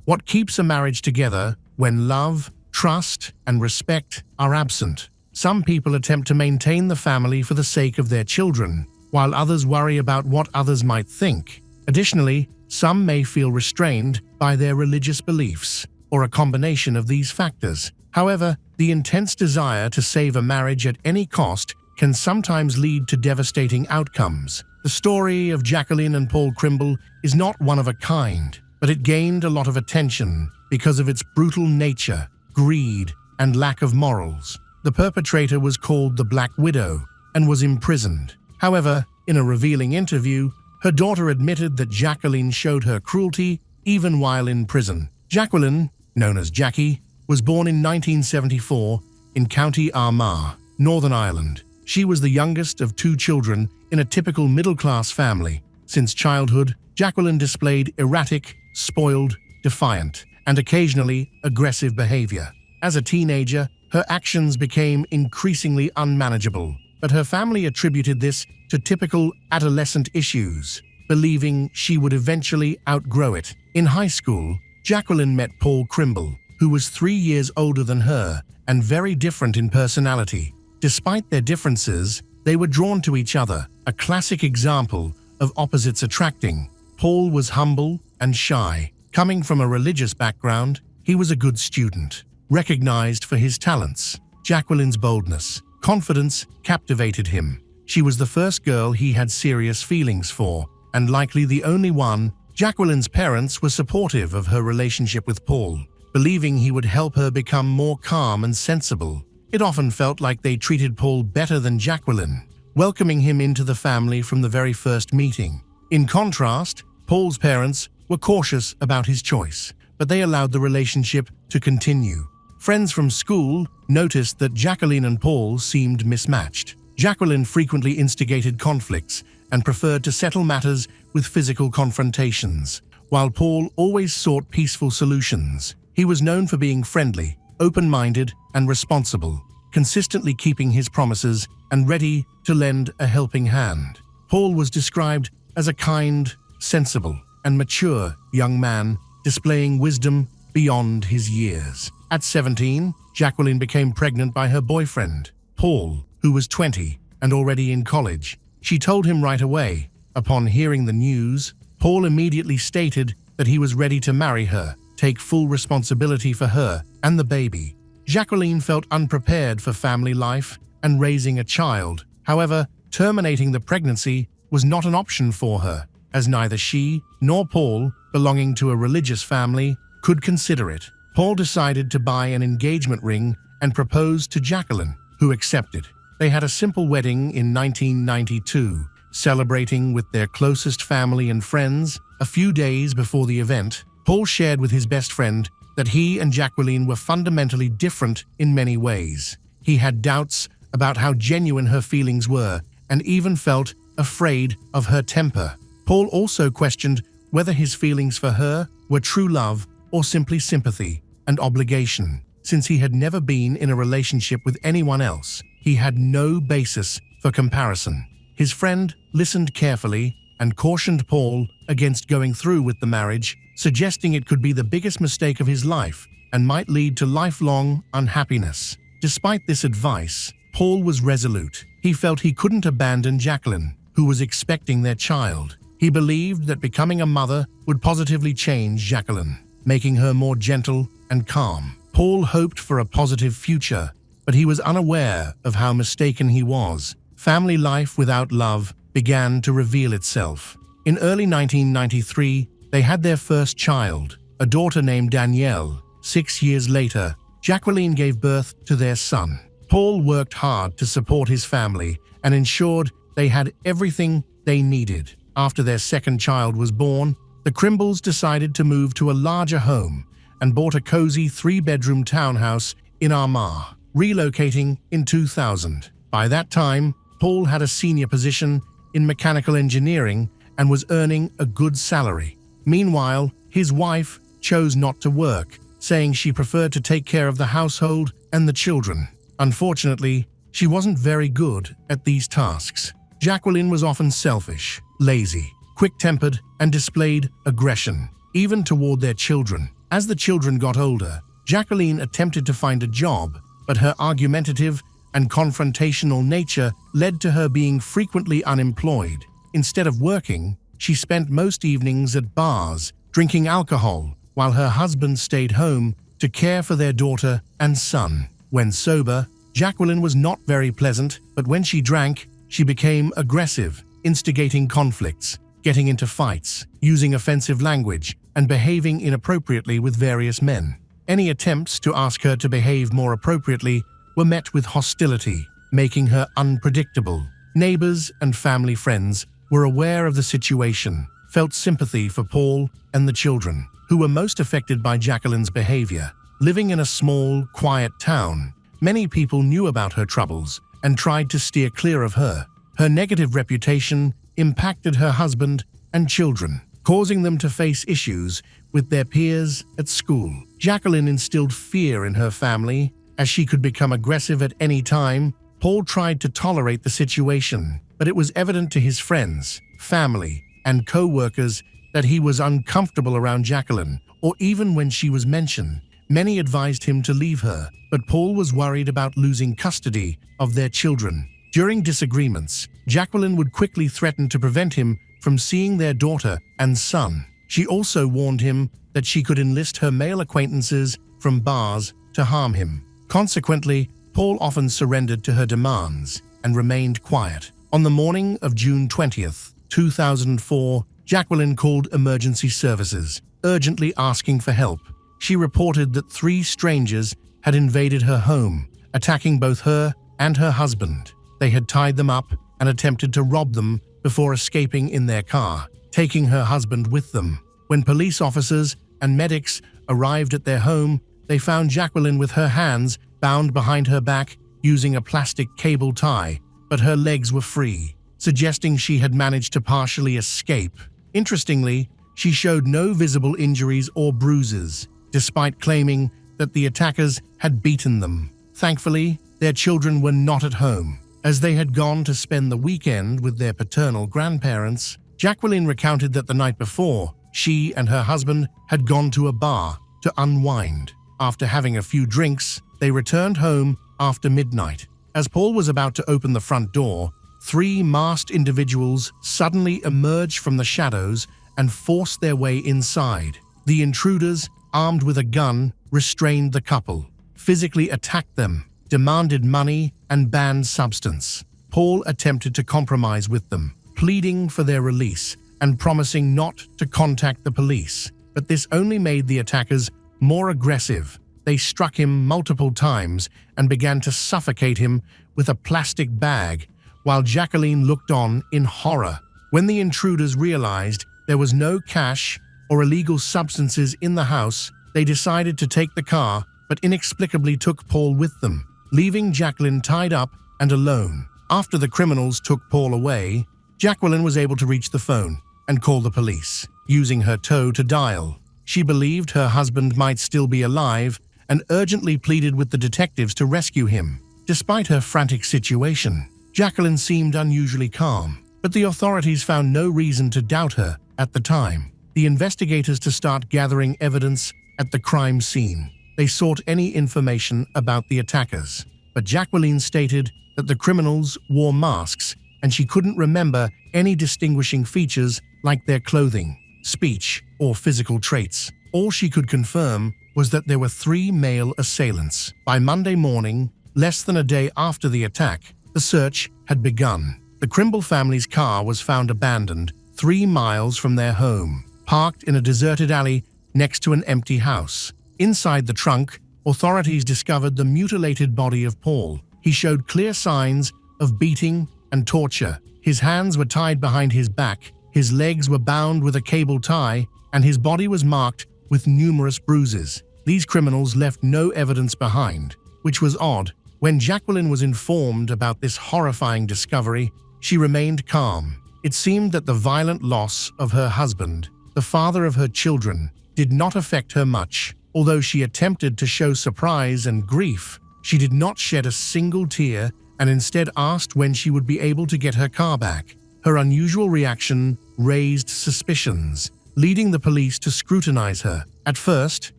What keeps a marriage together when love, trust, and respect are absent? Some people attempt to maintain the family for the sake of their children, while others worry about what others might think. Additionally, some may feel restrained by their religious beliefs, or a combination of these factors. However, the intense desire to save a marriage at any cost can sometimes lead to devastating outcomes. The story of Jacqueline and Paul Crimble is not one of a kind, but it gained a lot of attention because of its brutal nature, greed, and lack of morals. The perpetrator was called the Black Widow and was imprisoned. However, in a revealing interview, her daughter admitted that Jacqueline showed her cruelty even while in prison. Jacqueline, known as Jackie, was born in 1974 in County Armagh, Northern Ireland. She was the youngest of 2 children in a typical middle-class family. Since childhood, Jacqueline displayed erratic, spoiled, defiant, and occasionally aggressive behavior. As a teenager, her actions became increasingly unmanageable, but her family attributed this to typical adolescent issues, believing she would eventually outgrow it. In high school, Jacqueline met Paul Crimble, who was 3 years older than her and very different in personality. Despite their differences, they were drawn to each other, a classic example of opposites attracting. Paul was humble and shy. Coming from a religious background, he was a good student, recognized for his talents. Jacqueline's boldness, confidence captivated him. She was the first girl he had serious feelings for, and likely the only one. Jacqueline's parents were supportive of her relationship with Paul, believing he would help her become more calm and sensible. It often felt like they treated Paul better than Jacqueline, welcoming him into the family from the very first meeting. In contrast, Paul's parents were cautious about his choice, but they allowed the relationship to continue. Friends from school noticed that Jacqueline and Paul seemed mismatched. Jacqueline frequently instigated conflicts and preferred to settle matters with physical confrontations, while Paul always sought peaceful solutions. He was known for being friendly, open-minded, and responsible, consistently keeping his promises and ready to lend a helping hand. Paul was described as a kind, sensible, and mature young man, displaying wisdom beyond his years. At 17, Jacqueline became pregnant by her boyfriend, Paul, who was 20 and already in college. She told him right away. Upon hearing the news, Paul immediately stated that he was ready to marry her, take full responsibility for her and the baby. Jacqueline felt unprepared for family life and raising a child. However, terminating the pregnancy was not an option for her, as neither she nor Paul, belonging to a religious family, could consider it. Paul decided to buy an engagement ring and proposed to Jacqueline, who accepted. They had a simple wedding in 1992, celebrating with their closest family and friends. A few days before the event, Paul shared with his best friend that he and Jacqueline were fundamentally different in many ways. He had doubts about how genuine her feelings were and even felt afraid of her temper. Paul also questioned whether his feelings for her were true love or simply sympathy and obligation. Since he had never been in a relationship with anyone else, he had no basis for comparison. His friend listened carefully and cautioned Paul against going through with the marriage, suggesting it could be the biggest mistake of his life and might lead to lifelong unhappiness. Despite this advice, Paul was resolute. He felt he couldn't abandon Jacqueline, who was expecting their child. He believed that becoming a mother would positively change Jacqueline, making her more gentle and calm. Paul hoped for a positive future, but he was unaware of how mistaken he was. Family life without love began to reveal itself. In early 1993, they had their first child, a daughter named Danielle. 6 years later, Jacqueline gave birth to their son. Paul worked hard to support his family and ensured they had everything they needed. After their second child was born, the Crimbles decided to move to a larger home and bought a cozy 3-bedroom townhouse in Armagh, relocating in 2000. By that time, Paul had a senior position in mechanical engineering and was earning a good salary. Meanwhile, his wife chose not to work, saying she preferred to take care of the household and the children. Unfortunately, she wasn't very good at these tasks. Jacqueline was often selfish, lazy, quick-tempered, and displayed aggression, even toward their children. As the children got older, Jacqueline attempted to find a job, but her argumentative and confrontational nature led to her being frequently unemployed. Instead of working, she spent most evenings at bars, drinking alcohol, while her husband stayed home to care for their daughter and son. When sober, Jacqueline was not very pleasant, but when she drank, she became aggressive, instigating conflicts, getting into fights, using offensive language, and behaving inappropriately with various men. Any attempts to ask her to behave more appropriately were met with hostility, making her unpredictable. Neighbors and family friends were aware of the situation, felt sympathy for Paul and the children, who were most affected by Jacqueline's behavior. Living in a small, quiet town, many people knew about her troubles and tried to steer clear of her. Her negative reputation impacted her husband and children, causing them to face issues with their peers at school. Jacqueline instilled fear in her family, as she could become aggressive at any time. Paul tried to tolerate the situation, but it was evident to his friends, family, and co-workers that he was uncomfortable around Jacqueline, or even when she was mentioned. Many advised him to leave her, but Paul was worried about losing custody of their children. During disagreements, Jacqueline would quickly threaten to prevent him from seeing their daughter and son. She also warned him that she could enlist her male acquaintances from bars to harm him. Consequently, Paul often surrendered to her demands and remained quiet. On the morning of June 20th, 2004, Jacqueline called emergency services, urgently asking for help. She reported that 3 strangers had invaded her home, attacking both her and her husband. They had tied them up and attempted to rob them before escaping in their car, taking her husband with them. When police officers and medics arrived at their home, they found Jacqueline with her hands bound behind her back using a plastic cable tie, but her legs were free, suggesting she had managed to partially escape. Interestingly, she showed no visible injuries or bruises, despite claiming that the attackers had beaten them. Thankfully, their children were not at home, as they had gone to spend the weekend with their paternal grandparents. Jacqueline recounted that the night before, she and her husband had gone to a bar to unwind. After having a few drinks, they returned home after midnight. As Paul was about to open the front door, 3 masked individuals suddenly emerged from the shadows and forced their way inside. The intruders, armed with a gun, restrained the couple, physically attacked them, demanded money, and banned substance. Paul attempted to compromise with them, pleading for their release and promising not to contact the police. But this only made the attackers more aggressive. They struck him multiple times and began to suffocate him with a plastic bag, while Jacqueline looked on in horror. When the intruders realized there was no cash or illegal substances in the house, they decided to take the car, but inexplicably took Paul with them, leaving Jacqueline tied up and alone. After the criminals took Paul away, Jacqueline was able to reach the phone and call the police, using her toe to dial. She believed her husband might still be alive and urgently pleaded with the detectives to rescue him. Despite her frantic situation, Jacqueline seemed unusually calm, but the authorities found no reason to doubt her at the time. The investigators to start gathering evidence at the crime scene. They sought any information about the attackers, but Jacqueline stated that the criminals wore masks and she couldn't remember any distinguishing features like their clothing, speech, or physical traits. All she could confirm was that there were 3 male assailants. By Monday morning, less than a day after the attack, the search had begun. The Crimble family's car was found abandoned 3 miles from their home, parked in a deserted alley next to an empty house. Inside the trunk, authorities discovered the mutilated body of Paul. He showed clear signs of beating and torture. His hands were tied behind his back, his legs were bound with a cable tie, and his body was marked with numerous bruises. These criminals left no evidence behind, which was odd. When Jacqueline was informed about this horrifying discovery, she remained calm. It seemed that the violent loss of her husband, the father of her children, did not affect her much. Although she attempted to show surprise and grief, she did not shed a single tear and instead asked when she would be able to get her car back. Her unusual reaction raised suspicions, leading the police to scrutinize her. At first,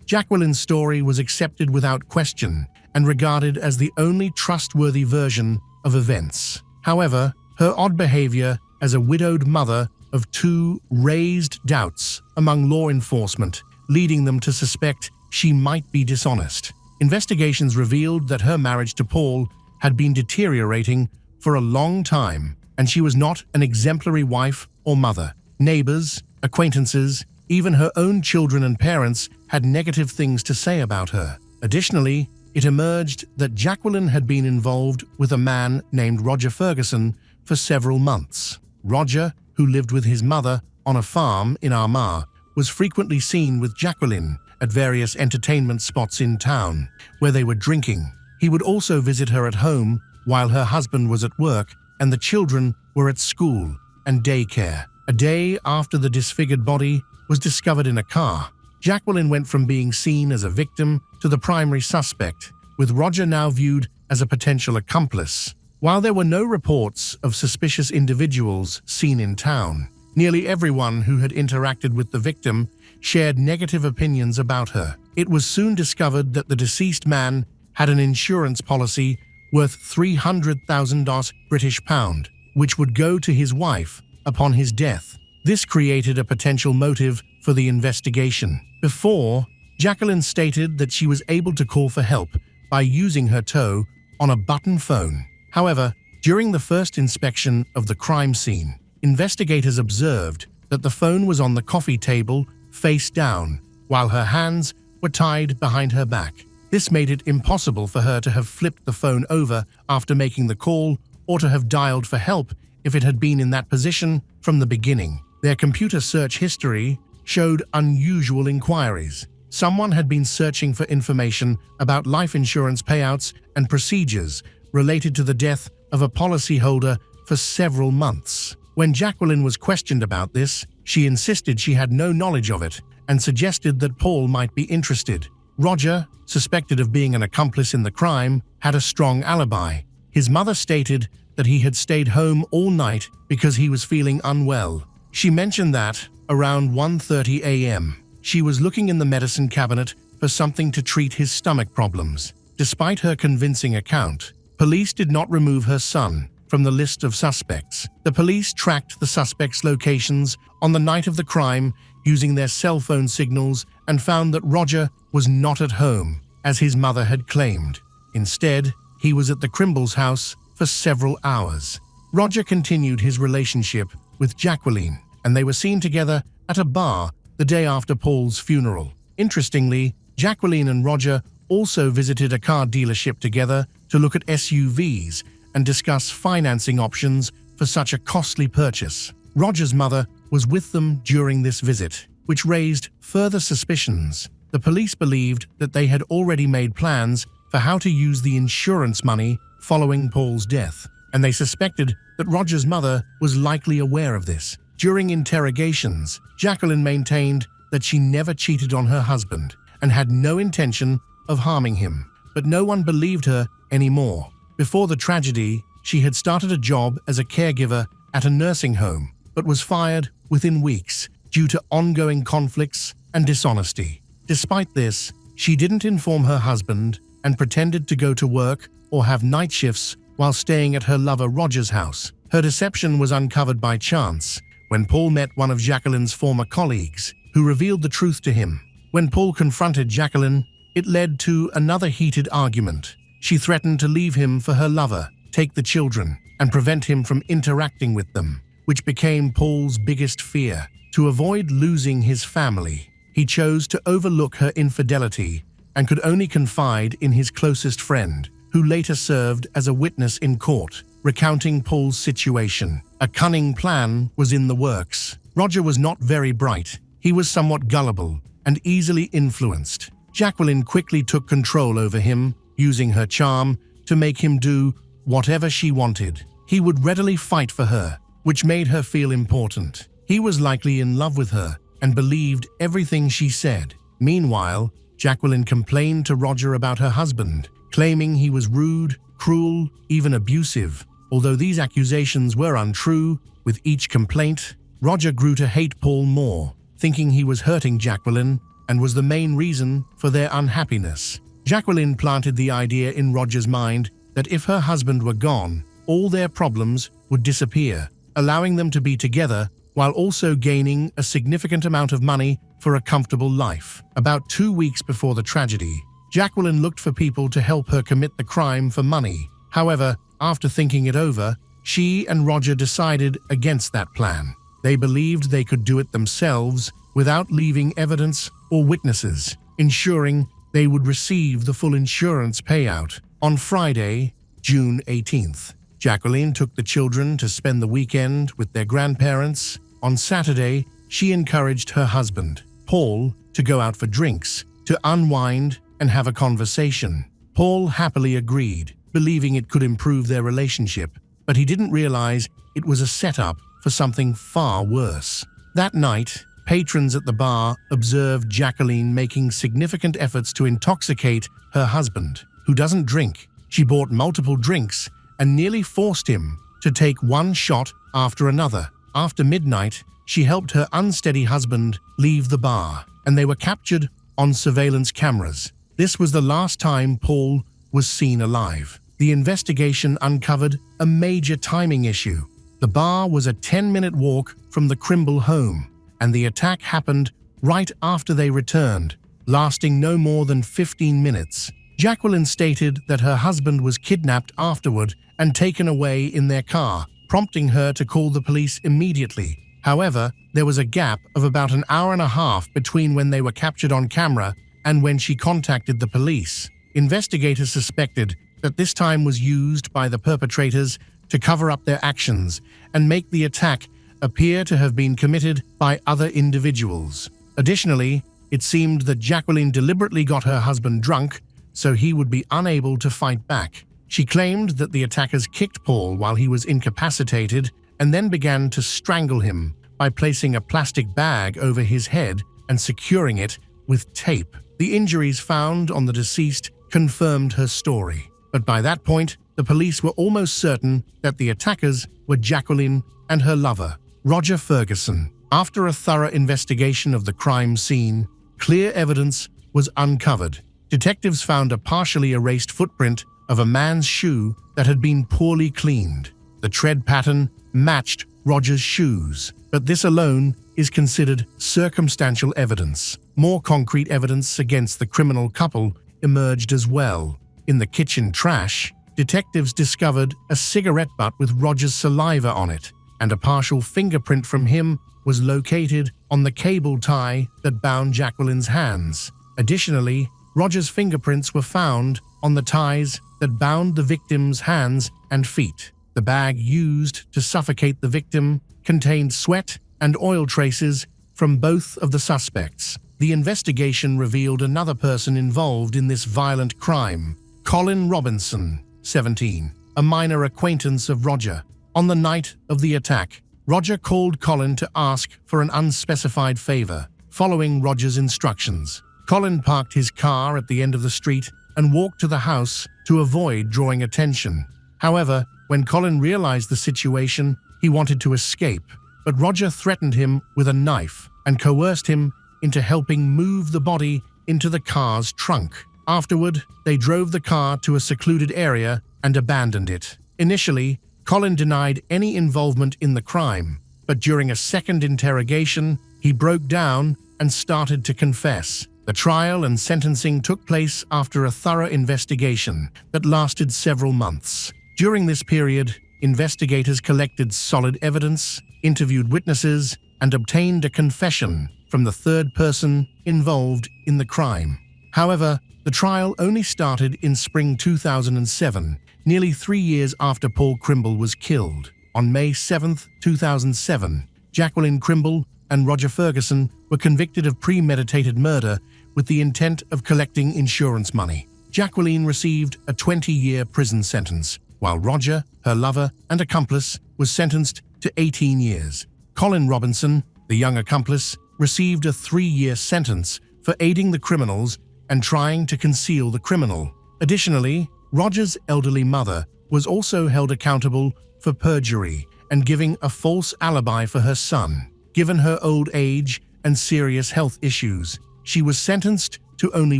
Jacqueline's story was accepted without question and regarded as the only trustworthy version of events. However, her odd behavior as a widowed mother of two raised doubts among law enforcement, leading them to suspect she might be dishonest. Investigations revealed that her marriage to Paul had been deteriorating for a long time, and she was not an exemplary wife or mother. Neighbors, acquaintances, even her own children and parents had negative things to say about her. Additionally, it emerged that Jacqueline had been involved with a man named Roger Ferguson for several months. Roger, who lived with his mother on a farm in Armagh, was frequently seen with Jacqueline at various entertainment spots in town, where they were drinking. He would also visit her at home while her husband was at work and the children were at school and daycare. A day after the disfigured body was discovered in a car, Jacqueline went from being seen as a victim to the primary suspect, with Roger now viewed as a potential accomplice. While there were no reports of suspicious individuals seen in town, nearly everyone who had interacted with the victim shared negative opinions about her. It was soon discovered that the deceased man had an insurance policy worth £300,000 British pound, which would go to his wife upon his death. This created a potential motive for the investigation. Before, Jacqueline stated that she was able to call for help by using her toe on a button phone. However, during the first inspection of the crime scene, investigators observed that the phone was on the coffee table face down, while her hands were tied behind her back. This made it impossible for her to have flipped the phone over after making the call or to have dialed for help if it had been in that position from the beginning. Their computer search history showed unusual inquiries. Someone had been searching for information about life insurance payouts and procedures related to the death of a policyholder for several months. When Jacqueline was questioned about this, she insisted she had no knowledge of it and suggested that Paul might be interested. Roger, suspected of being an accomplice in the crime, had a strong alibi. His mother stated that he had stayed home all night because he was feeling unwell. She mentioned that, around 1:30 a.m., she was looking in the medicine cabinet for something to treat his stomach problems. Despite her convincing account, police did not remove her son from the list of suspects. The police tracked the suspects' locations on the night of the crime using their cell phone signals and found that Roger was not at home, as his mother had claimed. Instead, he was at the Crimbles' house for several hours. Roger continued his relationship with Jacqueline, and they were seen together at a bar the day after Paul's funeral. Interestingly, Jacqueline and Roger also visited a car dealership together to look at SUVs and discuss financing options for such a costly purchase. Roger's mother was with them during this visit, which raised further suspicions. The police believed that they had already made plans for how to use the insurance money following Paul's death, and they suspected that Roger's mother was likely aware of this. During interrogations, Jacqueline maintained that she never cheated on her husband and had no intention of harming him, but no one believed her anymore. Before the tragedy, she had started a job as a caregiver at a nursing home, but was fired within weeks due to ongoing conflicts and dishonesty. Despite this, she didn't inform her husband and pretended to go to work or have night shifts while staying at her lover Roger's house. Her deception was uncovered by chance when Paul met one of Jacqueline's former colleagues, who revealed the truth to him. When Paul confronted Jacqueline, it led to another heated argument. She threatened to leave him for her lover, take the children, and prevent him from interacting with them, which became Paul's biggest fear. To avoid losing his family, he chose to overlook her infidelity and could only confide in his closest friend, who later served as a witness in court, recounting Paul's situation. A cunning plan was in the works. Roger was not very bright. He was somewhat gullible and easily influenced. Jacqueline quickly took control over him, using her charm to make him do whatever she wanted. He would readily fight for her, which made her feel important. He was likely in love with her and believed everything she said. Meanwhile, Jacqueline complained to Roger about her husband, claiming he was rude, cruel, even abusive. Although these accusations were untrue, with each complaint, Roger grew to hate Paul more, thinking he was hurting Jacqueline and was the main reason for their unhappiness. Jacqueline planted the idea in Roger's mind that if her husband were gone, all their problems would disappear, allowing them to be together while also gaining a significant amount of money for a comfortable life. About 2 weeks before the tragedy, Jacqueline looked for people to help her commit the crime for money. However, after thinking it over, she and Roger decided against that plan. They believed they could do it themselves without leaving evidence or witnesses, ensuring they would receive the full insurance payout. On Friday, June 18th, Jacqueline took the children to spend the weekend with their grandparents. On Saturday, she encouraged her husband, Paul, to go out for drinks, to unwind and have a conversation. Paul happily agreed, believing it could improve their relationship, but he didn't realize it was a setup for something far worse. That night, patrons at the bar observed Jacqueline making significant efforts to intoxicate her husband, who doesn't drink. She bought multiple drinks and nearly forced him to take one shot after another. After midnight, she helped her unsteady husband leave the bar, and they were captured on surveillance cameras. This was the last time Paul was seen alive. The investigation uncovered a major timing issue. The bar was a 10-minute walk from the Crimble home, and the attack happened right after they returned, lasting no more than 15 minutes. Jacqueline stated that her husband was kidnapped afterward and taken away in their car, prompting her to call the police immediately. However, there was a gap of about an hour and a half between when they were captured on camera and when she contacted the police. Investigators suspected that this time was used by the perpetrators to cover up their actions and make the attack appear to have been committed by other individuals. Additionally, it seemed that Jacqueline deliberately got her husband drunk so he would be unable to fight back. She claimed that the attackers kicked Paul while he was incapacitated and then began to strangle him by placing a plastic bag over his head and securing it with tape. The injuries found on the deceased confirmed her story, but by that point, the police were almost certain that the attackers were Jacqueline and her lover, Roger Ferguson. After a thorough investigation of the crime scene, clear evidence was uncovered. Detectives found a partially erased footprint of a man's shoe that had been poorly cleaned. The tread pattern matched Roger's shoes, but this alone is considered circumstantial evidence. More concrete evidence against the criminal couple emerged as well. In the kitchen trash, detectives discovered a cigarette butt with Roger's saliva on it, and a partial fingerprint from him was located on the cable tie that bound Jacqueline's hands. Additionally, Roger's fingerprints were found on the ties that bound the victim's hands and feet. The bag used to suffocate the victim contained sweat and oil traces from both of the suspects. The investigation revealed another person involved in this violent crime, Colin Robinson, 17, a minor acquaintance of Roger. On the night of the attack, Roger called Colin to ask for an unspecified favor. Following Roger's instructions, Colin parked his car at the end of the street and walked to the house to avoid drawing attention. However, when Colin realized the situation, he wanted to escape, but Roger threatened him with a knife and coerced him into helping move the body into the car's trunk. Afterward, they drove the car to a secluded area and abandoned it. Initially, Colin denied any involvement in the crime, but during a second interrogation, he broke down and started to confess. The trial and sentencing took place after a thorough investigation that lasted several months. During this period, investigators collected solid evidence, interviewed witnesses, and obtained a confession from the third person involved in the crime. However, the trial only started in spring 2007, nearly 3 years after Paul Crimble was killed. On May 7, 2007, Jacqueline Crimble and Roger Ferguson were convicted of premeditated murder with the intent of collecting insurance money. Jacqueline received a 20-year prison sentence, while Roger, her lover and accomplice, was sentenced to 18 years. Colin Robinson, the young accomplice, received a 3-year sentence for aiding the criminals and trying to conceal the criminal. Additionally, Roger's elderly mother was also held accountable for perjury and giving a false alibi for her son. Given her old age and serious health issues, she was sentenced to only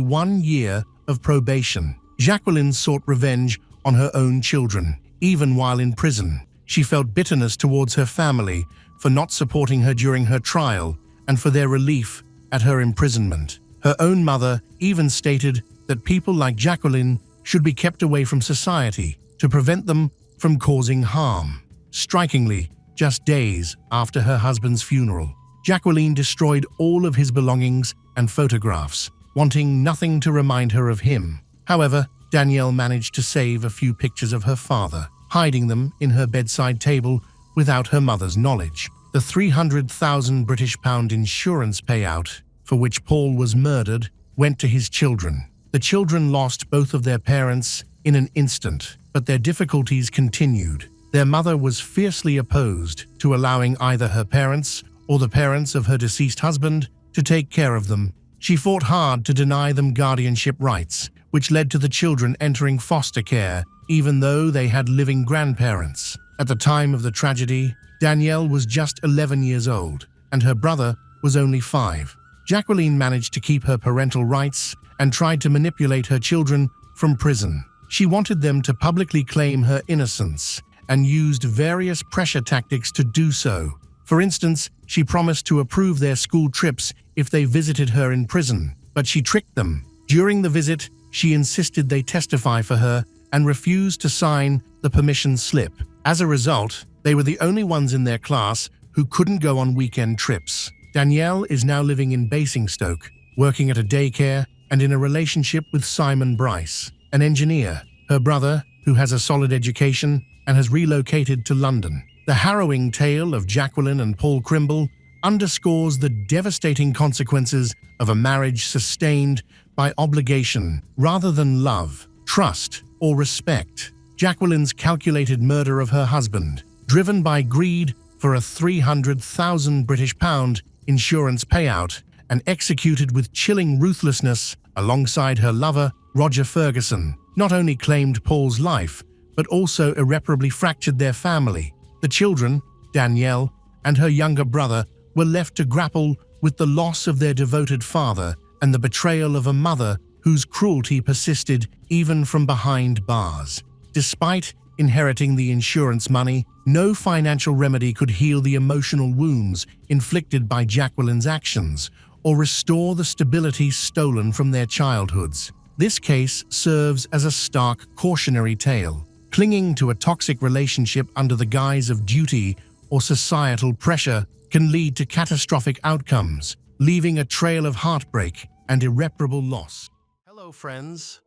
1 year of probation. Jacqueline sought revenge on her own children. Even while in prison, she felt bitterness towards her family for not supporting her during her trial and for their relief at her imprisonment. Her own mother even stated that people like Jacqueline should be kept away from society to prevent them from causing harm. Strikingly, just days after her husband's funeral, Jacqueline destroyed all of his belongings and photographs, wanting nothing to remind her of him. However, Danielle managed to save a few pictures of her father, hiding them in her bedside table without her mother's knowledge. The £300,000 insurance payout, for which Paul was murdered, went to his children. The children lost both of their parents in an instant, but their difficulties continued. Their mother was fiercely opposed to allowing either her parents or the parents of her deceased husband to take care of them. She fought hard to deny them guardianship rights, which led to the children entering foster care, even though they had living grandparents. At the time of the tragedy, Danielle was just 11 years old, and her brother was only 5. Jacqueline managed to keep her parental rights and tried to manipulate her children from prison. She wanted them to publicly claim her innocence and used various pressure tactics to do so. For instance, she promised to approve their school trips if they visited her in prison, but she tricked them. During the visit, she insisted they testify for her and refused to sign the permission slip. As a result, they were the only ones in their class who couldn't go on weekend trips. Danielle is now living in Basingstoke, working at a daycare and in a relationship with Simon Bryce, an engineer, her brother, who has a solid education and has relocated to London. The harrowing tale of Jacqueline and Paul Crimble underscores the devastating consequences of a marriage sustained by obligation rather than love, trust, or respect. Jacqueline's calculated murder of her husband, driven by greed for a £300,000 insurance payout, and executed with chilling ruthlessness alongside her lover, Roger Ferguson, not only claimed Paul's life, but also irreparably fractured their family. The children, Danielle, and her younger brother were left to grapple with the loss of their devoted father and the betrayal of a mother whose cruelty persisted even from behind bars. Despite inheriting the insurance money, no financial remedy could heal the emotional wounds inflicted by Jacqueline's actions or restore the stability stolen from their childhoods. This case serves as a stark cautionary tale. Clinging to a toxic relationship under the guise of duty or societal pressure can lead to catastrophic outcomes, leaving a trail of heartbreak and irreparable loss. Hello friends,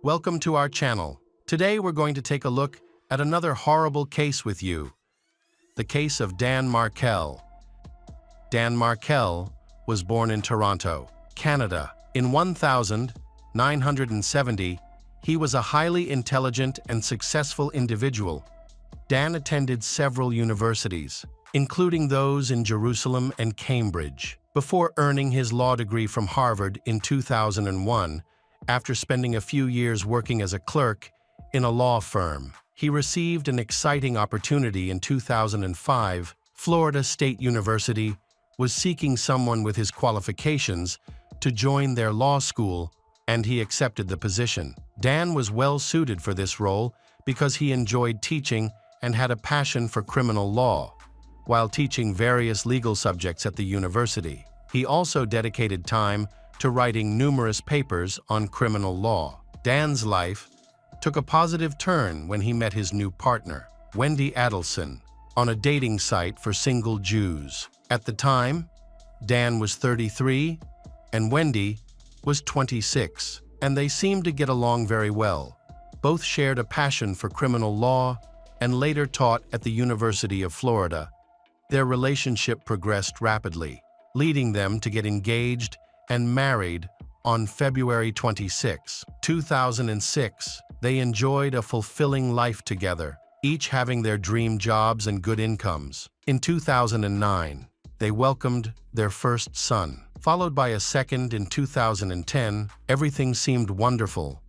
welcome to our channel. Today we're going to take a look at another horrible case with you. The case of Dan Markel. Dan Markel was born in Toronto, Canada. In 1970, he was a highly intelligent and successful individual. Dan attended several universities, including those in Jerusalem and Cambridge, before earning his law degree from Harvard in 2001, after spending a few years working as a clerk in a law firm. He received an exciting opportunity in 2005. Florida State University was seeking someone with his qualifications to join their law school, and he accepted the position. Dan was well suited for this role because he enjoyed teaching and had a passion for criminal law. While teaching various legal subjects at the university, he also dedicated time to writing numerous papers on criminal law. Dan's life took a positive turn when he met his new partner, Wendy Adelson, on a dating site for single Jews. At the time, Dan was 33 and Wendy was 26, and they seemed to get along very well. Both shared a passion for criminal law and later taught at the University of Florida. Their relationship progressed rapidly, leading them to get engaged and married on February 26, 2006. They enjoyed a fulfilling life together, each having their dream jobs and good incomes. In 2009, they welcomed their first son, followed by a second in 2010. Everything seemed wonderful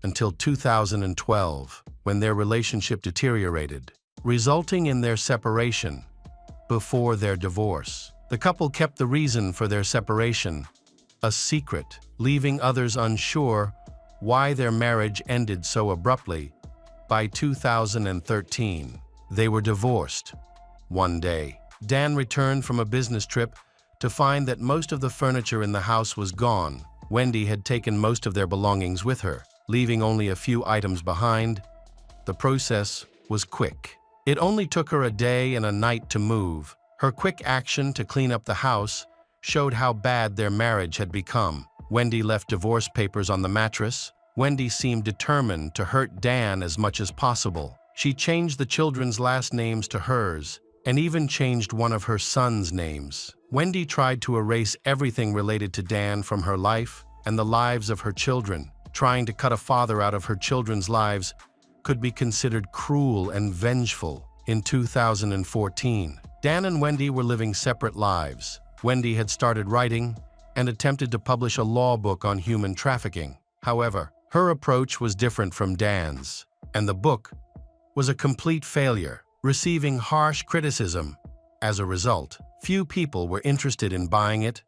until 2012, when their relationship deteriorated, resulting in their separation. Before their divorce, the couple kept the reason for their separation a secret, leaving others unsure why their marriage ended so abruptly. By 2013, they were divorced. One day, Dan returned from a business trip to find that most of the furniture in the house was gone. Wendy had taken most of their belongings with her, leaving only a few items behind. The process was quick. It only took her a day and a night to move. Her quick action to clean up the house showed how bad their marriage had become. Wendy left divorce papers on the mattress. Wendy seemed determined to hurt Dan as much as possible. She changed the children's last names to hers, and even changed one of her sons' names. Wendy tried to erase everything related to Dan from her life and the lives of her children. Trying to cut a father out of her children's lives could be considered cruel and vengeful. In 2014, Dan and Wendy were living separate lives. Wendy had started writing and attempted to publish a law book on human trafficking. However, her approach was different from Dan's, and the book was a complete failure, receiving harsh criticism. As a result, few people were interested in buying it.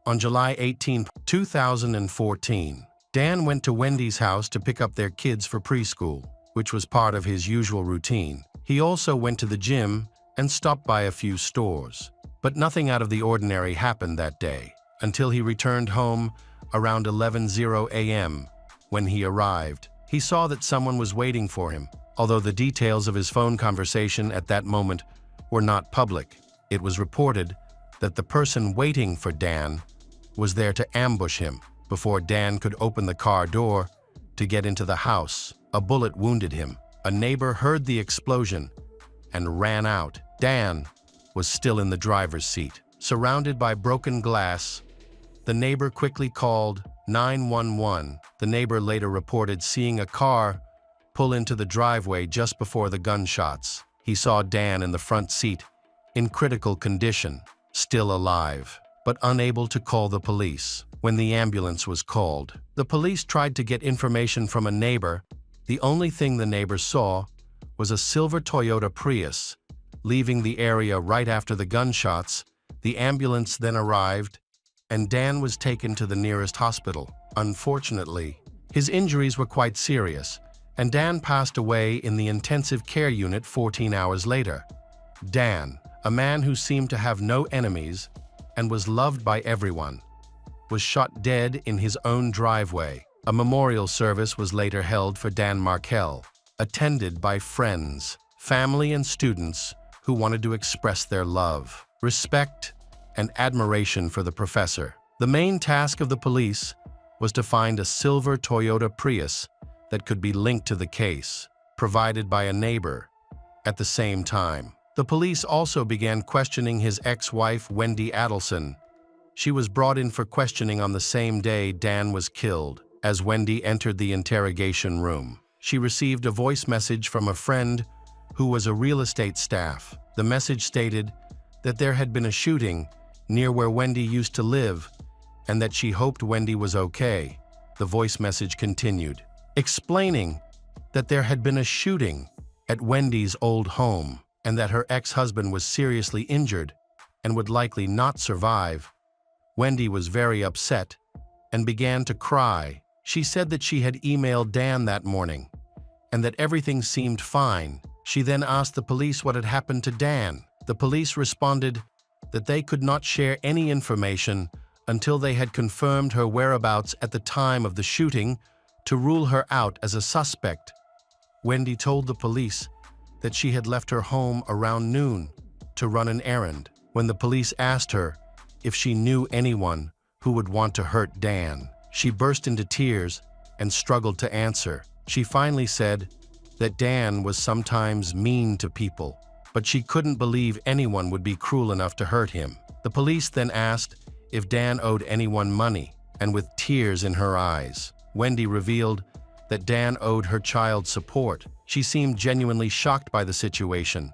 On July 18, 2014, Dan went to Wendy's house to pick up their kids for preschool, which was part of his usual routine. He also went to the gym and stopped by a few stores. But nothing out of the ordinary happened that day, until he returned home around 11:00 a.m. When he arrived, he saw that someone was waiting for him. Although the details of his phone conversation at that moment were not public, it was reported that the person waiting for Dan was there to ambush him. Before Dan could open the car door to get into the house, a bullet wounded him. A neighbor heard the explosion and ran out. Dan was still in the driver's seat. Surrounded by broken glass, the neighbor quickly called 911. The neighbor later reported seeing a car pull into the driveway just before the gunshots. He saw Dan in the front seat, in critical condition, still alive, but unable to call the police. When the ambulance was called, the police tried to get information from a neighbor. The only thing the neighbor saw was a silver Toyota Prius leaving the area right after the gunshots. The ambulance then arrived, and Dan was taken to the nearest hospital. Unfortunately, his injuries were quite serious, and Dan passed away in the intensive care unit 14 hours later. Dan, a man who seemed to have no enemies and was loved by everyone, was shot dead in his own driveway. A memorial service was later held for Dan Markel, attended by friends, family, and students who wanted to express their love, respect, and admiration for the professor. The main task of the police was to find a silver Toyota Prius that could be linked to the case, provided by a neighbor. At the same time, the police also began questioning his ex-wife, Wendy Adelson. She was brought in for questioning on the same day Dan was killed. As Wendy entered the interrogation room, she received a voice message from a friend who was a real estate staff. The message stated that there had been a shooting near where Wendy used to live and that she hoped Wendy was okay. The voice message continued, explaining that there had been a shooting at Wendy's old home and that her ex-husband was seriously injured and would likely not survive. Wendy was very upset and began to cry. She said that she had emailed Dan that morning and that everything seemed fine. She then asked the police what had happened to Dan. The police responded that they could not share any information until they had confirmed her whereabouts at the time of the shooting to rule her out as a suspect. Wendy told the police that she had left her home around noon to run an errand. When the police asked her if she knew anyone who would want to hurt Dan, she burst into tears and struggled to answer. She finally said that Dan was sometimes mean to people, but she couldn't believe anyone would be cruel enough to hurt him. The police then asked if Dan owed anyone money, and with tears in her eyes, Wendy revealed that Dan owed her child support. She seemed genuinely shocked by the situation.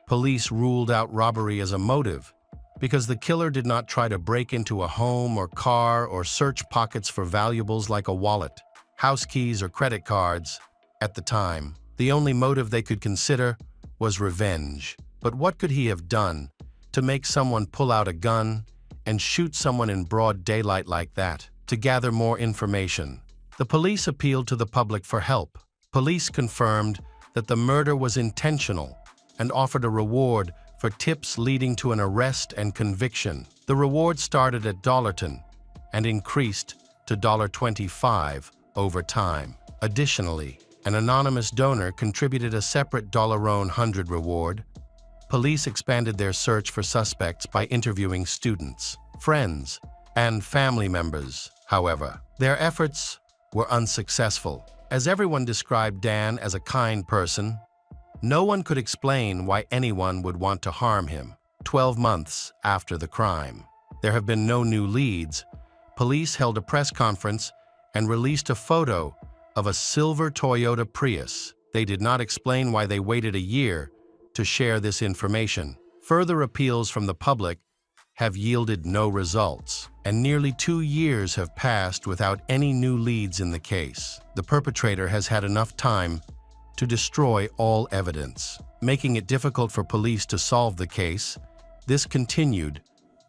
Police ruled out robbery as a motive because the killer did not try to break into a home or car or search pockets for valuables like a wallet, house keys, or credit cards. At the time, the only motive they could consider was revenge. But what could he have done to make someone pull out a gun and shoot someone in broad daylight like that? To gather more information, the police appealed to the public for help. Police confirmed that the murder was intentional and offered a reward for tips leading to an arrest and conviction. The reward started at $10 and increased to $25 over time. Additionally, an anonymous donor contributed a separate $100 reward. Police expanded their search for suspects by interviewing students, friends, and family members. However, their efforts were unsuccessful. As everyone described Dan as a kind person, no one could explain why anyone would want to harm him. 12 months after the crime, there have been no new leads. Police held a press conference and released a photo of a silver Toyota Prius. They did not explain why they waited a year to share this information. Further appeals from the public have yielded no results, and nearly 2 years have passed without any new leads in the case. The perpetrator has had enough time to destroy all evidence, making it difficult for police to solve the case. This continued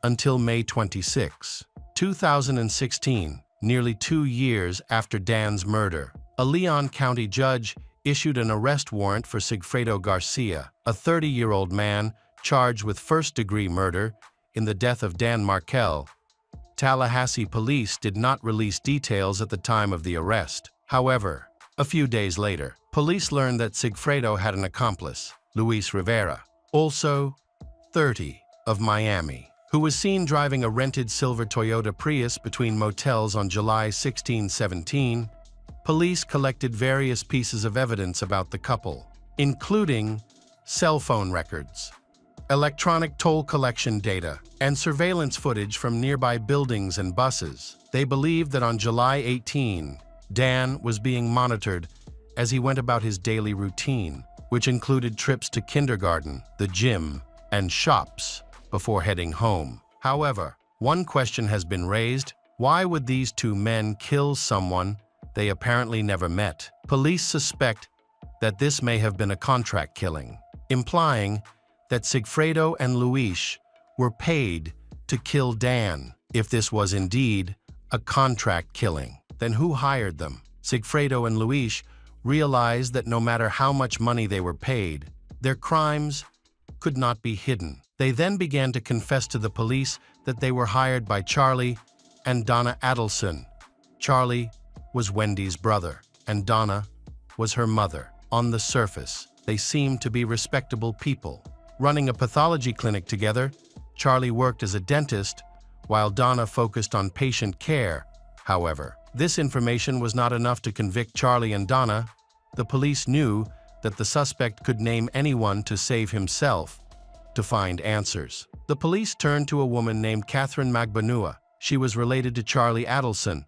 until May 26, 2016, nearly 2 years after Dan's murder. A Leon County judge issued an arrest warrant for Sigfredo Garcia, a 30-year-old man charged with first-degree murder in the death of Dan Markel. Tallahassee police did not release details at the time of the arrest. However, a few days later, police learned that Sigfredo had an accomplice, Luis Rivera, also 30, of Miami, who was seen driving a rented silver Toyota Prius between motels on July 16-17. Police collected various pieces of evidence about the couple, including cell phone records, electronic toll collection data, and surveillance footage from nearby buildings and buses. They believed that on July 18, Dan was being monitored as he went about his daily routine, which included trips to kindergarten, the gym, and shops before heading home. However, one question has been raised: why would these two men kill someone they apparently never met? Police suspect that this may have been a contract killing, implying that Sigfredo and Luis were paid to kill Dan. If this was indeed a contract killing, then who hired them? Sigfredo and Luis realized that no matter how much money they were paid, their crimes could not be hidden. They then began to confess to the police that they were hired by Charlie and Donna Adelson. Charlie was Wendy's brother, and Donna was her mother. On the surface, they seemed to be respectable people. Running a pathology clinic together, Charlie worked as a dentist, while Donna focused on patient care. However, this information was not enough to convict Charlie and Donna. The police knew that the suspect could name anyone to save himself to find answers. The police turned to a woman named Catherine Magbanua. She was related to Charlie Adelson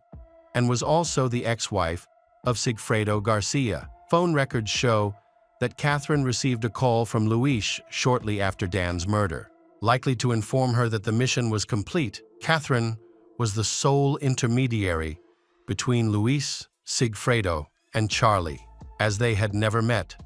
and was also the ex-wife of Sigfredo Garcia. Phone records show that Catherine received a call from Luis shortly after Dan's murder. Likely to inform her that the mission was complete, Catherine was the sole intermediary between Luis, Sigfredo, and Charlie, as they had never met.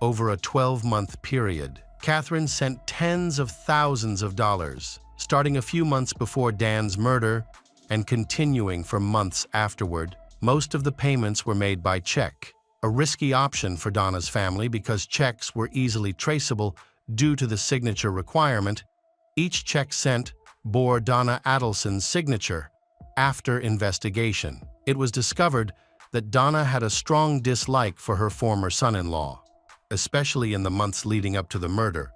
Over a 12-month period, Catherine sent tens of thousands of dollars, starting a few months before Dan's murder and continuing for months afterward. Most of the payments were made by check, a risky option for Donna's family because checks were easily traceable due to the signature requirement. Each check sent bore Donna Adelson's signature. After investigation, it was discovered that Donna had a strong dislike for her former son-in-law, especially in the months leading up to the murder.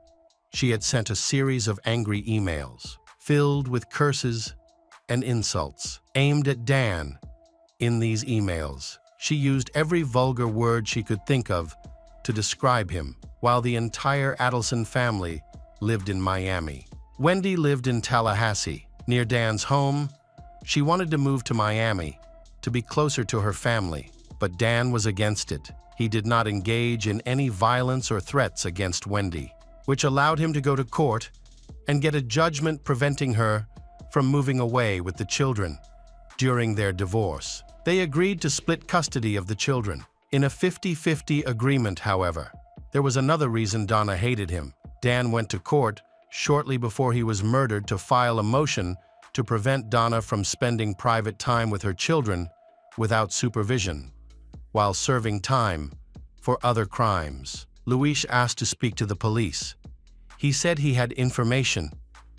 She had sent a series of angry emails, filled with curses and insults, aimed at Dan. In these emails, she used every vulgar word she could think of to describe him, while the entire Adelson family lived in Miami. Wendy lived in Tallahassee, near Dan's home. She wanted to move to Miami to be closer to her family, but Dan was against it. He did not engage in any violence or threats against Wendy, which allowed him to go to court and get a judgment preventing her from moving away with the children. During their divorce, they agreed to split custody of the children. In a 50-50 agreement, however, there was another reason Donna hated him. Dan went to court shortly before he was murdered to file a motion to prevent Donna from spending private time with her children without supervision, while serving time for other crimes. Luis asked to speak to the police. He said he had information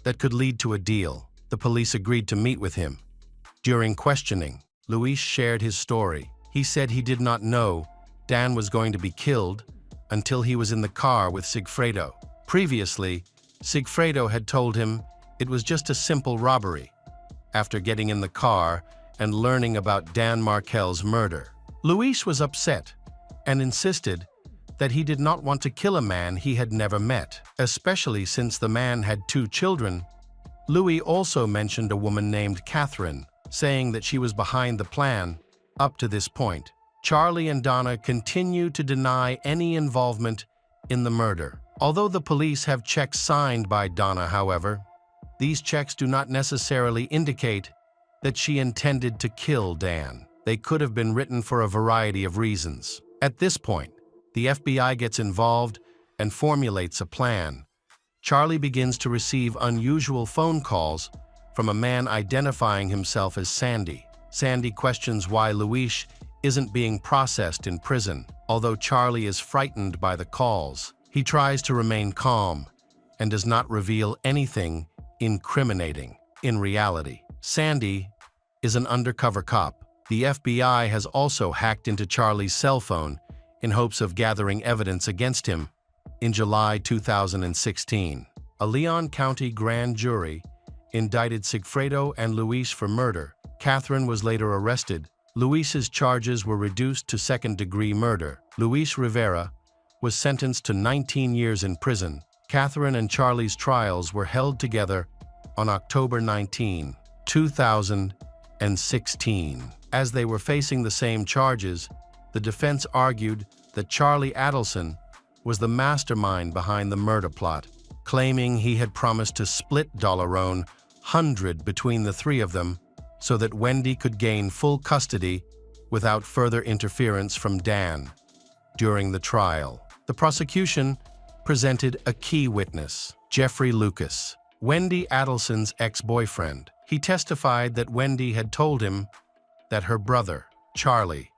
that could lead to a deal. The police agreed to meet with him. During questioning, Luis shared his story. He said he did not know Dan was going to be killed until he was in the car with Sigfredo. Previously, Sigfredo had told him it was just a simple robbery. After getting in the car and learning about Dan Markel's murder, Luis was upset and insisted that he did not want to kill a man he had never met, especially since the man had 2 children. Louis also mentioned a woman named Catherine, saying that she was behind the plan up to this point. Charlie and Donna continue to deny any involvement in the murder. Although the police have checks signed by Donna, however, these checks do not necessarily indicate that she intended to kill Dan. They could have been written for a variety of reasons. At this point, the FBI gets involved and formulates a plan. Charlie begins to receive unusual phone calls from a man identifying himself as Sandy. Sandy questions why Luis isn't being processed in prison. Although Charlie is frightened by the calls, he tries to remain calm and does not reveal anything incriminating. In reality, Sandy is an undercover cop. The FBI has also hacked into Charlie's cell phone in hopes of gathering evidence against him. In July 2016, a Leon County grand jury indicted Sigfredo and Luis for murder. Catherine was later arrested. Luis's charges were reduced to second-degree murder. Luis Rivera was sentenced to 19 years in prison. Catherine and Charlie's trials were held together on October 19, 2016. As they were facing the same charges, the defense argued that Charlie Adelson was the mastermind behind the murder plot, claiming he had promised to split $100 between the 3 of them so that Wendy could gain full custody without further interference from Dan. During the trial, the prosecution presented a key witness, Jeffrey Lucas, Wendy Adelson's ex-boyfriend. He testified that Wendy had told him that her brother, Charlie,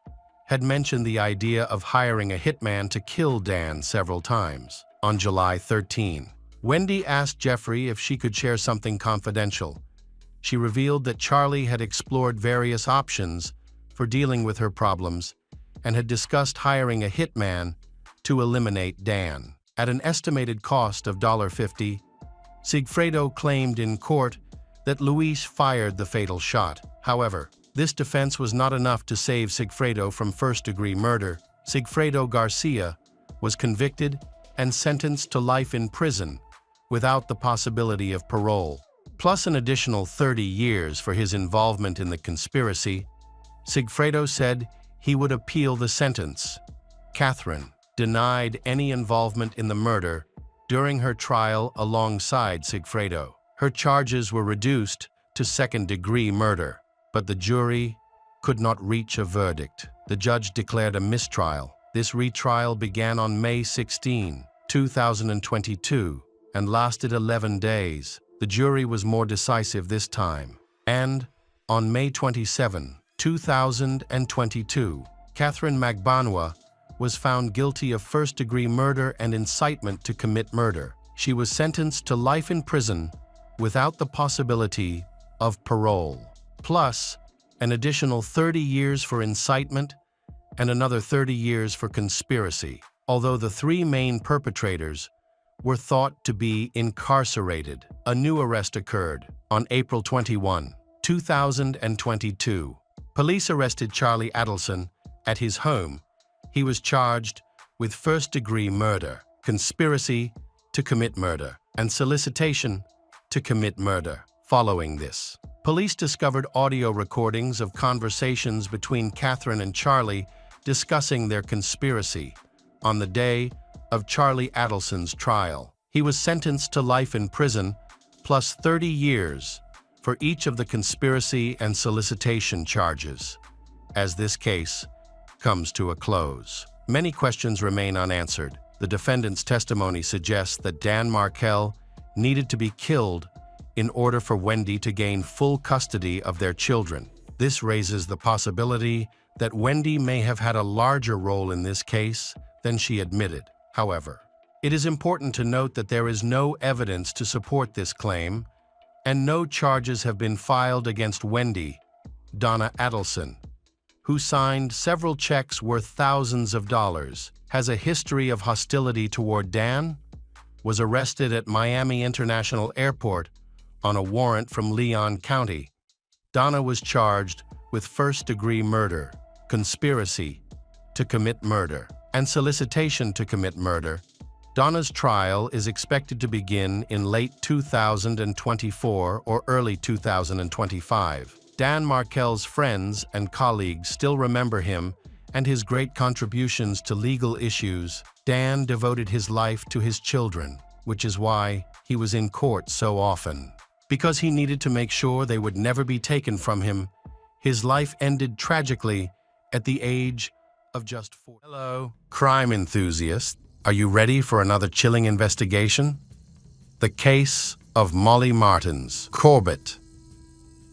had mentioned the idea of hiring a hitman to kill Dan several times. On July 13, Wendy asked Jeffrey if she could share something confidential. She revealed that Charlie had explored various options for dealing with her problems and had discussed hiring a hitman to eliminate Dan. At an estimated cost of $50, Sigfredo claimed in court that Luis fired the fatal shot. However, this defense was not enough to save Sigfredo from first-degree murder. Sigfredo Garcia was convicted and sentenced to life in prison without the possibility of parole, plus an additional 30 years for his involvement in the conspiracy. Sigfredo said he would appeal the sentence. Catherine denied any involvement in the murder during her trial alongside Sigfredo. Her charges were reduced to second-degree murder, but the jury could not reach a verdict. The judge declared a mistrial. This retrial began on May 16, 2022, and lasted 11 days. The jury was more decisive this time. And on May 27, 2022, Catherine Magbanua was found guilty of first-degree murder and incitement to commit murder. She was sentenced to life in prison without the possibility of parole, plus an additional 30 years for incitement and another 30 years for conspiracy. Although the 3 main perpetrators were thought to be incarcerated, a new arrest occurred. On April 21, 2022, police arrested Charlie Adelson at his home. He was charged with first-degree murder, conspiracy to commit murder, and solicitation to commit murder. Following this, police discovered audio recordings of conversations between Catherine and Charlie discussing their conspiracy on the day of Charlie Adelson's trial. He was sentenced to life in prison plus 30 years for each of the conspiracy and solicitation charges. As this case comes to a close, many questions remain unanswered. The defendant's testimony suggests that Dan Markel needed to be killed in order for Wendy to gain full custody of their children. This raises the possibility that Wendy may have had a larger role in this case than she admitted. However, it is important to note that there is no evidence to support this claim, and no charges have been filed against Wendy. Donna Adelson, who signed several checks worth thousands of dollars, has a history of hostility toward Dan, was arrested at Miami International Airport on a warrant from Leon County. Donna was charged with first-degree murder, conspiracy to commit murder, and solicitation to commit murder. Donna's trial is expected to begin in late 2024 or early 2025. Dan Markel's friends and colleagues still remember him and his great contributions to legal issues. Dan devoted his life to his children, which is why he was in court so often. Because he needed to make sure they would never be taken from him, his life ended tragically at the age of just 4. Hello, crime enthusiasts. Are you ready for another chilling investigation? The case of Molly Martins Corbett.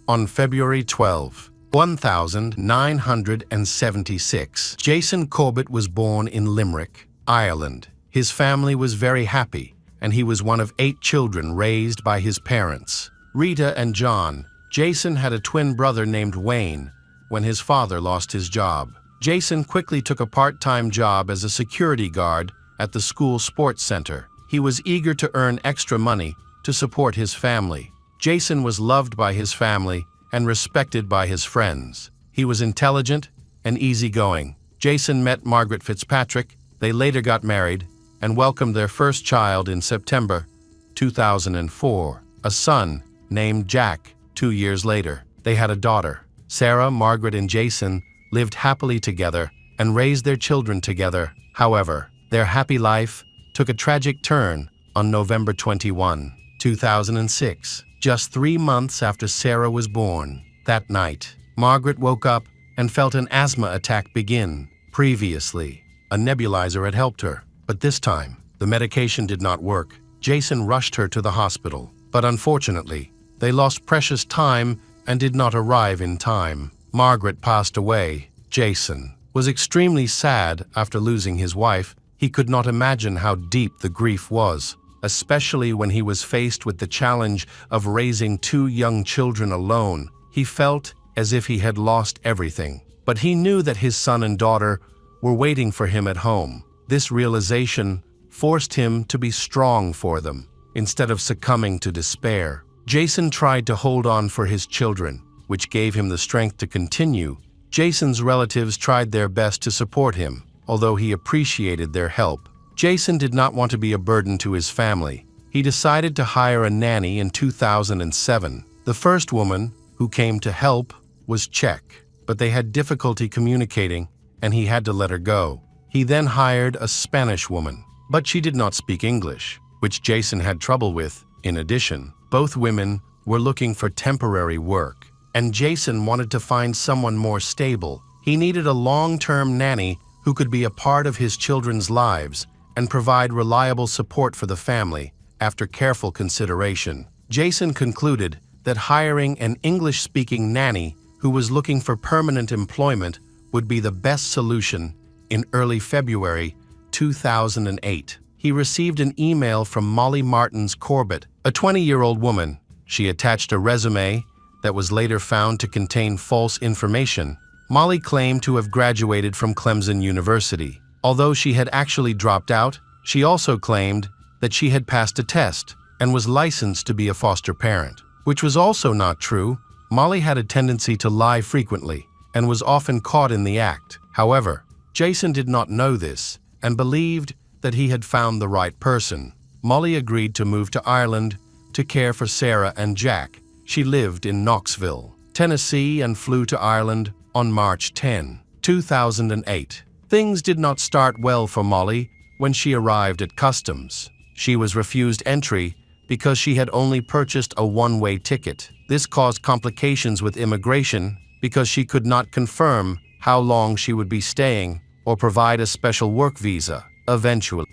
On February 12, 1976, Jason Corbett was born in Limerick, Ireland. His family was very happy, and he was one of 8 children raised by his parents, Rita and John. Jason had a twin brother named Wayne when his father lost his job. Jason quickly took a part-time job as a security guard at the school sports center. He was eager to earn extra money to support his family. Jason was loved by his family and respected by his friends. He was intelligent and easygoing. Jason met Margaret Fitzpatrick. They later got married and welcomed their first child in September 2004, a son named Jack. 2 years later, they had a daughter. Sarah, Margaret, and Jason lived happily together and raised their children together. However, their happy life took a tragic turn on November 21, 2006, just 3 months after Sarah was born. That night, Margaret woke up and felt an asthma attack begin. Previously, a nebulizer had helped her, but this time, the medication did not work. Jason rushed her to the hospital, but unfortunately, they lost precious time and did not arrive in time. Margaret passed away. Jason was extremely sad after losing his wife. He could not imagine how deep the grief was, especially when he was faced with the challenge of raising 2 young children alone. He felt as if he had lost everything, but he knew that his son and daughter were waiting for him at home. This realization forced him to be strong for them, instead of succumbing to despair. Jason tried to hold on for his children, which gave him the strength to continue. Jason's relatives tried their best to support him, although he appreciated their help. Jason did not want to be a burden to his family. He decided to hire a nanny in 2007. The first woman who came to help was Czech, but they had difficulty communicating, and he had to let her go. He then hired a Spanish woman, but she did not speak English, which Jason had trouble with. In addition, both women were looking for temporary work, and Jason wanted to find someone more stable. He needed a long-term nanny who could be a part of his children's lives and provide reliable support for the family. After careful consideration, Jason concluded that hiring an English-speaking nanny who was looking for permanent employment would be the best solution. In early February 2008, he received an email from Molly Martins Corbett, a 20-year-old woman. She attached a resume that was later found to contain false information. Molly claimed to have graduated from Clemson University. Although she had actually dropped out, she also claimed that she had passed a test and was licensed to be a foster parent, which was also not true. Molly had a tendency to lie frequently and was often caught in the act. However, Jason did not know this and believed that he had found the right person. Molly agreed to move to Ireland to care for Sarah and Jack. She lived in Knoxville, Tennessee, and flew to Ireland on March 10, 2008. Things did not start well for Molly when she arrived at customs. She was refused entry because she had only purchased a one-way ticket. This caused complications with immigration because she could not confirm how long she would be staying or provide a special work visa. Eventually,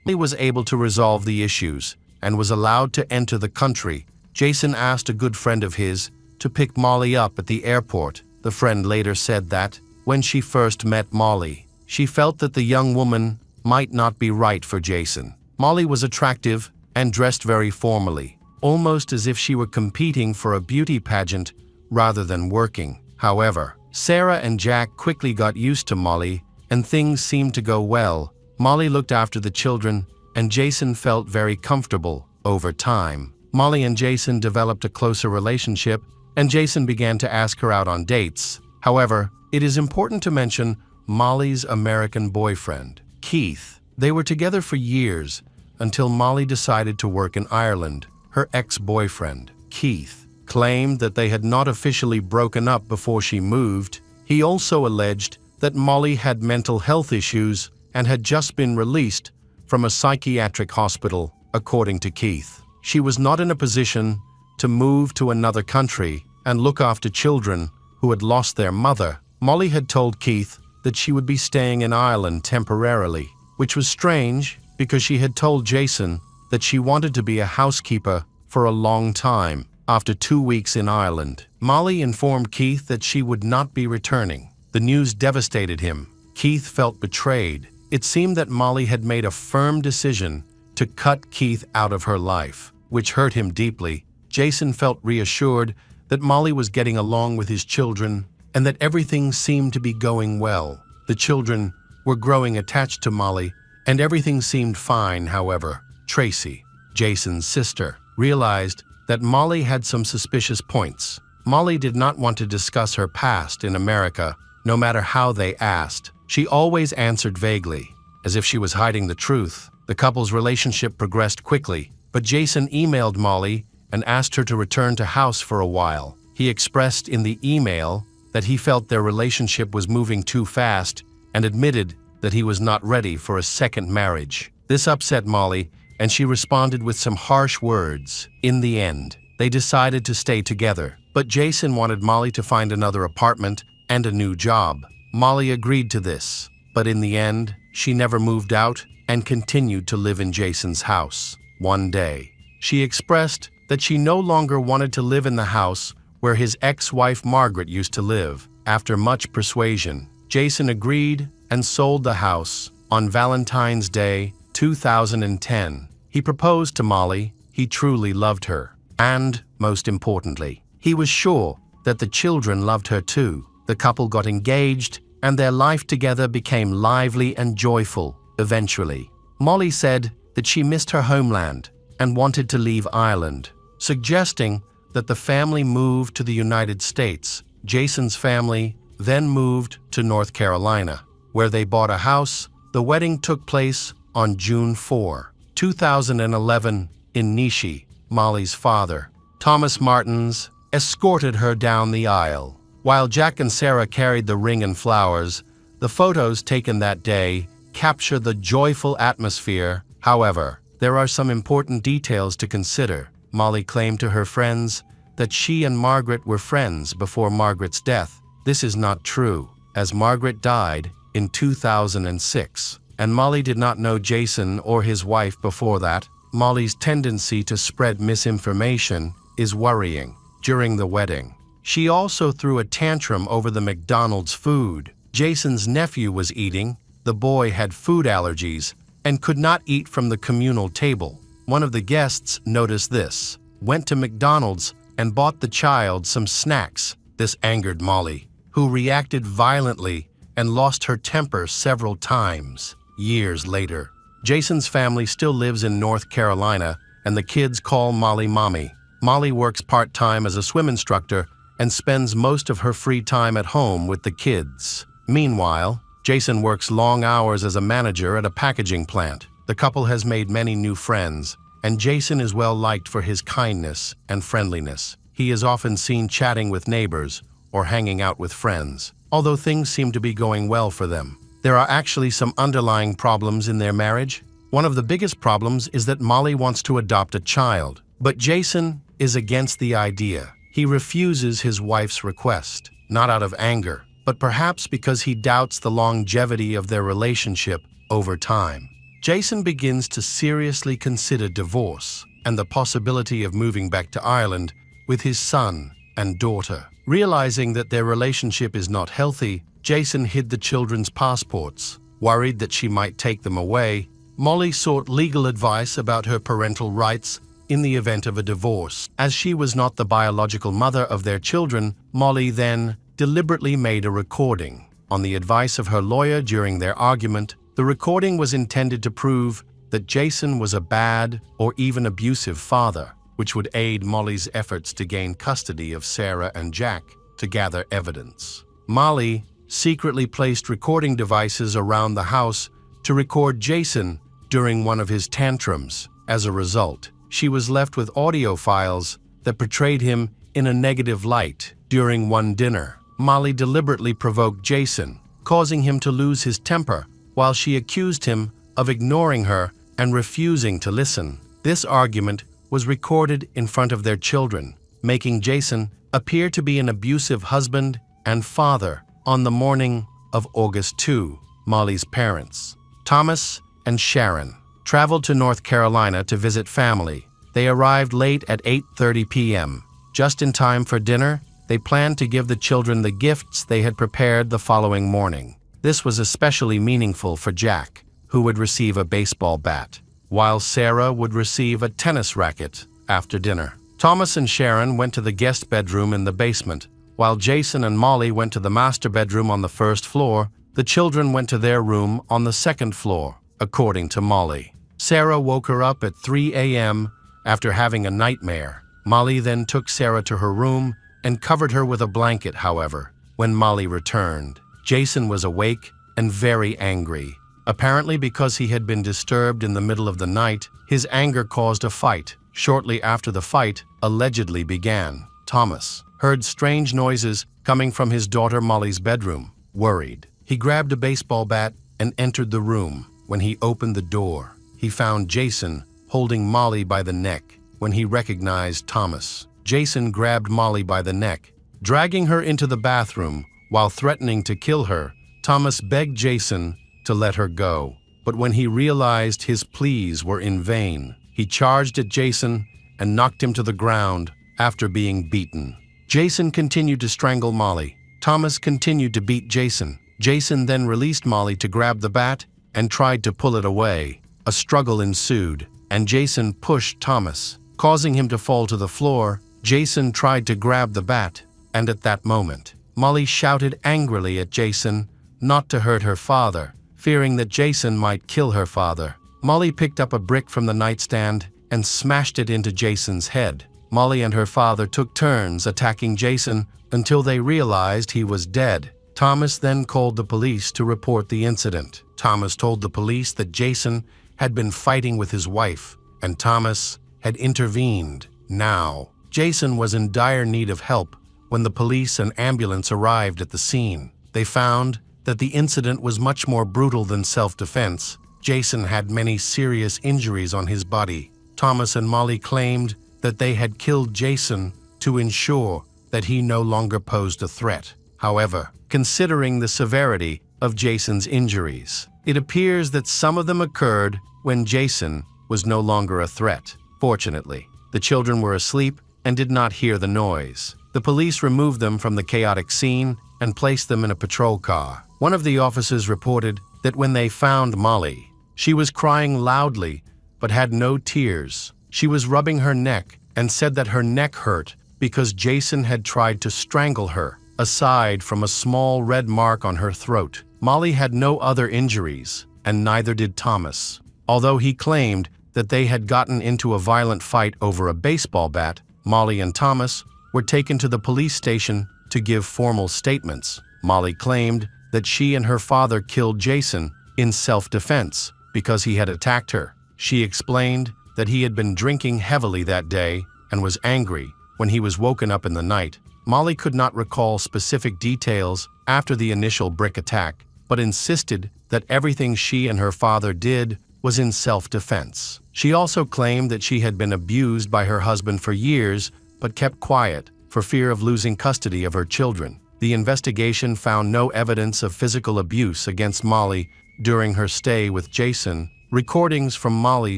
Molly was able to resolve the issues and was allowed to enter the country Jason asked a good friend of his to pick Molly up at the airport. The friend later said that, when she first met Molly, she felt that the young woman might not be right for Jason. Molly was attractive and dressed very formally, almost as if she were competing for a beauty pageant rather than working. However, Sarah and Jack quickly got used to Molly, and things seemed to go well. Molly looked after the children, and Jason felt very comfortable. Over time, Molly and Jason developed a closer relationship, and Jason began to ask her out on dates. However, it is important to mention Molly's American boyfriend, Keith. They were together for years until Molly decided to work in Ireland. Her ex-boyfriend, Keith, claimed that they had not officially broken up before she moved. He also alleged that Molly had mental health issues and had just been released from a psychiatric hospital, according to Keith. She was not in a position to move to another country and look after children who had lost their mother. Molly had told Keith that she would be staying in Ireland temporarily, which was strange because she had told Jason that she wanted to be a housekeeper for a long time. After 2 weeks in Ireland, Molly informed Keith that she would not be returning. The news devastated him. Keith felt betrayed. It seemed that Molly had made a firm decision to cut Keith out of her life, which hurt him deeply. Jason felt reassured that Molly was getting along with his children and that everything seemed to be going well. The children were growing attached to Molly, and everything seemed fine. However, Tracy, Jason's sister, realized that Molly had some suspicious points. Molly did not want to discuss her past in America, no matter how they asked. She always answered vaguely, as if she was hiding the truth. The couple's relationship progressed quickly, but Jason emailed Molly and asked her to return to house for a while. He expressed in the email that he felt their relationship was moving too fast and admitted that he was not ready for a second marriage. This upset Molly, and she responded with some harsh words. In the end, they decided to stay together, but Jason wanted Molly to find another apartment and a new job. Molly agreed to this, but in the end, she never moved out and continued to live in Jason's house. One day, she expressed that she no longer wanted to live in the house where his ex-wife Margaret used to live. After much persuasion, Jason agreed and sold the house. On Valentine's Day, 2010, he proposed to Molly. He truly loved her. And, most importantly, he was sure that the children loved her too. The couple got engaged, and their life together became lively and joyful. Eventually, Molly said that she missed her homeland and wanted to leave Ireland, suggesting that the family moved to the United States. Jason's family then moved to North Carolina, where they bought a house. The wedding took place on June 4, 2011, in Nishi. Molly's father, Thomas Martins, escorted her down the aisle, while Jack and Sarah carried the ring and flowers. The photos taken that day capture the joyful atmosphere. However, there are some important details to consider. Molly claimed to her friends that she and Margaret were friends before Margaret's death. This is not true, as Margaret died in 2006, and Molly did not know Jason or his wife before that. Molly's tendency to spread misinformation is worrying. During the wedding, she also threw a tantrum over the McDonald's food Jason's nephew was eating. The boy had food allergies and could not eat from the communal table. One of the guests noticed this, went to McDonald's and bought the child some snacks. This angered Molly, who reacted violently and lost her temper several times. Years later, Jason's family still lives in North Carolina, and the kids call Molly Mommy. Molly works part-time as a swim instructor and spends most of her free time at home with the kids. Meanwhile, Jason works long hours as a manager at a packaging plant. The couple has made many new friends, and Jason is well liked for his kindness and friendliness. He is often seen chatting with neighbors or hanging out with friends. Although things seem to be going well for them, there are actually some underlying problems in their marriage. One of the biggest problems is that Molly wants to adopt a child, but Jason is against the idea. He refuses his wife's request, not out of anger, but perhaps because he doubts the longevity of their relationship over time. Jason begins to seriously consider divorce. and the possibility of moving back to Ireland with his son and daughter. Realizing that their relationship is not healthy, Jason hid the children's passports. Worried that she might take them away, Molly sought legal advice about her parental rights in the event of a divorce. As she was not the biological mother of their children, Molly then deliberately made a recording. On the advice of her lawyer during their argument, the recording was intended to prove that Jason was a bad or even abusive father, which would aid Molly's efforts to gain custody of Sarah and Jack to gather evidence. Molly secretly placed recording devices around the house to record Jason during one of his tantrums. As a result, she was left with audio files that portrayed him in a negative light. During one dinner, Molly deliberately provoked Jason, causing him to lose his temper, while she accused him of ignoring her and refusing to listen. This argument was recorded in front of their children, making Jason appear to be an abusive husband and father. On the morning of August 2, Molly's parents, Thomas and Sharon, traveled to North Carolina to visit family. They arrived late at 8:30 p.m. Just in time for dinner, they planned to give the children the gifts they had prepared the following morning. This was especially meaningful for Jack, who would receive a baseball bat, while Sarah would receive a tennis racket after dinner. Thomas and Sharon went to the guest bedroom in the basement, while Jason and Molly went to the master bedroom on the first floor. The children went to their room on the second floor, according to Molly. Sarah woke her up at 3 a.m. after having a nightmare. Molly then took Sarah to her room and covered her with a blanket. However, when Molly returned, Jason was awake and very angry. Apparently because he had been disturbed in the middle of the night, his anger caused a fight. Shortly after the fight allegedly began, Thomas heard strange noises coming from his daughter Molly's bedroom. Worried, he grabbed a baseball bat and entered the room. When he opened the door, he found Jason holding Molly by the neck. When he recognized Thomas, Jason grabbed Molly by the neck, dragging her into the bathroom. While threatening to kill her, Thomas begged Jason to let her go. But when he realized his pleas were in vain, he charged at Jason and knocked him to the ground after being beaten. Jason continued to strangle Molly. Thomas continued to beat Jason. Jason then released Molly to grab the bat and tried to pull it away. A struggle ensued, and Jason pushed Thomas, causing him to fall to the floor. Jason tried to grab the bat, and at that moment, Molly shouted angrily at Jason not to hurt her father, fearing that Jason might kill her father. Molly picked up a brick from the nightstand and smashed it into Jason's head. Molly and her father took turns attacking Jason until they realized he was dead. Thomas then called the police to report the incident. Thomas told the police that Jason had been fighting with his wife, and Thomas had intervened. Now, Jason was in dire need of help when the police and ambulance arrived at the scene. They found that the incident was much more brutal than self-defense. Jason had many serious injuries on his body. Thomas and Molly claimed that they had killed Jason to ensure that he no longer posed a threat. However, considering the severity of Jason's injuries, it appears that some of them occurred when Jason was no longer a threat. Fortunately, the children were asleep and did not hear the noise. The police removed them from the chaotic scene and placed them in a patrol car. One of the officers reported that when they found Molly, she was crying loudly but had no tears. She was rubbing her neck and said that her neck hurt because Jason had tried to strangle her. Aside from a small red mark on her throat, Molly had no other injuries, and neither did Thomas. Although he claimed that they had gotten into a violent fight over a baseball bat, Molly and Thomas were taken to the police station to give formal statements. Molly claimed that she and her father killed Jason in self-defense because he had attacked her. She explained that he had been drinking heavily that day and was angry when he was woken up in the night. Molly could not recall specific details after the initial brick attack, but insisted that everything she and her father did was in self-defense. She also claimed that she had been abused by her husband for years, but kept quiet for fear of losing custody of her children. The investigation found no evidence of physical abuse against Molly during her stay with Jason. Recordings from Molly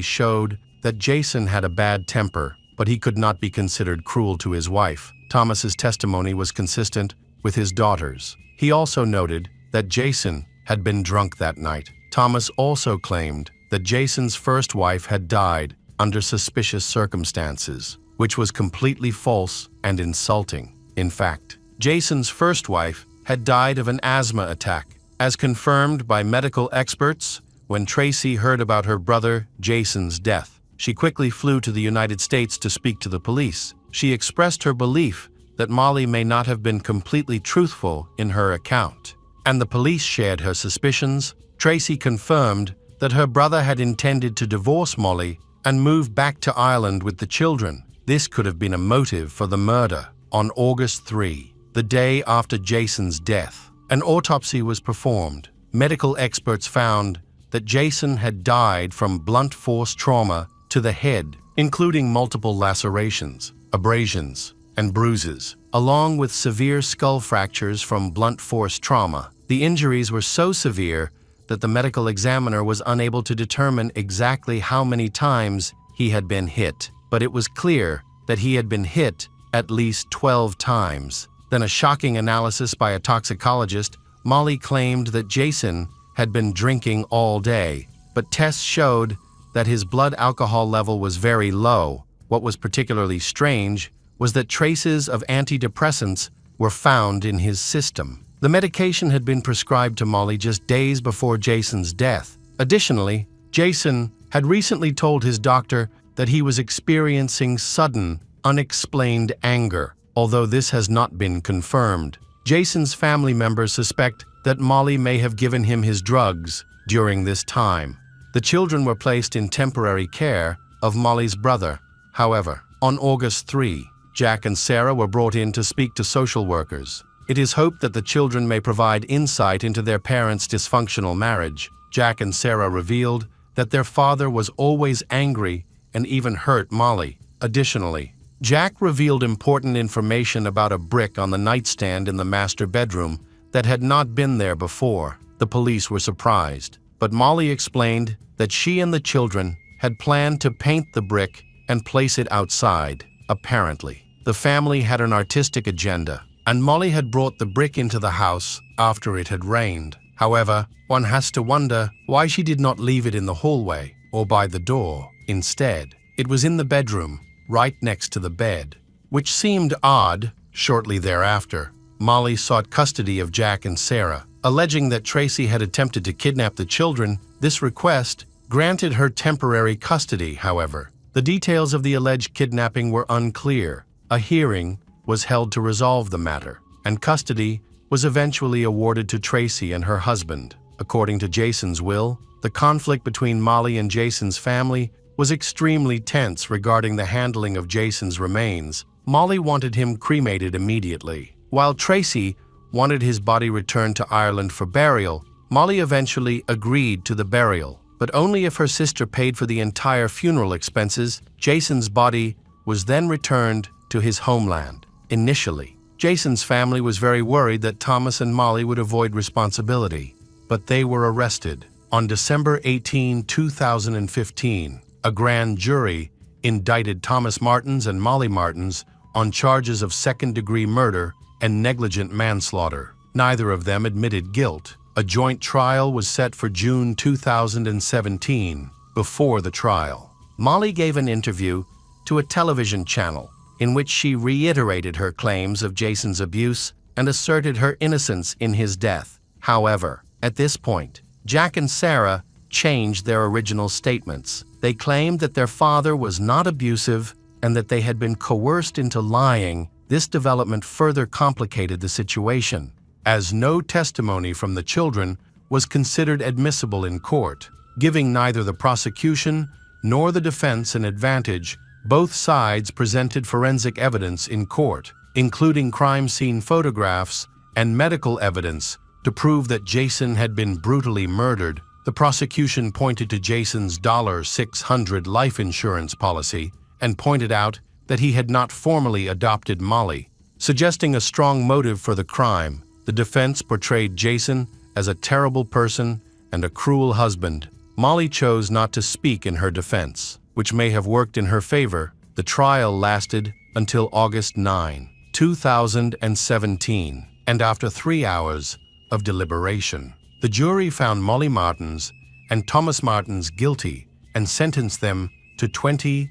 showed that Jason had a bad temper, but he could not be considered cruel to his wife. Thomas's testimony was consistent with his daughter's. He also noted that Jason had been drunk that night. Thomas also claimed that Jason's first wife had died under suspicious circumstances, which was completely false and insulting. In fact, Jason's first wife had died of an asthma attack. As confirmed by medical experts, when Tracy heard about her brother Jason's death, she quickly flew to the United States to speak to the police. She expressed her belief that Molly may not have been completely truthful in her account, and the police shared her suspicions. Tracy confirmed that her brother had intended to divorce Molly and move back to Ireland with the children. This could have been a motive for the murder. On August 3, the day after Jason's death, an autopsy was performed. Medical experts found that Jason had died from blunt force trauma to the head, including multiple lacerations, abrasions, and bruises, along with severe skull fractures from blunt force trauma. The injuries were so severe that the medical examiner was unable to determine exactly how many times he had been hit, but it was clear that he had been hit at least 12 times. Then a shocking analysis by a toxicologist, Molly claimed that Jason had been drinking all day, but tests showed that his blood alcohol level was very low. What was particularly strange was that traces of antidepressants were found in his system. The medication had been prescribed to Molly just days before Jason's death. Additionally, Jason had recently told his doctor that he was experiencing sudden, unexplained anger, although this has not been confirmed. Jason's family members suspect that Molly may have given him his drugs during this time. The children were placed in temporary care of Molly's brother. However, on August 3, Jack and Sarah were brought in to speak to social workers. It is hoped that the children may provide insight into their parents' dysfunctional marriage. Jack and Sarah revealed that their father was always angry and even hurt Molly. Additionally, Jack revealed important information about a brick on the nightstand in the master bedroom that had not been there before. The police were surprised, but Molly explained that she and the children had planned to paint the brick and place it outside. Apparently, the family had an artistic agenda, and Molly had brought the brick into the house after it had rained. However, one has to wonder why she did not leave it in the hallway or by the door. Instead, it was in the bedroom, right next to the bed, which seemed odd. Shortly thereafter, Molly sought custody of Jack and Sarah, alleging that Tracy had attempted to kidnap the children. This request granted her temporary custody, however. The details of the alleged kidnapping were unclear. A hearing was held to resolve the matter, and custody was eventually awarded to Tracy and her husband. According to Jason's will, the conflict between Molly and Jason's family was extremely tense regarding the handling of Jason's remains. Molly wanted him cremated immediately, while Tracy wanted his body returned to Ireland for burial. Molly eventually agreed to the burial, but only if her sister paid for the entire funeral expenses. Jason's body was then returned to his homeland. Initially, Jason's family was very worried that Thomas and Molly would avoid responsibility, but they were arrested. On December 18, 2015, a grand jury indicted Thomas Martins and Molly Martins on charges of second-degree murder and negligent manslaughter. Neither of them admitted guilt. A joint trial was set for June 2017. Before the trial, Molly gave an interview to a television channel in which she reiterated her claims of Jason's abuse and asserted her innocence in his death. However, at this point, Jack and Sarah changed their original statements. They claimed that their father was not abusive and that they had been coerced into lying. This development further complicated the situation, as no testimony from the children was considered admissible in court, giving neither the prosecution nor the defense an advantage. Both sides presented forensic evidence in court, including crime scene photographs and medical evidence to prove that Jason had been brutally murdered. The prosecution pointed to Jason's $600 life insurance policy and pointed out that he had not formally adopted Molly, suggesting a strong motive for the crime. The defense portrayed Jason as a terrible person and a cruel husband. Molly chose not to speak in her defense. which may have worked in her favor. The trial lasted until August 9, 2017, and after 3 hours of deliberation, the jury found Molly Martins and Thomas Martins guilty and sentenced them to 20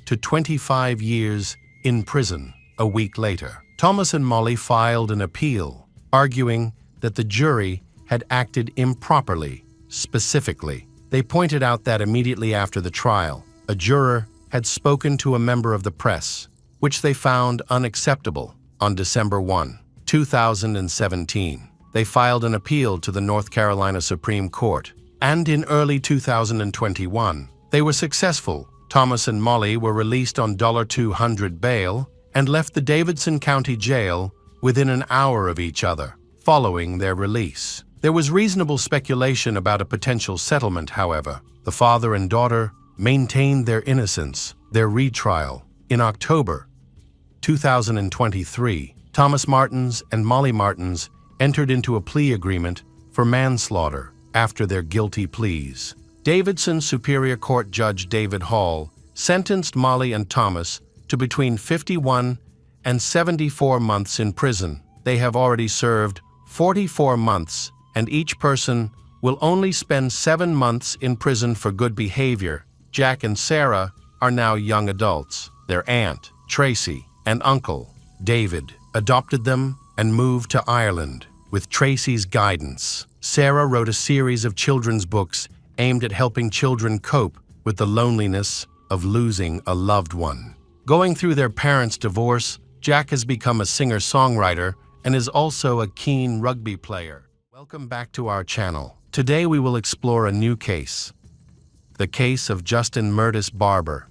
to 25 years in prison. A week later, Thomas and Molly filed an appeal, arguing that the jury had acted improperly. Specifically, they pointed out that immediately after the trial, a juror had spoken to a member of the press, which they found unacceptable. On December 1, 2017, they filed an appeal to the North Carolina Supreme Court, and in early 2021, they were successful. Thomas and Molly were released on $200 bail and left the Davidson County Jail within an hour of each other following their release. There was reasonable speculation about a potential settlement, however. The father and daughter maintained their innocence. Their retrial in October 2023, Thomas Martins and Molly Martins entered into a plea agreement for manslaughter after their guilty pleas. Davidson Superior Court Judge David Hall sentenced Molly and Thomas to between 51 and 74 months in prison. They have already served 44 months, and each person will only spend 7 months in prison for good behavior. Jack and Sarah are now young adults. Their aunt, Tracy, and uncle, David, adopted them and moved to Ireland. With Tracy's guidance, Sarah wrote a series of children's books aimed at helping children cope with the loneliness of losing a loved one. Going through their parents' divorce, Jack has become a singer-songwriter and is also a keen rugby player. Welcome back to our channel. Today we will explore a new case. The case of Justin Murtis Barber.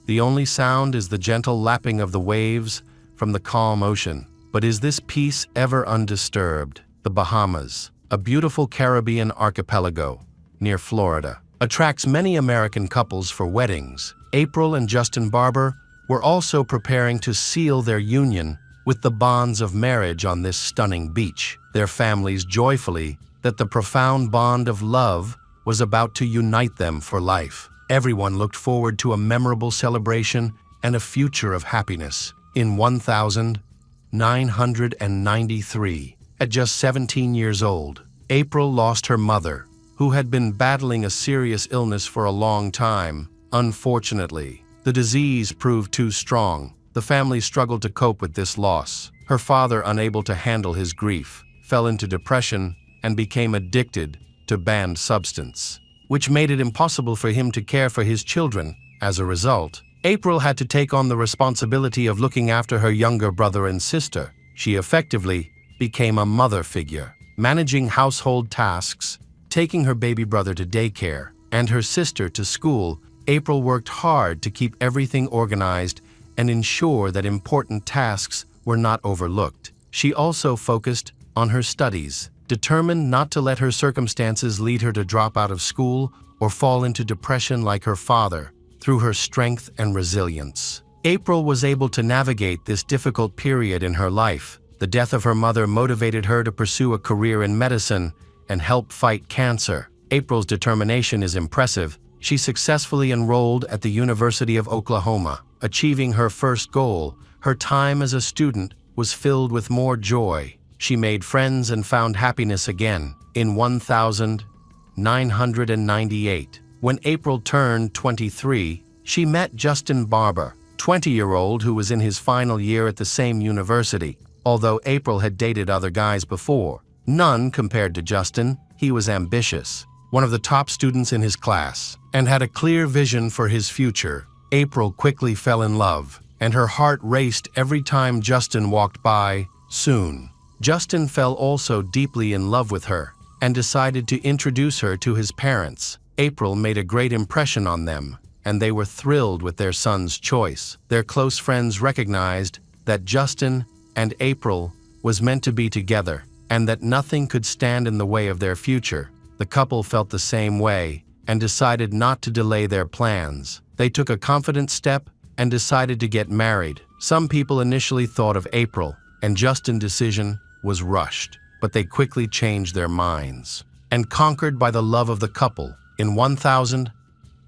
The only sound is the gentle lapping of the waves from the calm ocean. But is this peace ever undisturbed? The Bahamas, a beautiful Caribbean archipelago near Florida, attracts many American couples for weddings. April and Justin Barber were also preparing to seal their union with the bonds of marriage on this stunning beach. Their families joyfully that the profound bond of love was about to unite them for life. Everyone looked forward to a memorable celebration and a future of happiness. In 1993, at just 17 years old, April lost her mother, who had been battling a serious illness for a long time. Unfortunately, the disease proved too strong. The family struggled to cope with this loss. Her father, unable to handle his grief, fell into depression and became addicted to banned substance, which made it impossible for him to care for his children. As a result, April had to take on the responsibility of looking after her younger brother and sister. She effectively became a mother figure, managing household tasks, taking her baby brother to daycare, and her sister to school. April worked hard to keep everything organized and ensure that important tasks were not overlooked. She also focused on her studies, determined not to let her circumstances lead her to drop out of school or fall into depression like her father. Through her strength and resilience, April was able to navigate this difficult period in her life. The death of her mother motivated her to pursue a career in medicine and help fight cancer. April's determination is impressive. She successfully enrolled at the University of Oklahoma, achieving her first goal. Her time as a student was filled with more joy. She made friends and found happiness again. In 1998, when April turned 23, she met Justin Barber, 20-year-old who was in his final year at the same university. Although April had dated other guys before, none compared to Justin. He was ambitious, one of the top students in his class, and had a clear vision for his future. April quickly fell in love, and her heart raced every time Justin walked by. Soon, Justin fell also deeply in love with her and decided to introduce her to his parents. April made a great impression on them, and they were thrilled with their son's choice. Their close friends recognized that Justin and April was meant to be together, and that nothing could stand in the way of their future. The couple felt the same way and decided not to delay their plans. They took a confident step and decided to get married. Some people initially thought of April and Justin's decision was rushed, but they quickly changed their minds. And conquered by the love of the couple, in 1999,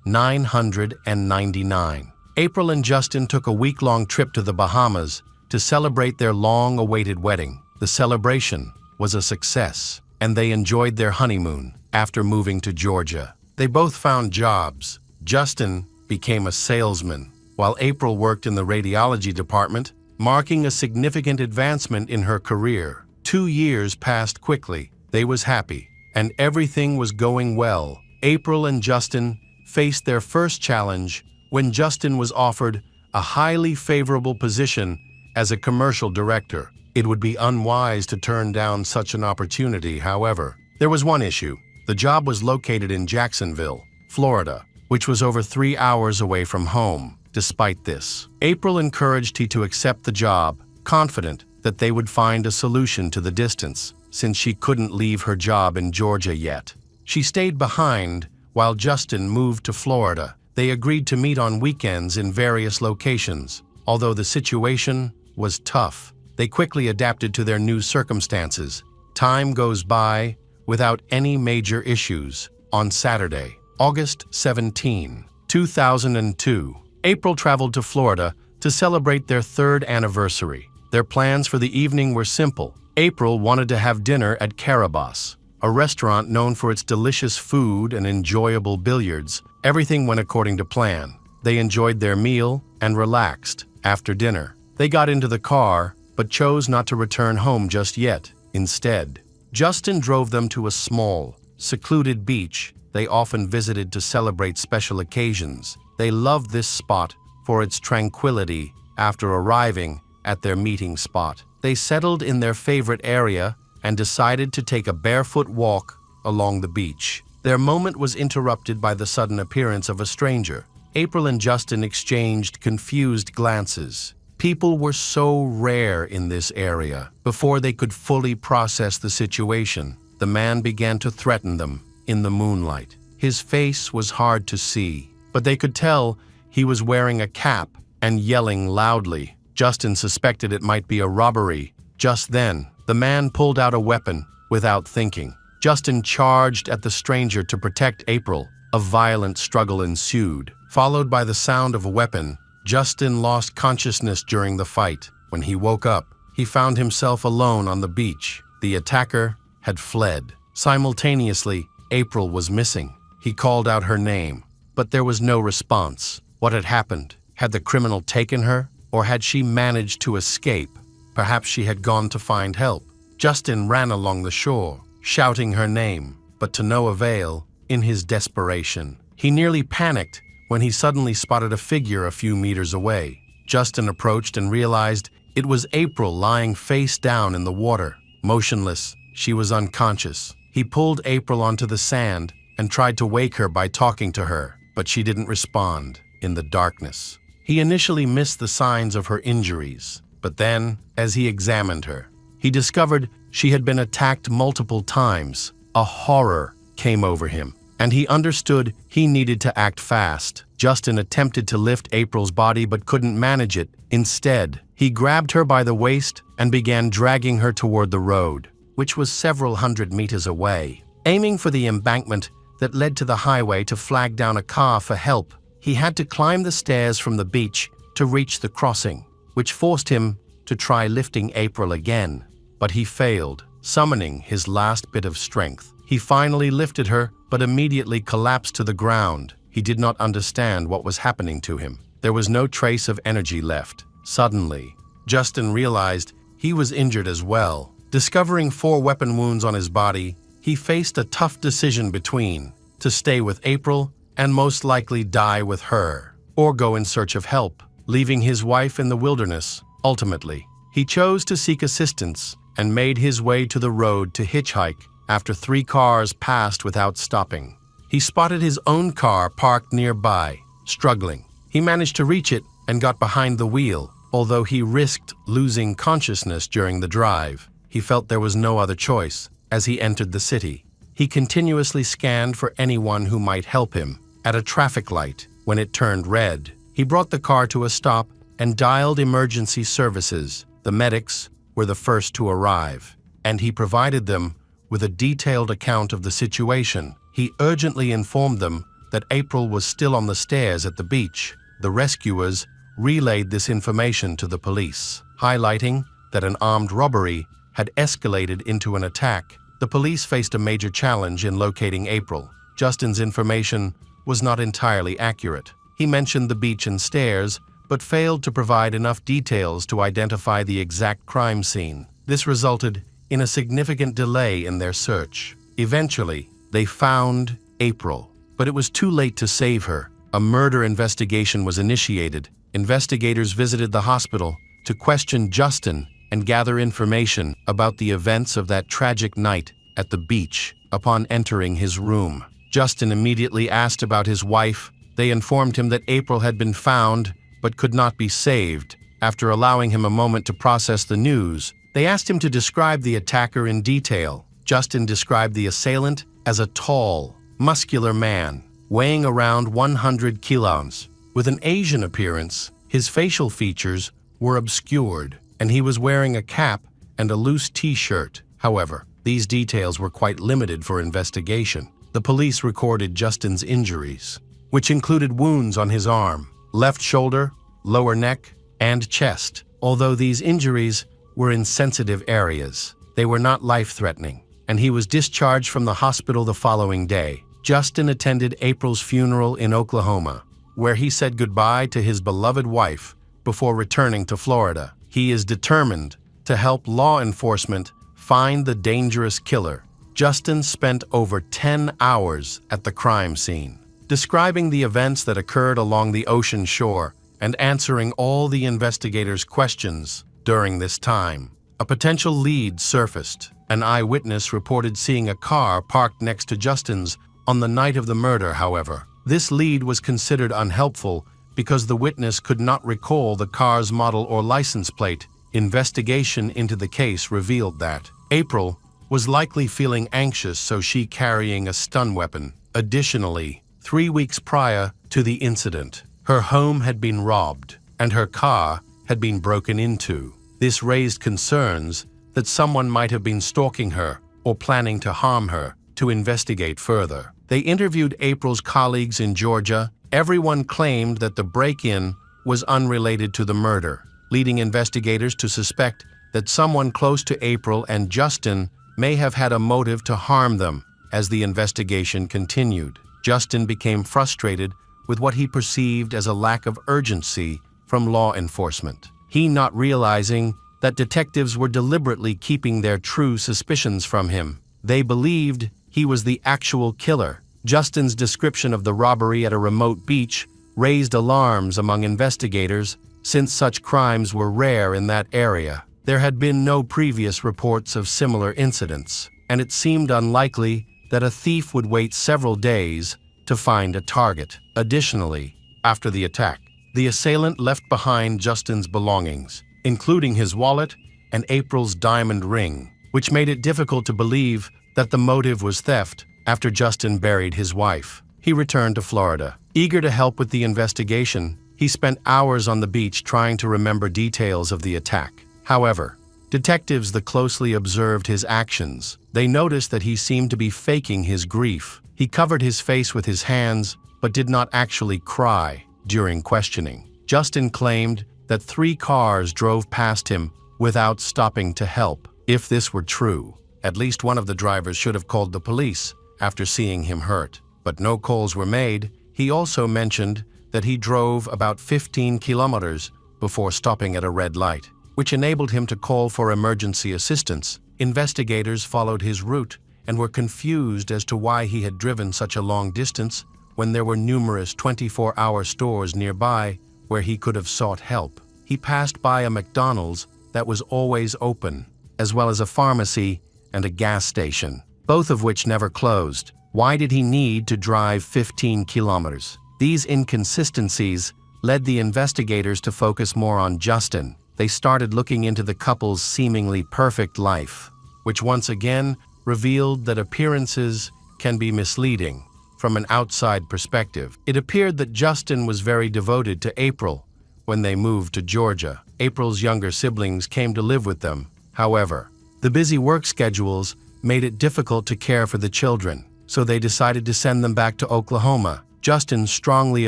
999. April and Justin took a week-long trip to the Bahamas to celebrate their long-awaited wedding. The celebration was a success, and they enjoyed their honeymoon after moving to Georgia. They both found jobs. Justin became a salesman, while April worked in the radiology department, marking a significant advancement in her career. 2 years passed quickly. They was happy, and everything was going well. April and Justin faced their first challenge when Justin was offered a highly favorable position as a commercial director. It would be unwise to turn down such an opportunity, however. There was one issue. The job was located in Jacksonville, Florida, which was over 3 hours away from home. Despite this, April encouraged he to accept the job, confident that they would find a solution to the distance, since she couldn't leave her job in Georgia yet. She stayed behind while Justin moved to Florida. They agreed to meet on weekends in various locations. Although the situation was tough, they quickly adapted to their new circumstances. Time goes by without any major issues. On Saturday, August 17, 2002, April traveled to Florida to celebrate their 3rd anniversary. Their plans for the evening were simple. April wanted to have dinner at Carabas, a restaurant known for its delicious food and enjoyable billiards. Everything went according to plan. They enjoyed their meal and relaxed. After dinner, they got into the car, but chose not to return home just yet. Instead, Justin drove them to a small, secluded beach they often visited to celebrate special occasions. They loved this spot for its tranquility. After arriving at their meeting spot, they settled in their favorite area and decided to take a barefoot walk along the beach. Their moment was interrupted by the sudden appearance of a stranger. April and Justin exchanged confused glances. People were so rare in this area. Before they could fully process the situation, the man began to threaten them in the moonlight. His face was hard to see, but they could tell he was wearing a cap and yelling loudly. Justin suspected it might be a robbery. Just then, the man pulled out a weapon without thinking. Justin charged at the stranger to protect April. A violent struggle ensued, followed by the sound of a weapon. Justin lost consciousness during the fight. When he woke up, he found himself alone on the beach. The attacker had fled. Simultaneously, April was missing. He called out her name, but there was no response. What had happened? Had the criminal taken her, or had she managed to escape? Perhaps she had gone to find help. Justin ran along the shore, shouting her name, but to no avail. In his desperation, he nearly panicked when he suddenly spotted a figure a few meters away. Justin approached and realized it was April lying face down in the water. Motionless, she was unconscious. He pulled April onto the sand and tried to wake her by talking to her, but she didn't respond. In the darkness, he initially missed the signs of her injuries, but then, as he examined her, he discovered she had been attacked multiple times. A horror came over him, and he understood he needed to act fast. Justin attempted to lift April's body but couldn't manage it. Instead, he grabbed her by the waist and began dragging her toward the road, which was several hundred meters away. Aiming for the embankment that led to the highway to flag down a car for help, he had to climb the stairs from the beach to reach the crossing, which forced him to try lifting April again. But he failed, summoning his last bit of strength. He finally lifted her, but immediately collapsed to the ground. He did not understand what was happening to him. There was no trace of energy left. Suddenly, Justin realized he was injured as well. Discovering 4 weapon wounds on his body, he faced a tough decision between to stay with April and most likely die with her, or go in search of help, leaving his wife in the wilderness. Ultimately, he chose to seek assistance and made his way to the road to hitchhike. After 3 cars passed without stopping, he spotted his own car parked nearby. Struggling, he managed to reach it and got behind the wheel. Although he risked losing consciousness during the drive, he felt there was no other choice. As he entered the city, he continuously scanned for anyone who might help him. At a traffic light, when it turned red, he brought the car to a stop and dialed emergency services. The medics were the first to arrive, and he provided them with a detailed account of the situation. He urgently informed them that April was still on the stairs at the beach. The rescuers relayed this information to the police, highlighting that an armed robbery had escalated into an attack. The police faced a major challenge in locating April. Justin's information was not entirely accurate. He mentioned the beach and stairs, but failed to provide enough details to identify the exact crime scene. This resulted in a significant delay in their search. Eventually, they found April, but it was too late to save her. A murder investigation was initiated. Investigators visited the hospital to question Justin and gather information about the events of that tragic night at the beach. Upon entering his room, Justin immediately asked about his wife. They informed him that April had been found but could not be saved. After allowing him a moment to process the news, they asked him to describe the attacker in detail. Justin described the assailant as a tall, muscular man, weighing around 100 kilos. With an Asian appearance, his facial features were obscured, and he was wearing a cap and a loose t-shirt. However, these details were quite limited for investigation. The police recorded Justin's injuries, which included wounds on his arm, left shoulder, lower neck, and chest. Although these injuries were in sensitive areas, they were not life-threatening, and he was discharged from the hospital the following day. Justin attended April's funeral in Oklahoma, where he said goodbye to his beloved wife before returning to Florida. He is determined to help law enforcement find the dangerous killer. Justin spent over 10 hours at the crime scene, describing the events that occurred along the ocean shore and answering all the investigators' questions during this time. A potential lead surfaced. An eyewitness reported seeing a car parked next to Justin's on the night of the murder. However, this lead was considered unhelpful because the witness could not recall the car's model or license plate. Investigation into the case revealed that April was likely feeling anxious, so she carrying a stun weapon. Additionally, 3 weeks prior to the incident, her home had been robbed and her car had been broken into. This raised concerns that someone might have been stalking her or planning to harm her. To investigate further, they interviewed April's colleagues in Georgia. Everyone claimed that the break-in was unrelated to the murder, leading investigators to suspect that someone close to April and Justin may have had a motive to harm them. As the investigation continued, Justin became frustrated with what he perceived as a lack of urgency from law enforcement. He not realizing that detectives were deliberately keeping their true suspicions from him. They believed he was the actual killer. Justin's description of the robbery at a remote beach raised alarms among investigators, since such crimes were rare in that area. There had been no previous reports of similar incidents, and it seemed unlikely that a thief would wait several days to find a target. Additionally, after the attack, the assailant left behind Justin's belongings, including his wallet and April's diamond ring, which made it difficult to believe that the motive was theft. After Justin buried his wife, he returned to Florida. Eager to help with the investigation, he spent hours on the beach trying to remember details of the attack. However, detectives closely observed his actions. They noticed that he seemed to be faking his grief. He covered his face with his hands, but did not actually cry. During questioning, Justin claimed that 3 cars drove past him without stopping to help. If this were true, at least one of the drivers should have called the police after seeing him hurt. But no calls were made. He also mentioned that he drove about 15 kilometers before stopping at a red light, which enabled him to call for emergency assistance. Investigators followed his route and were confused as to why he had driven such a long distance when there were numerous 24-hour stores nearby where he could have sought help. He passed by a McDonald's that was always open, as well as a pharmacy and a gas station, both of which never closed. Why did he need to drive 15 kilometers? These inconsistencies led the investigators to focus more on Justin. They started looking into the couple's seemingly perfect life, which once again revealed that appearances can be misleading. From an outside perspective, it appeared that Justin was very devoted to April when they moved to Georgia. April's younger siblings came to live with them. However, the busy work schedules made it difficult to care for the children, so they decided to send them back to Oklahoma. Justin strongly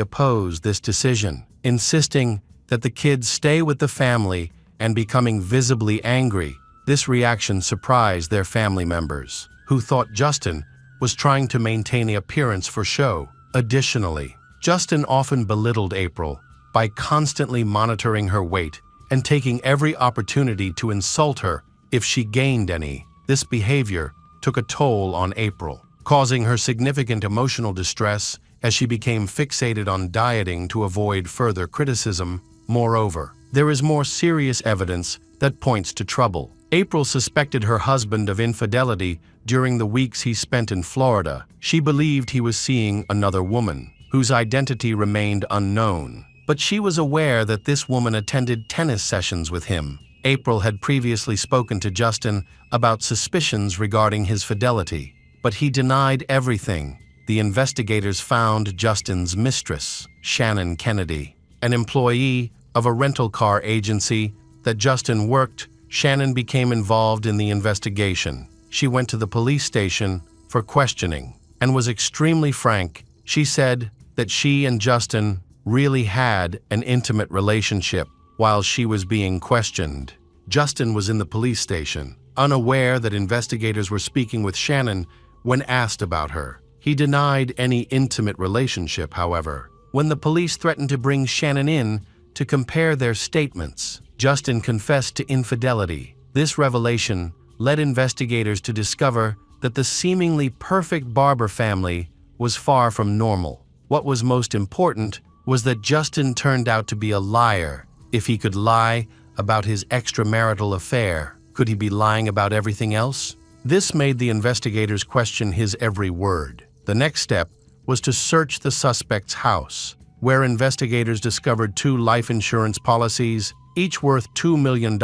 opposed this decision, insisting that the kids stay with the family and becoming visibly angry. This reaction surprised their family members, who thought Justin was trying to maintain an appearance for show. Additionally, Justin often belittled April by constantly monitoring her weight and taking every opportunity to insult her if she gained any. This behavior took a toll on April, causing her significant emotional distress as she became fixated on dieting to avoid further criticism. Moreover, there is more serious evidence that points to trouble. April suspected her husband of infidelity during the weeks he spent in Florida. She believed he was seeing another woman, whose identity remained unknown. But she was aware that this woman attended tennis sessions with him. April had previously spoken to Justin about suspicions regarding his fidelity, but he denied everything. The investigators found Justin's mistress, Shannon Kennedy, an employee of a rental car agency that Justin worked. Shannon became involved in the investigation. She went to the police station for questioning and was extremely frank. She said that she and Justin really had an intimate relationship while she was being questioned. Justin was in the police station, unaware that investigators were speaking with Shannon when asked about her. He denied any intimate relationship, however. When the police threatened to bring Shannon in to compare their statements, Justin confessed to infidelity. This revelation led investigators to discover that the seemingly perfect Barber family was far from normal. What was most important was that Justin turned out to be a liar. If he could lie about his extramarital affair, could he be lying about everything else? This made the investigators question his every word. The next step was to search the suspect's house, where investigators discovered 2 life insurance policies, each worth $2 million,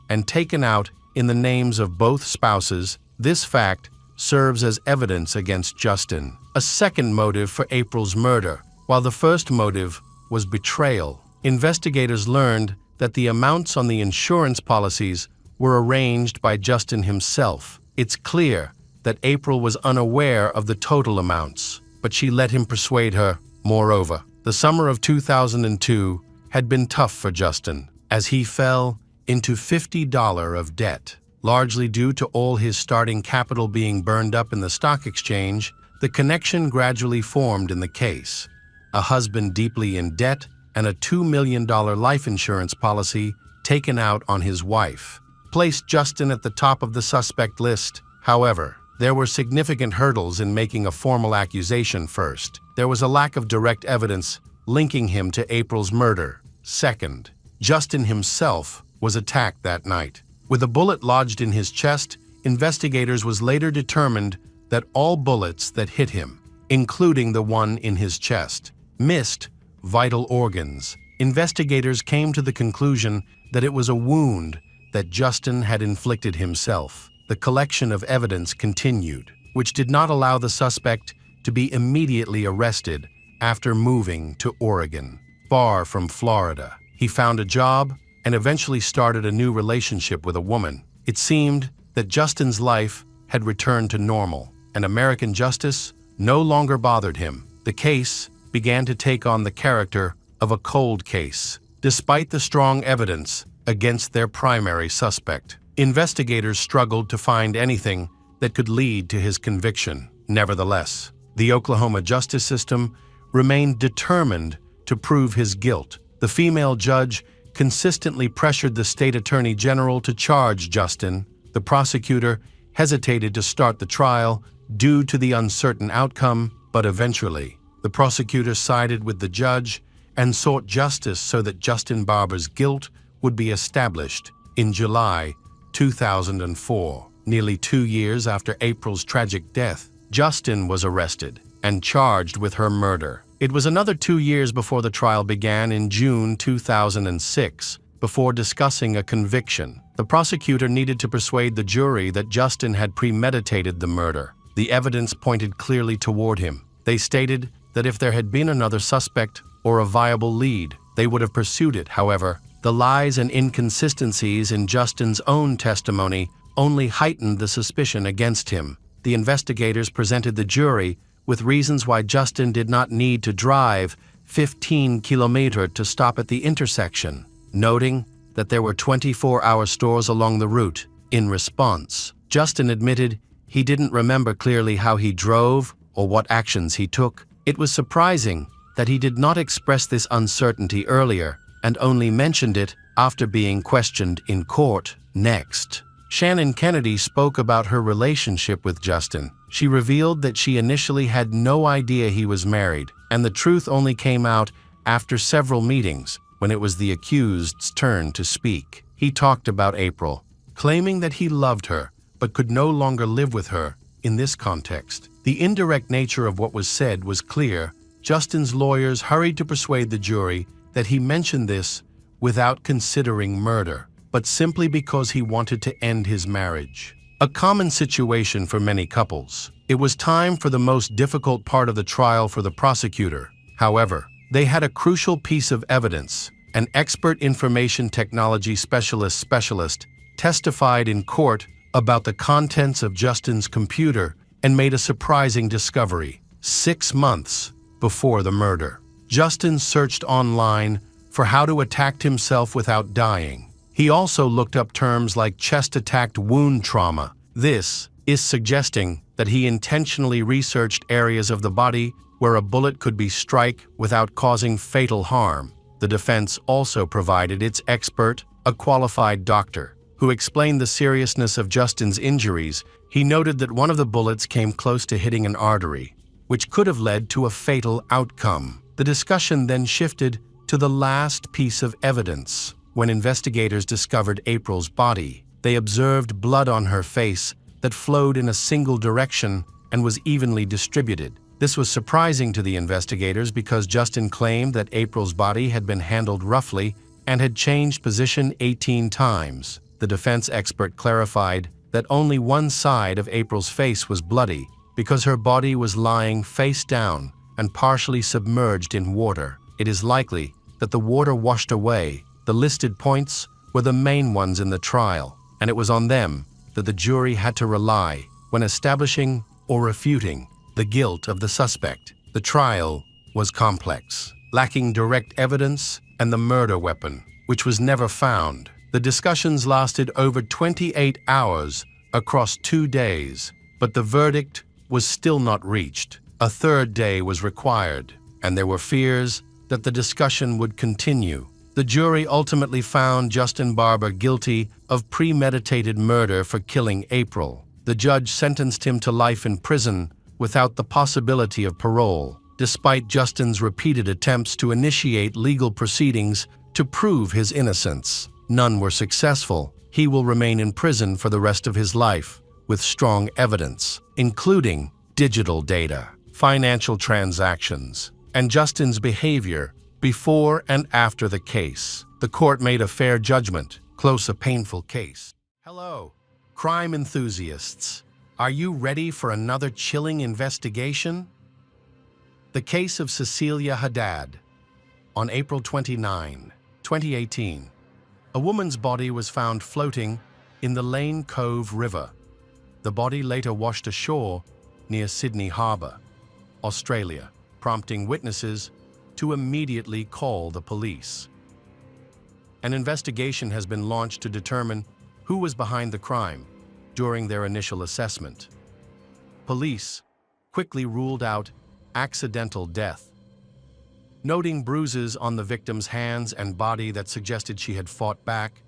and taken out in the names of both spouses. This fact serves as evidence against Justin. A second motive for April's murder. While the first motive was betrayal, investigators learned that the amounts on the insurance policies were arranged by Justin himself. It's clear that April was unaware of the total amounts, but she let him persuade her. Moreover, the summer of 2002 had been tough for Justin, as he fell into $50 of debt. Largely due to all his starting capital being burned up in the stock exchange, the connection gradually formed in the case. A husband deeply in debt and a $2 million life insurance policy taken out on his wife placed Justin at the top of the suspect list. However, there were significant hurdles in making a formal accusation. First, there was a lack of direct evidence linking him to April's murder. Second, Justin himself was attacked that night. With a bullet lodged in his chest, investigators was later determined that all bullets that hit him, including the one in his chest, missed vital organs. Investigators came to the conclusion that it was a wound that Justin had inflicted himself. The collection of evidence continued, which did not allow the suspect to be immediately arrested after moving to Oregon. Far from Florida, he found a job and eventually started a new relationship with a woman. It seemed that Justin's life had returned to normal, and American justice no longer bothered him. The case began to take on the character of a cold case. Despite the strong evidence against their primary suspect, investigators struggled to find anything that could lead to his conviction. Nevertheless, the Oklahoma justice system remained determined to prove his guilt. The female judge consistently pressured the state attorney general to charge Justin. The prosecutor hesitated to start the trial due to the uncertain outcome, but eventually, the prosecutor sided with the judge and sought justice so that Justin Barber's guilt would be established. In July 2004, nearly 2 years after April's tragic death, Justin was arrested and charged with her murder. It was another 2 years before the trial began in June 2006. Before discussing a conviction, the prosecutor needed to persuade the jury that Justin had premeditated the murder. The evidence pointed clearly toward him. They stated that if there had been another suspect or a viable lead, they would have pursued it. However, the lies and inconsistencies in Justin's own testimony only heightened the suspicion against him. The investigators presented the jury with reasons why Justin did not need to drive 15 kilometers to stop at the intersection, noting that there were 24-hour stores along the route. In response, Justin admitted he didn't remember clearly how he drove or what actions he took. It was surprising that he did not express this uncertainty earlier and only mentioned it after being questioned in court. Next, Shannon Kennedy spoke about her relationship with Justin. She revealed that she initially had no idea he was married, and the truth only came out after several meetings when it was the accused's turn to speak. He talked about April, claiming that he loved her but could no longer live with her. In this context, the indirect nature of what was said was clear. Justin's lawyers hurried to persuade the jury that he mentioned this without considering murder, but simply because he wanted to end his marriage. A common situation for many couples. It was time for the most difficult part of the trial for the prosecutor. However, they had a crucial piece of evidence. An expert information technology specialist testified in court about the contents of Justin's computer and made a surprising discovery. 6 months before the murder, Justin searched online for how to attack himself without dying. He also looked up terms like chest-attacked wound trauma. This is suggesting that he intentionally researched areas of the body where a bullet could be struck without causing fatal harm. The defense also provided its expert, a qualified doctor, who explained the seriousness of Justin's injuries. He noted that one of the bullets came close to hitting an artery, which could have led to a fatal outcome. The discussion then shifted to the last piece of evidence. When investigators discovered April's body, they observed blood on her face that flowed in a single direction and was evenly distributed. This was surprising to the investigators because Justin claimed that April's body had been handled roughly and had changed position 18 times. The defense expert clarified that only one side of April's face was bloody because her body was lying face down and partially submerged in water. It is likely that the water washed away. The listed points were the main ones in the trial, and it was on them that the jury had to rely when establishing or refuting the guilt of the suspect. The trial was complex, lacking direct evidence and the murder weapon, which was never found. The discussions lasted over 28 hours across 2 days, but the verdict was still not reached. A third day was required, and there were fears that the discussion would continue. The jury ultimately found Justin Barber guilty of premeditated murder for killing April. The judge sentenced him to life in prison without the possibility of parole, despite Justin's repeated attempts to initiate legal proceedings to prove his innocence. None were successful. He will remain in prison for the rest of his life, with strong evidence, including digital data, financial transactions, and Justin's behavior before and after the case. The court made a fair judgment. Close a painful case. Hello, crime enthusiasts. Are you ready for another chilling investigation? The case of Cecilia Haddad. On April 29, 2018, a woman's body was found floating in the Lane Cove River. The body later washed ashore near Sydney Harbour, Australia, prompting witnesses to immediately call the police. An investigation has been launched to determine who was behind the crime during their initial assessment. Police quickly ruled out accidental death, noting bruises on the victim's hands and body that suggested she had fought back.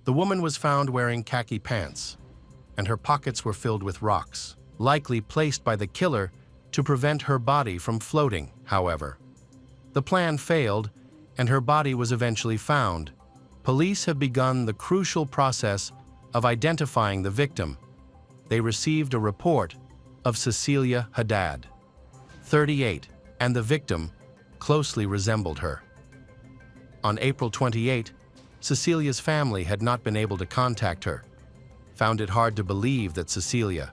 The woman was found wearing khaki pants, and her pockets were filled with rocks, likely placed by the killer to prevent her body from floating. However, the plan failed, and her body was eventually found. Police have begun the crucial process of identifying the victim. They received a report of Cecilia Haddad, 38, and the victim closely resembled her. On April 28, Cecilia's family had not been able to contact her, found it hard to believe that Cecilia,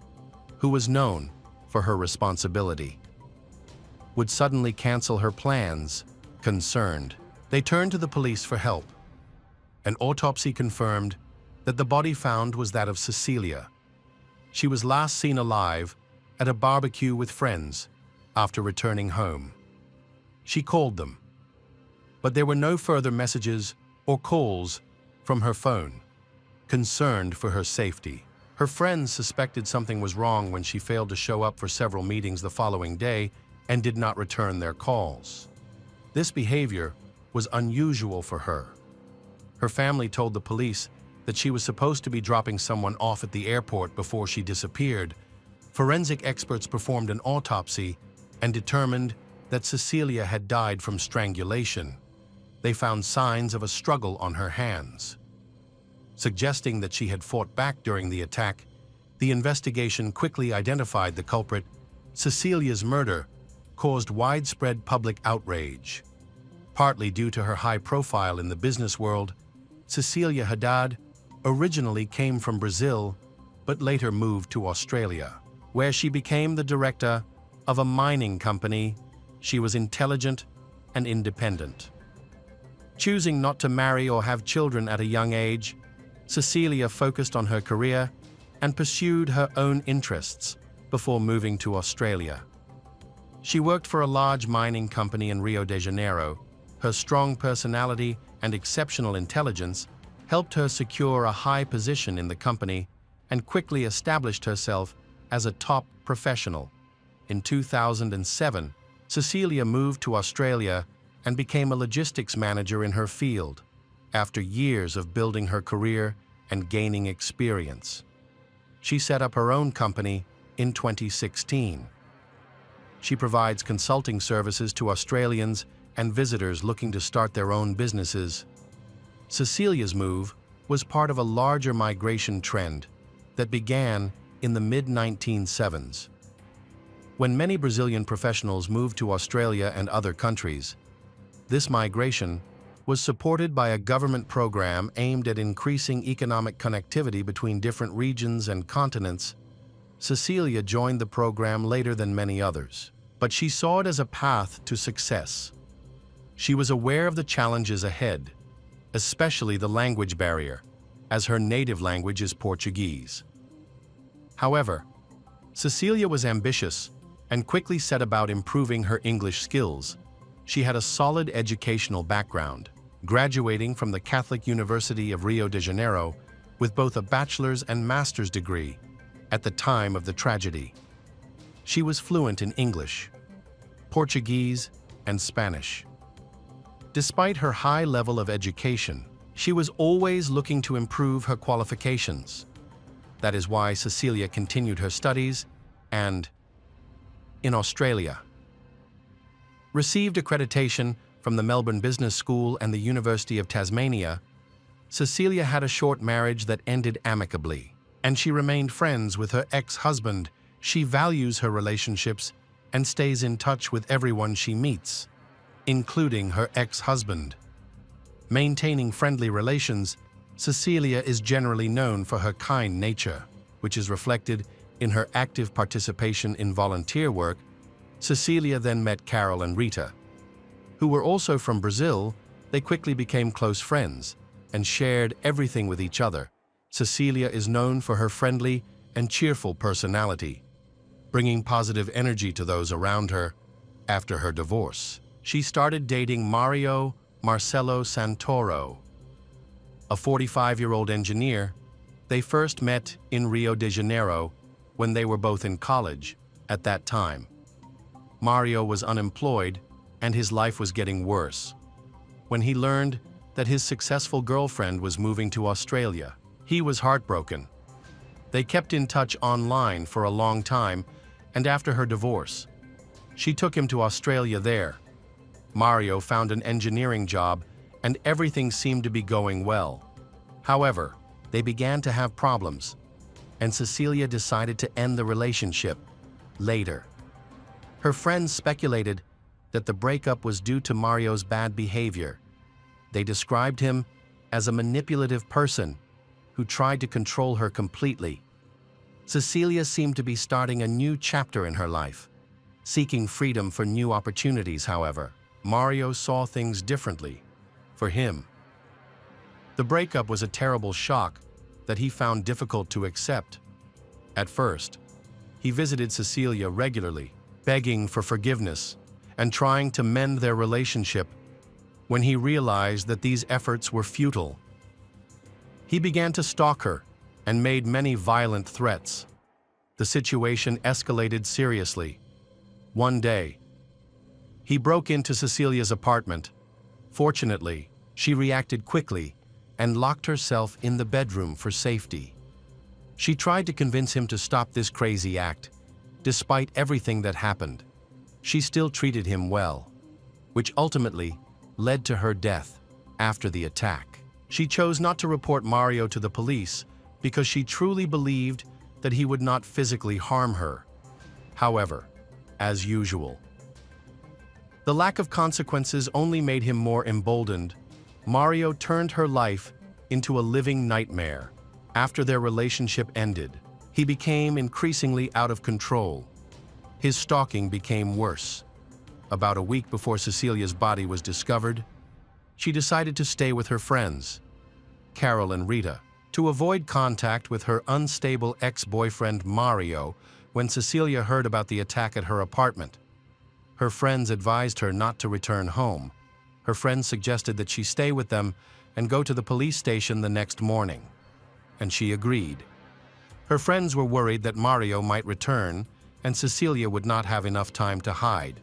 who was known for her responsibility, would suddenly cancel her plans. Concerned, they turned to the police for help. An autopsy confirmed that the body found was that of Cecilia. She was last seen alive at a barbecue with friends after returning home. She called them, but there were no further messages or calls from her phone. Concerned for her safety, her friends suspected something was wrong when she failed to show up for several meetings the following day and did not return their calls. This behavior was unusual for her. Her family told the police that she was supposed to be dropping someone off at the airport before she disappeared. Forensic experts performed an autopsy and determined that Cecilia had died from strangulation. They found signs of a struggle on her hands. Suggesting that she had fought back during the attack, the investigation quickly identified the culprit. Cecilia's murder caused widespread public outrage. Partly due to her high profile in the business world, Cecilia Haddad originally came from Brazil, but later moved to Australia, where she became the director of a mining company. She was intelligent and independent. Choosing not to marry or have children at a young age, Cecilia focused on her career and pursued her own interests before moving to Australia. She worked for a large mining company in Rio de Janeiro. Her strong personality and exceptional intelligence helped her secure a high position in the company and quickly established herself as a top professional. In 2007, Cecilia moved to Australia and became a logistics manager in her field, after years of building her career and gaining experience. She set up her own company in 2016. She provides consulting services to Australians and visitors looking to start their own businesses. Cecilia's move was part of a larger migration trend that began in the mid-1970s. When many Brazilian professionals moved to Australia and other countries, this migration was supported by a government program aimed at increasing economic connectivity between different regions and continents. Cecilia joined the program later than many others, but she saw it as a path to success. She was aware of the challenges ahead, especially the language barrier, as her native language is Portuguese. However, Cecilia was ambitious and quickly set about improving her English skills. She had a solid educational background, graduating from the Catholic University of Rio de Janeiro with both a bachelor's and master's degree at the time of the tragedy. She was fluent in English, Portuguese, and Spanish. Despite her high level of education, she was always looking to improve her qualifications. That is why Cecilia continued her studies and, in Australia, received accreditation from the Melbourne Business School and the University of Tasmania. Cecilia had a short marriage that ended amicably, and she remained friends with her ex-husband. She values her relationships and stays in touch with everyone she meets, including her ex-husband. Maintaining friendly relations, Cecilia is generally known for her kind nature, which is reflected in her active participation in volunteer work. Cecilia then met Carol and Rita, who were also from Brazil. They quickly became close friends and shared everything with each other. Cecilia is known for her friendly and cheerful personality, bringing positive energy to those around her. After her divorce, she started dating Mario Marcelo Santoro, a 45-year-old engineer. They first met in Rio de Janeiro when they were both in college. At that time, Mario was unemployed and his life was getting worse. When he learned that his successful girlfriend was moving to Australia, he was heartbroken. They kept in touch online for a long time, and after her divorce, she took him to Australia there. Mario found an engineering job and everything seemed to be going well. However, they began to have problems, and Cecilia decided to end the relationship. Later, her friends speculated that the breakup was due to Mario's bad behavior. They described him as a manipulative person who tried to control her completely. Cecilia seemed to be starting a new chapter in her life, seeking freedom for new opportunities. However, Mario saw things differently. For him, the breakup was a terrible shock that he found difficult to accept. At first, he visited Cecilia regularly, begging for forgiveness, and trying to mend their relationship when he realized that these efforts were futile. He began to stalk her and made many violent threats. The situation escalated seriously. One day, he broke into Cecilia's apartment. Fortunately, she reacted quickly and locked herself in the bedroom for safety. She tried to convince him to stop this crazy act. Despite everything that happened, she still treated him well, which ultimately led to her death after the attack. She chose not to report Mario to the police because she truly believed that he would not physically harm her. However, as usual, the lack of consequences only made him more emboldened. Mario turned her life into a living nightmare. After their relationship ended, he became increasingly out of control. His stalking became worse. About a week before Cecilia's body was discovered, she decided to stay with her friends, Carol and Rita, to avoid contact with her unstable ex-boyfriend Mario. When Cecilia heard about the attack at her apartment, her friends advised her not to return home. Her friends suggested that she stay with them and go to the police station the next morning, and she agreed. Her friends were worried that Mario might return and Cecilia would not have enough time to hide.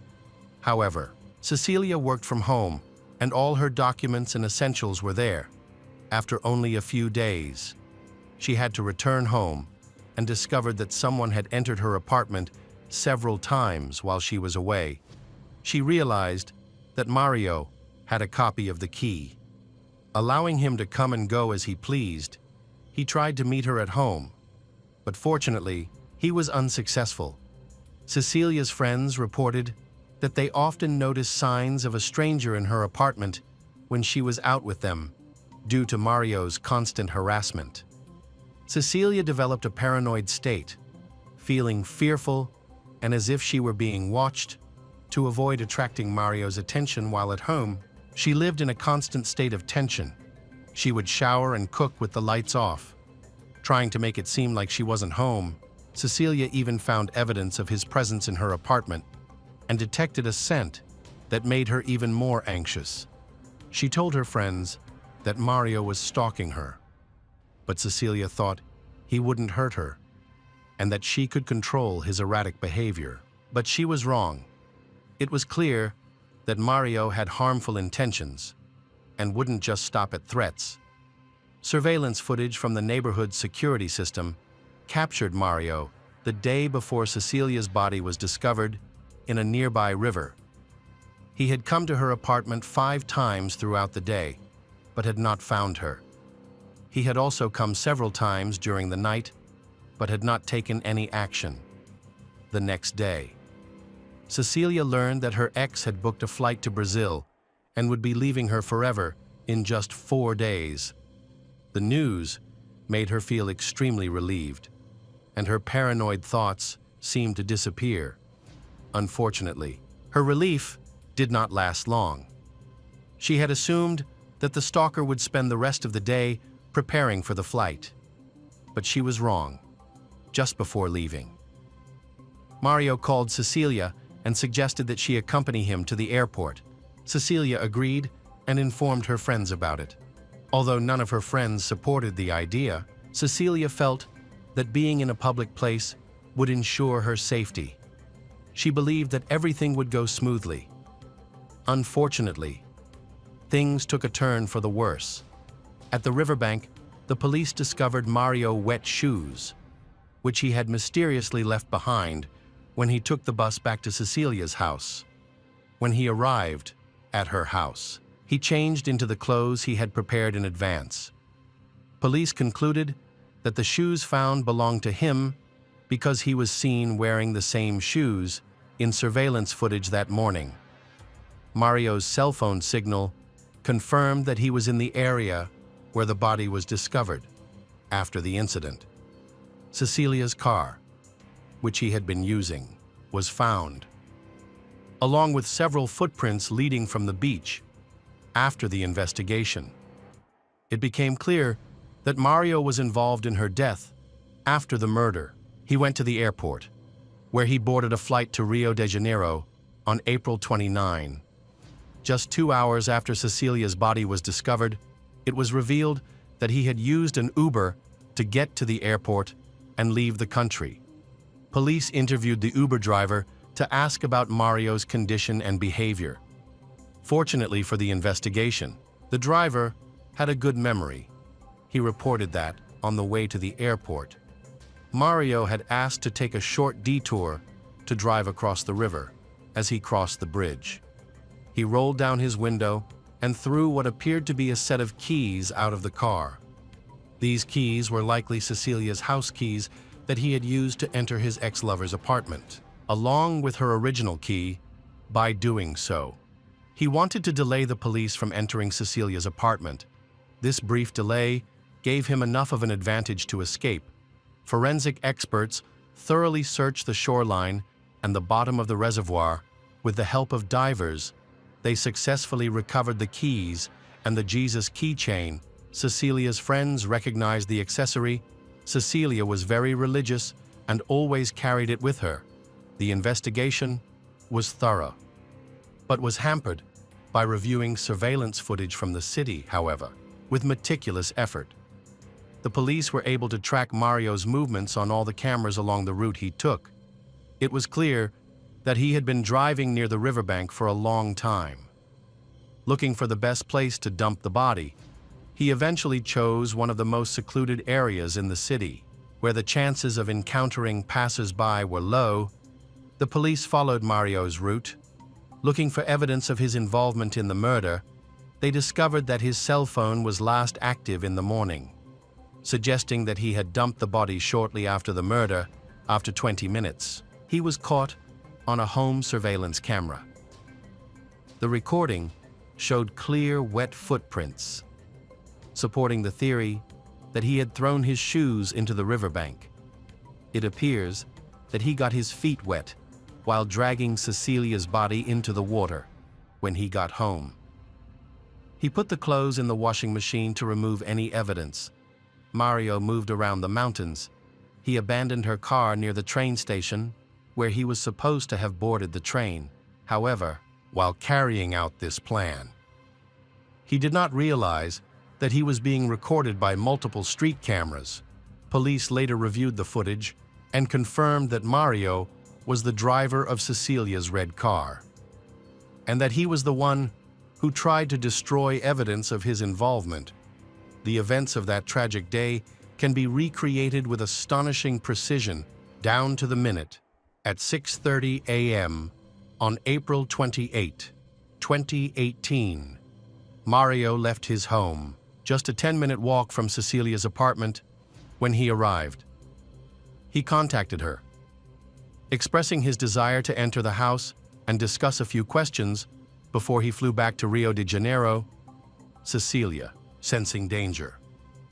However, Cecilia worked from home and all her documents and essentials were there. After only a few days, she had to return home and discovered that someone had entered her apartment several times while she was away. She realized that Mario had a copy of the key. Allowing him to come and go as he pleased, he tried to meet her at home, but fortunately, he was unsuccessful. Cecilia's friends reported that they often noticed signs of a stranger in her apartment when she was out with them, due to Mario's constant harassment. Cecilia developed a paranoid state, feeling fearful and as if she were being watched. To avoid attracting Mario's attention while at home, she lived in a constant state of tension. She would shower and cook with the lights off. Trying to make it seem like she wasn't home, Cecilia even found evidence of his presence in her apartment and detected a scent that made her even more anxious. She told her friends that Mario was stalking her, but Cecilia thought he wouldn't hurt her and that she could control his erratic behavior. But she was wrong. It was clear that Mario had harmful intentions and wouldn't just stop at threats. Surveillance footage from the neighborhood security system captured Mario the day before Cecilia's body was discovered in a nearby river. He had come to her apartment 5 times throughout the day, but had not found her. He had also come several times during the night, but had not taken any action. The next day, Cecilia learned that her ex had booked a flight to Brazil and would be leaving her forever in just 4 days. The news made her feel extremely relieved, and her paranoid thoughts seemed to disappear. Unfortunately, her relief did not last long. She had assumed that the stalker would spend the rest of the day preparing for the flight. But she was wrong. Just before leaving, Mario called Cecilia and suggested that she accompany him to the airport. Cecilia agreed and informed her friends about it. Although none of her friends supported the idea, Cecilia felt that being in a public place would ensure her safety. She believed that everything would go smoothly. Unfortunately, things took a turn for the worse. At the riverbank, the police discovered Mario wet shoes, which he had mysteriously left behind when he took the bus back to Cecilia's house. When he arrived at her house, he changed into the clothes he had prepared in advance. Police concluded that the shoes found belonged to him because he was seen wearing the same shoes in surveillance footage that morning. Mario's cell phone signal confirmed that he was in the area where the body was discovered. After the incident, Cecilia's car, which he had been using, was found, along with several footprints leading from the beach. After the investigation, it became clear that Mario was involved in her death. After the murder, he went to the airport, where he boarded a flight to Rio de Janeiro on April 29. Just 2 hours after Cecilia's body was discovered, it was revealed that he had used an Uber to get to the airport and leave the country. Police interviewed the Uber driver to ask about Mario's condition and behavior. Fortunately for the investigation, the driver had a good memory. He reported that, on the way to the airport, Mario had asked to take a short detour to drive across the river. As he crossed the bridge, he rolled down his window and threw what appeared to be a set of keys out of the car. These keys were likely Cecilia's house keys that he had used to enter his ex-lover's apartment, along with her original key. By doing so, he wanted to delay the police from entering Cecilia's apartment. This brief delay gave him enough of an advantage to escape. Forensic experts thoroughly searched the shoreline and the bottom of the reservoir. With the help of divers, they successfully recovered the keys and the Jesus keychain. Cecilia's friends recognized the accessory. Cecilia was very religious and always carried it with her. The investigation was thorough, but was hampered by reviewing surveillance footage from the city. However, with meticulous effort, the police were able to track Mario's movements on all the cameras along the route he took. It was clear that he had been driving near the riverbank for a long time. Looking for the best place to dump the body, he eventually chose one of the most secluded areas in the city, where the chances of encountering passers-by were low. The police followed Mario's route, looking for evidence of his involvement in the murder. They discovered that his cell phone was last active in the morning, suggesting that he had dumped the body shortly after the murder. After 20 minutes, he was caught on a home surveillance camera. The recording showed clear, wet footprints, supporting the theory that he had thrown his shoes into the riverbank. It appears that he got his feet wet while dragging Cecilia's body into the water. When he got home, he put the clothes in the washing machine to remove any evidence. Mario moved around the mountains. He abandoned her car near the train station, where he was supposed to have boarded the train. However, while carrying out this plan, he did not realize that he was being recorded by multiple street cameras. Police later reviewed the footage and confirmed that Mario was the driver of Cecilia's red car, and that he was the one who tried to destroy evidence of his involvement. The events of that tragic day can be recreated with astonishing precision, down to the minute. At 6:30 a.m. on April 28, 2018, Mario left his home, just a 10-minute walk from Cecilia's apartment. When he arrived, he contacted her, expressing his desire to enter the house and discuss a few questions before he flew back to Rio de Janeiro. Cecilia, sensing danger,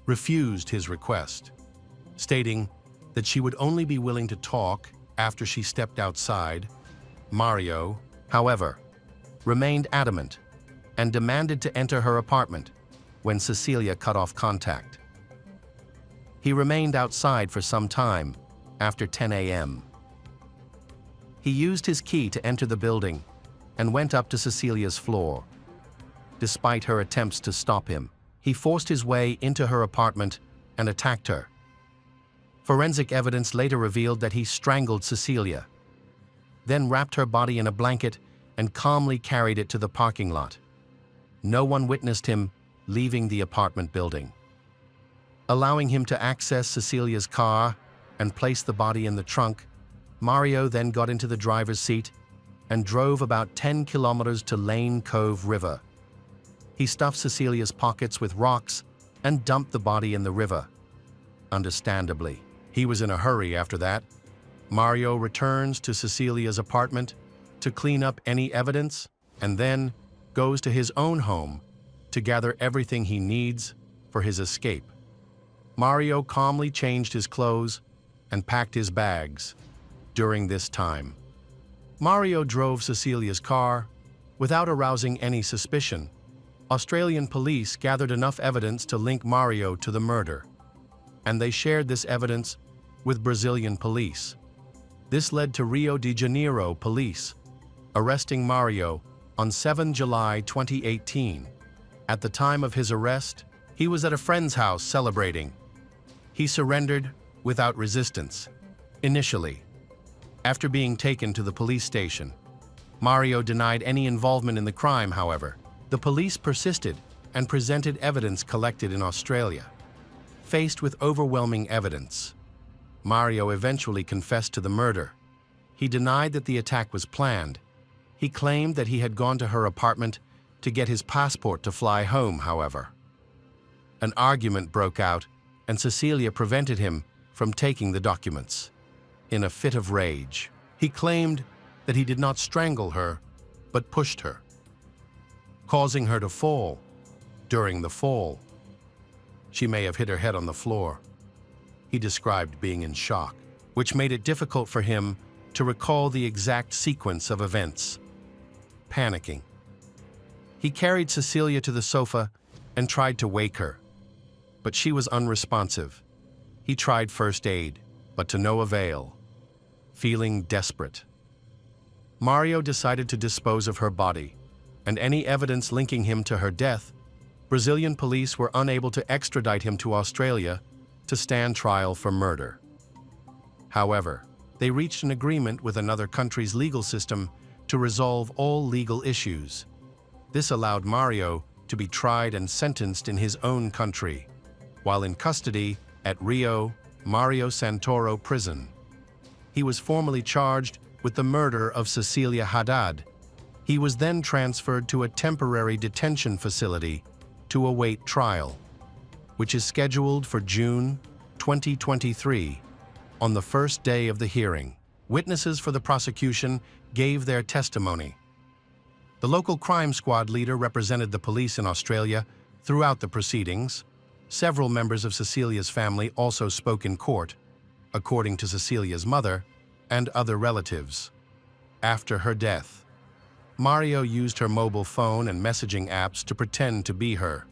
refused his request, stating that she would only be willing to talk after she stepped outside. Mario, however, remained adamant and demanded to enter her apartment. When Cecilia cut off contact, he remained outside for some time. After 10 a.m., he used his key to enter the building and went up to Cecilia's floor. Despite her attempts to stop him, he forced his way into her apartment and attacked her. Forensic evidence later revealed that he strangled Cecilia, then wrapped her body in a blanket and calmly carried it to the parking lot. No one witnessed him leaving the apartment building. Allowing him to access Cecilia's car and place the body in the trunk, Mario then got into the driver's seat and drove about 10 kilometers to Lane Cove River. He stuffed Cecilia's pockets with rocks and dumped the body in the river. Understandably, he was in a hurry after that. Mario returns to Cecilia's apartment to clean up any evidence and then goes to his own home to gather everything he needs for his escape. Mario calmly changed his clothes and packed his bags. During this time, Mario drove Cecilia's car without arousing any suspicion. Australian police gathered enough evidence to link Mario to the murder, and they shared this evidence with Brazilian police. This led to Rio de Janeiro police arresting Mario on 7 July 2018. At the time of his arrest, he was at a friend's house celebrating. He surrendered without resistance, initially. After being taken to the police station, Mario denied any involvement in the crime, however. The police persisted and presented evidence collected in Australia. Faced with overwhelming evidence, Mario eventually confessed to the murder. He denied that the attack was planned. He claimed that he had gone to her apartment to get his passport to fly home, however. An argument broke out, and Cecilia prevented him from taking the documents. In a fit of rage, he claimed that he did not strangle her, but pushed her, causing her to fall. During the fall, she may have hit her head on the floor. He described being in shock, which made it difficult for him to recall the exact sequence of events. Panicking, he carried Cecilia to the sofa and tried to wake her, but she was unresponsive. He tried first aid, but to no avail. Feeling desperate, Mario decided to dispose of her body, and any evidence linking him to her death. Brazilian police were unable to extradite him to Australia to stand trial for murder. However, they reached an agreement with another country's legal system to resolve all legal issues. This allowed Mario to be tried and sentenced in his own country, while in custody at Rio Mario Santoro prison. He was formally charged with the murder of Cecilia Haddad. He was then transferred to a temporary detention facility to await trial, which is scheduled for June 2023. On the first day of the hearing, witnesses for the prosecution gave their testimony. The local crime squad leader represented the police in Australia throughout the proceedings. Several members of Cecilia's family also spoke in court, according to Cecilia's mother and other relatives. After her death, Mario used her mobile phone and messaging apps to pretend to be her.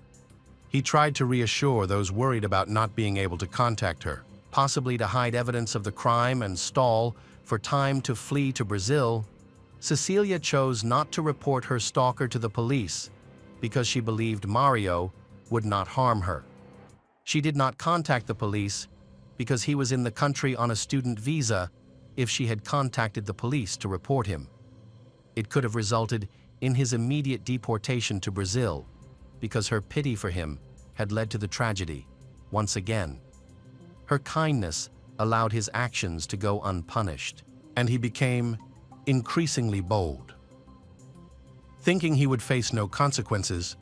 He tried to reassure those worried about not being able to contact her, possibly to hide evidence of the crime and stall for time to flee to Brazil. Cecilia chose not to report her stalker to the police because she believed Mario would not harm her. She did not contact the police because he was in the country on a student visa. If she had contacted the police to report him, it could have resulted in his immediate deportation to Brazil, because her pity for him had led to the tragedy once again. Her kindness allowed his actions to go unpunished, and he became increasingly bold. Thinking he would face no consequences,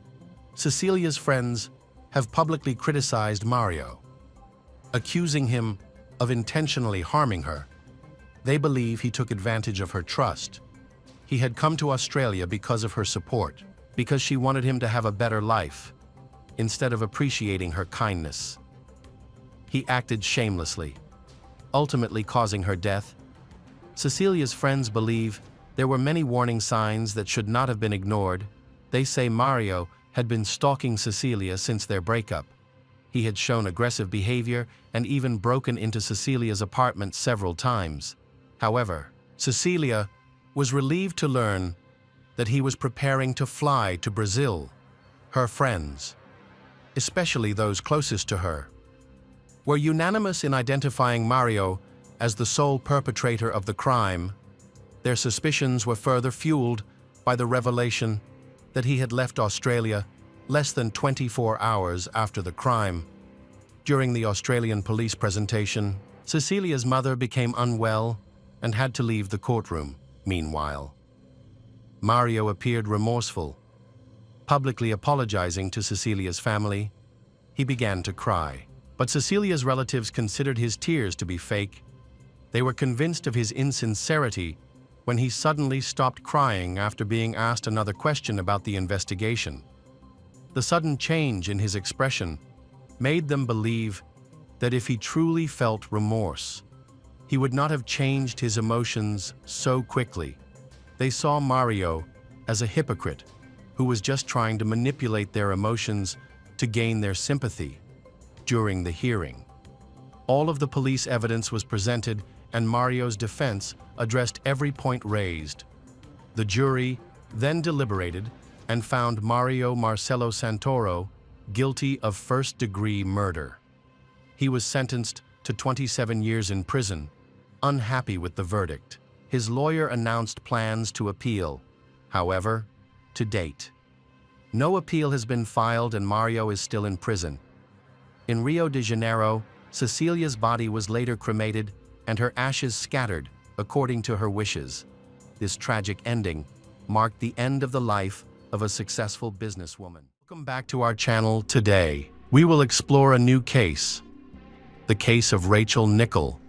Cecilia's friends have publicly criticized Mario, accusing him of intentionally harming her. They believe he took advantage of her trust. He had come to Australia because of her support, because she wanted him to have a better life, instead of appreciating her kindness. He acted shamelessly, ultimately causing her death. Cecilia's friends believe there were many warning signs that should not have been ignored. They say Mario had been stalking Cecilia since their breakup. He had shown aggressive behavior and even broken into Cecilia's apartment several times. However, Cecilia was relieved to learn that he was preparing to fly to Brazil. Her friends, especially those closest to her, were unanimous in identifying Mario as the sole perpetrator of the crime. Their suspicions were further fueled by the revelation that he had left Australia less than 24 hours after the crime. During the Australian police presentation, Cecilia's mother became unwell and had to leave the courtroom. Meanwhile, Mario appeared remorseful, publicly apologizing to Cecilia's family. He began to cry, but Cecilia's relatives considered his tears to be fake. They were convinced of his insincerity when he suddenly stopped crying after being asked another question about the investigation. The sudden change in his expression made them believe that if he truly felt remorse, he would not have changed his emotions so quickly. They saw Mario as a hypocrite who was just trying to manipulate their emotions to gain their sympathy. During the hearing, All of the police evidence was presented, and Mario's defense addressed every point raised. The jury then deliberated and found Mario Marcelo Santoro guilty of first-degree murder. He was sentenced to 27 years in prison, unhappy with the verdict. His lawyer announced plans to appeal. However, to date, no appeal has been filed and Mario is still in prison. In Rio de Janeiro, Cecilia's body was later cremated and her ashes scattered according to her wishes. This tragic ending marked the end of the life of a successful businesswoman. Welcome back to our channel. Today, we will explore a new case, the case of Rachel Nichol.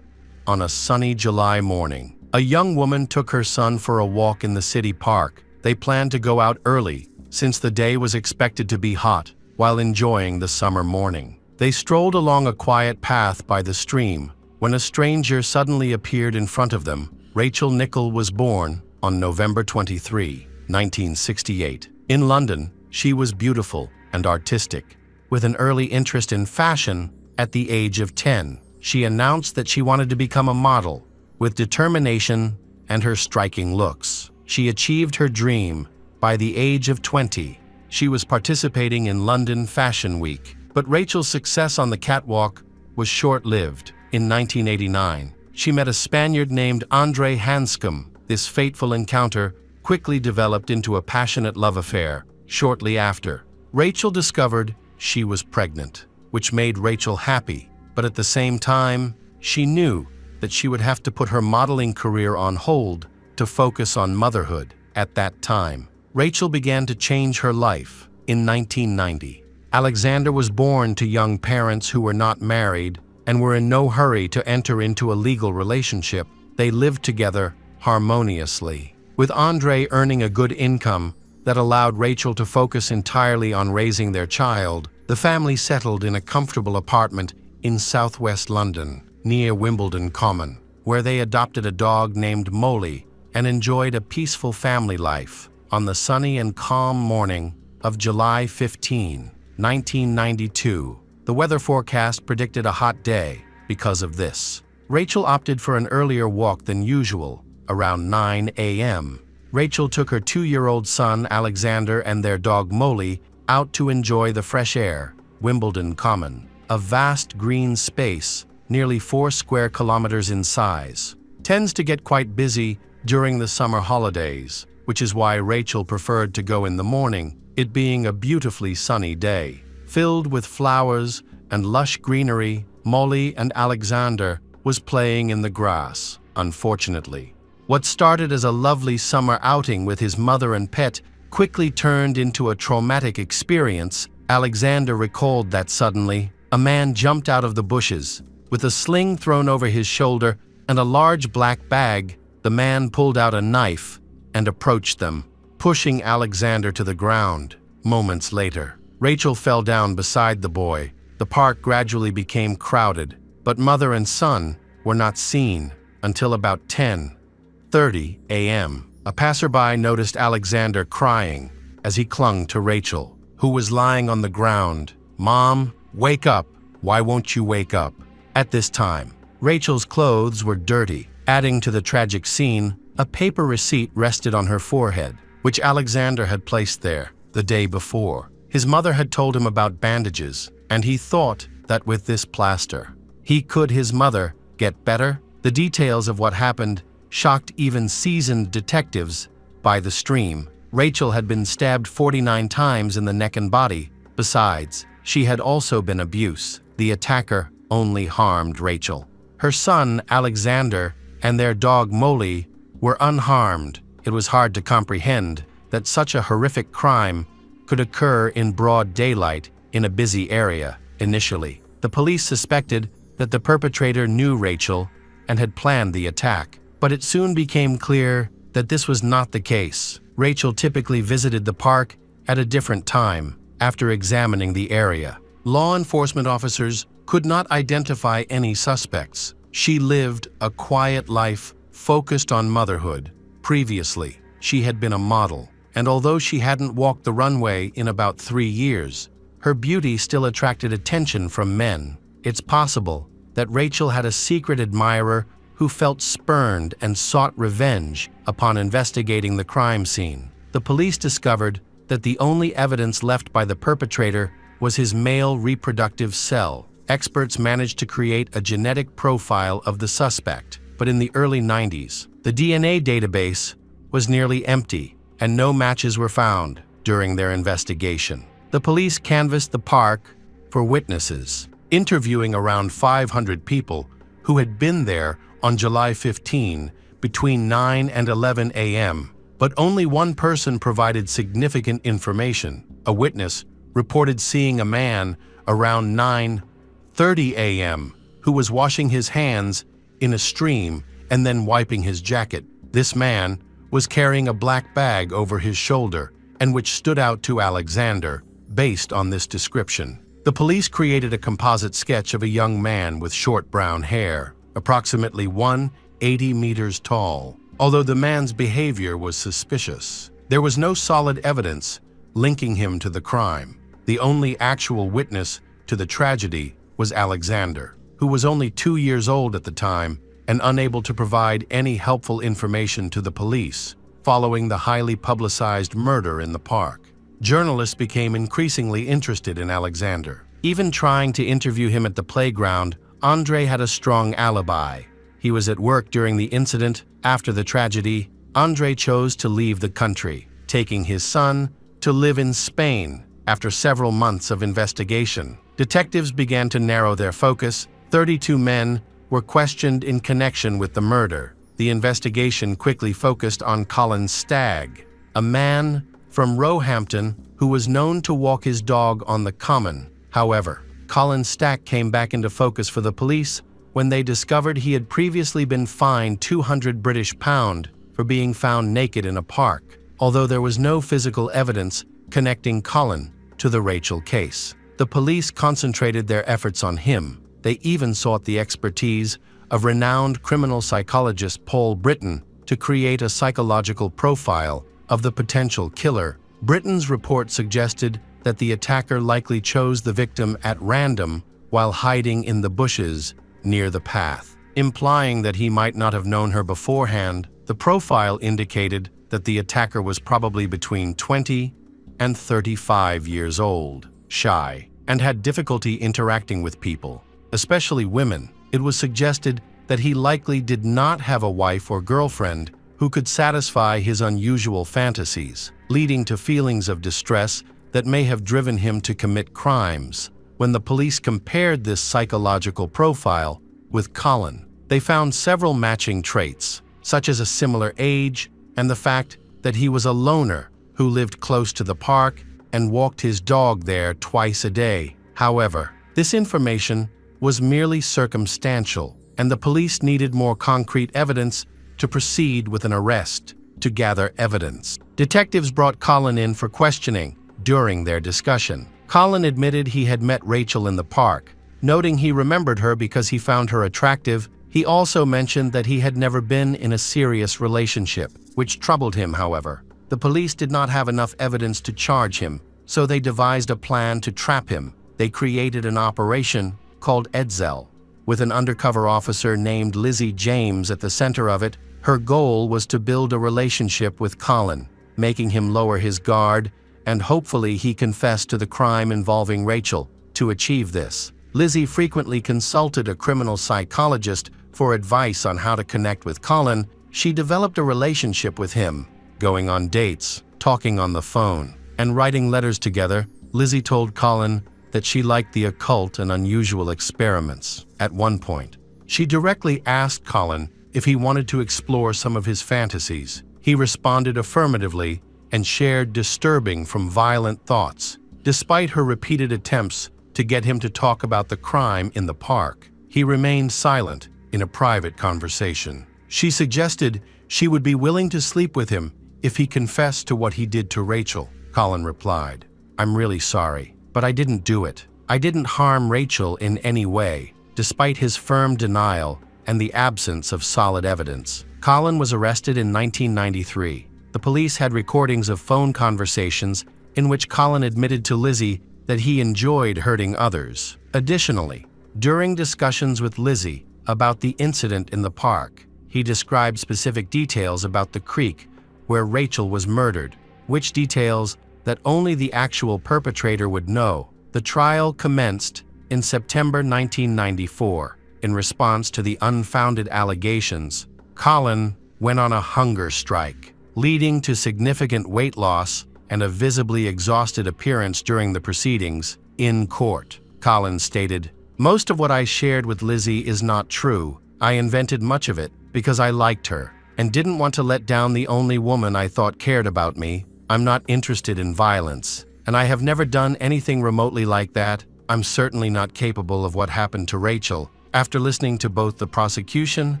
On a sunny July morning, a young woman took her son for a walk in the city park. They planned to go out early, since the day was expected to be hot, while enjoying the summer morning. They strolled along a quiet path by the stream, when a stranger suddenly appeared in front of them. Rachel Nichol was born on November 23, 1968. In London, she was beautiful and artistic. With an early interest in fashion, at the age of 10, she announced that she wanted to become a model. With determination and her striking looks, she achieved her dream. By the age of 20, she was participating in London Fashion Week. But Rachel's success on the catwalk was short-lived. In 1989, she met a Spaniard named Andre Hanscom. This fateful encounter quickly developed into a passionate love affair. Shortly after, Rachel discovered she was pregnant, which made Rachel happy. But at the same time, she knew that she would have to put her modeling career on hold to focus on motherhood. At that time, Rachel began to change her life. In 1990, Alexander was born to young parents who were not married and were in no hurry to enter into a legal relationship. They lived together harmoniously, with Andre earning a good income that allowed Rachel to focus entirely on raising their child. The family settled in a comfortable apartment in southwest London, near Wimbledon Common, where they adopted a dog named Molly and enjoyed a peaceful family life. On the sunny and calm morning of July 15, 1992, the weather forecast predicted a hot day. Because of this, Rachel opted for an earlier walk than usual, around 9 a.m. Rachel took her 2-year-old son Alexander and their dog Molly out to enjoy the fresh air. Wimbledon Common, a vast green space, nearly 4 square kilometers in size, tends to get quite busy during the summer holidays, which is why Rachel preferred to go in the morning, it being a beautifully sunny day. Filled with flowers and lush greenery, Molly and Alexander was playing in the grass. Unfortunately, what started as a lovely summer outing with his mother and pet quickly turned into a traumatic experience. Alexander recalled that suddenly, a man jumped out of the bushes. With a sling thrown over his shoulder and a large black bag, the man pulled out a knife and approached them, pushing Alexander to the ground. Moments later, Rachel fell down beside the boy. The park gradually became crowded, but mother and son were not seen until about 10:30 a.m. A passerby noticed Alexander crying as he clung to Rachel, who was lying on the ground. "Mom, wake up. Why won't you wake up?" At this time, Rachel's clothes were dirty. Adding to the tragic scene, a paper receipt rested on her forehead, which Alexander had placed there the day before. His mother had told him about bandages, and he thought that with this plaster, his mother get better. The details of what happened shocked even seasoned detectives. By the stream, Rachel had been stabbed 49 times in the neck and body. Besides, she had also been abused. The attacker only harmed Rachel. Her son, Alexander, and their dog Molly were unharmed. It was hard to comprehend that such a horrific crime could occur in broad daylight in a busy area. Initially, the police suspected that the perpetrator knew Rachel and had planned the attack, but it soon became clear that this was not the case. Rachel typically visited the park at a different time. After examining the area, law enforcement officers could not identify any suspects. She lived a quiet life focused on motherhood. Previously, she had been a model, and although she hadn't walked the runway in about 3 years, her beauty still attracted attention from men. It's possible that Rachel had a secret admirer who felt spurned and sought revenge upon investigating the crime scene. The police discovered that the only evidence left by the perpetrator was his male reproductive cell. Experts managed to create a genetic profile of the suspect, but in the early 90s, the DNA database was nearly empty and no matches were found during their investigation. The police canvassed the park for witnesses, interviewing around 500 people who had been there on July 15 between 9 and 11 a.m., but only one person provided significant information. A witness reported seeing a man around 9:30 a.m. who was washing his hands in a stream and then wiping his jacket. This man was carrying a black bag over his shoulder and which stood out to Alexander based on this description. The police created a composite sketch of a young man with short brown hair, approximately 180 meters tall. Although the man's behavior was suspicious, there was no solid evidence linking him to the crime. The only actual witness to the tragedy was Alexander, who was only 2 years old at the time and unable to provide any helpful information to the police following the highly publicized murder in the park. Journalists became increasingly interested in Alexander. Even trying to interview him at the playground, Andre had a strong alibi. He was at work during the incident. After the tragedy, Andre chose to leave the country, taking his son to live in Spain. After several months of investigation, detectives began to narrow their focus. 32 men were questioned in connection with the murder. The investigation quickly focused on Colin Stagg, a man from Roehampton who was known to walk his dog on the common. However, Colin Stagg came back into focus for the police when they discovered he had previously been fined £200 for being found naked in a park, although there was no physical evidence connecting Colin to the Rachel case. The police concentrated their efforts on him. They even sought the expertise of renowned criminal psychologist Paul Britton to create a psychological profile of the potential killer. Britton's report suggested that the attacker likely chose the victim at random while hiding in the bushes near the path, implying that he might not have known her beforehand. The profile indicated that the attacker was probably between 20 and 35 years old, shy, and had difficulty interacting with people, especially women. It was suggested that he likely did not have a wife or girlfriend who could satisfy his unusual fantasies, leading to feelings of distress that may have driven him to commit crimes. When the police compared this psychological profile with Colin, they found several matching traits, such as a similar age and the fact that he was a loner who lived close to the park and walked his dog there twice a day. However, this information was merely circumstantial, and the police needed more concrete evidence to proceed with an arrest. To gather evidence, detectives brought Colin in for questioning. During their discussion, Colin admitted he had met Rachel in the park, noting he remembered her because he found her attractive. He also mentioned that he had never been in a serious relationship, which troubled him. However, the police did not have enough evidence to charge him, so they devised a plan to trap him. They created an operation called Edsel, with an undercover officer named Lizzie James at the center of it. Her goal was to build a relationship with Colin, making him lower his guard, and hopefully he confessed to the crime involving Rachel. To achieve this, Lizzie frequently consulted a criminal psychologist for advice on how to connect with Colin. She developed a relationship with him, going on dates, talking on the phone, and writing letters together. Lizzie told Colin that she liked the occult and unusual experiments. At one point, she directly asked Colin if he wanted to explore some of his fantasies. He responded affirmatively and shared disturbing from violent thoughts. Despite her repeated attempts to get him to talk about the crime in the park, he remained silent in a private conversation. She suggested she would be willing to sleep with him if he confessed to what he did to Rachel. Colin replied, "I'm really sorry, but I didn't do it. I didn't harm Rachel in any way." Despite his firm denial and the absence of solid evidence, Colin was arrested in 1993. The police had recordings of phone conversations in which Colin admitted to Lizzie that he enjoyed hurting others. Additionally, During discussions with Lizzie about the incident in the park, he described specific details about the creek where Rachel was murdered, which details that only the actual perpetrator would know. The trial commenced in September 1994. In response to the unfounded allegations, Colin went on a hunger strike, leading to significant weight loss and a visibly exhausted appearance during the proceedings in court. Colin stated, "Most of what I shared with Lizzie is not true. I invented much of it because I liked her and didn't want to let down the only woman I thought cared about me. I'm not interested in violence, and I have never done anything remotely like that. I'm certainly not capable of what happened to Rachel." After listening to both the prosecution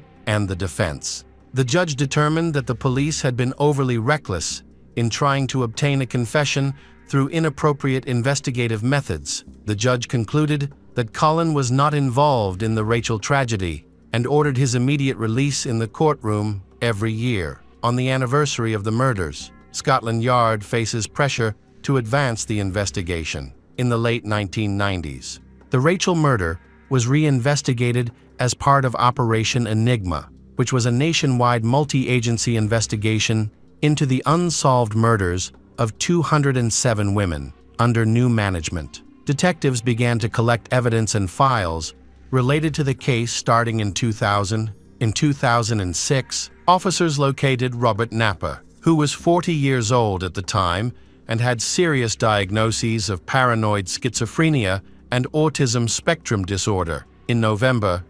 and the defense, the judge determined that the police had been overly reckless in trying to obtain a confession through inappropriate investigative methods. The judge concluded that Colin was not involved in the Rachel tragedy and ordered his immediate release in the courtroom every year. On the anniversary of the murders, Scotland Yard faces pressure to advance the investigation. In the late 1990s, the Rachel murder was reinvestigated as part of Operation Enigma, which was a nationwide multi-agency investigation into the unsolved murders of 207 women under new management. Detectives began to collect evidence and files related to the case starting in 2000. In 2006, officers located Robert Napa, who was 40 years old at the time and had serious diagnoses of paranoid schizophrenia and autism spectrum disorder. In November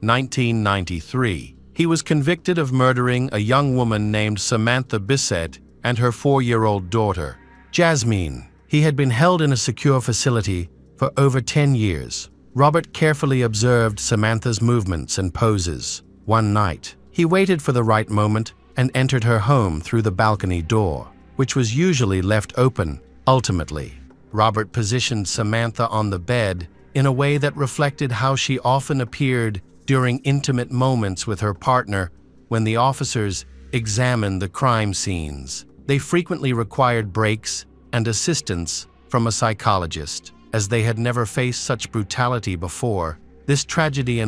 1993, he was convicted of murdering a young woman named Samantha Bissett and her 4-year-old daughter, Jasmine. He had been held in a secure facility for over 10 years. Robert carefully observed Samantha's movements and poses. One night, he waited for the right moment and entered her home through the balcony door, which was usually left open. Ultimately, Robert positioned Samantha on the bed in a way that reflected how she often appeared during intimate moments with her partner when the officers examined the crime scenes. They frequently required breaks and assistance from a psychologist, as they had never faced such brutality before. This tragedy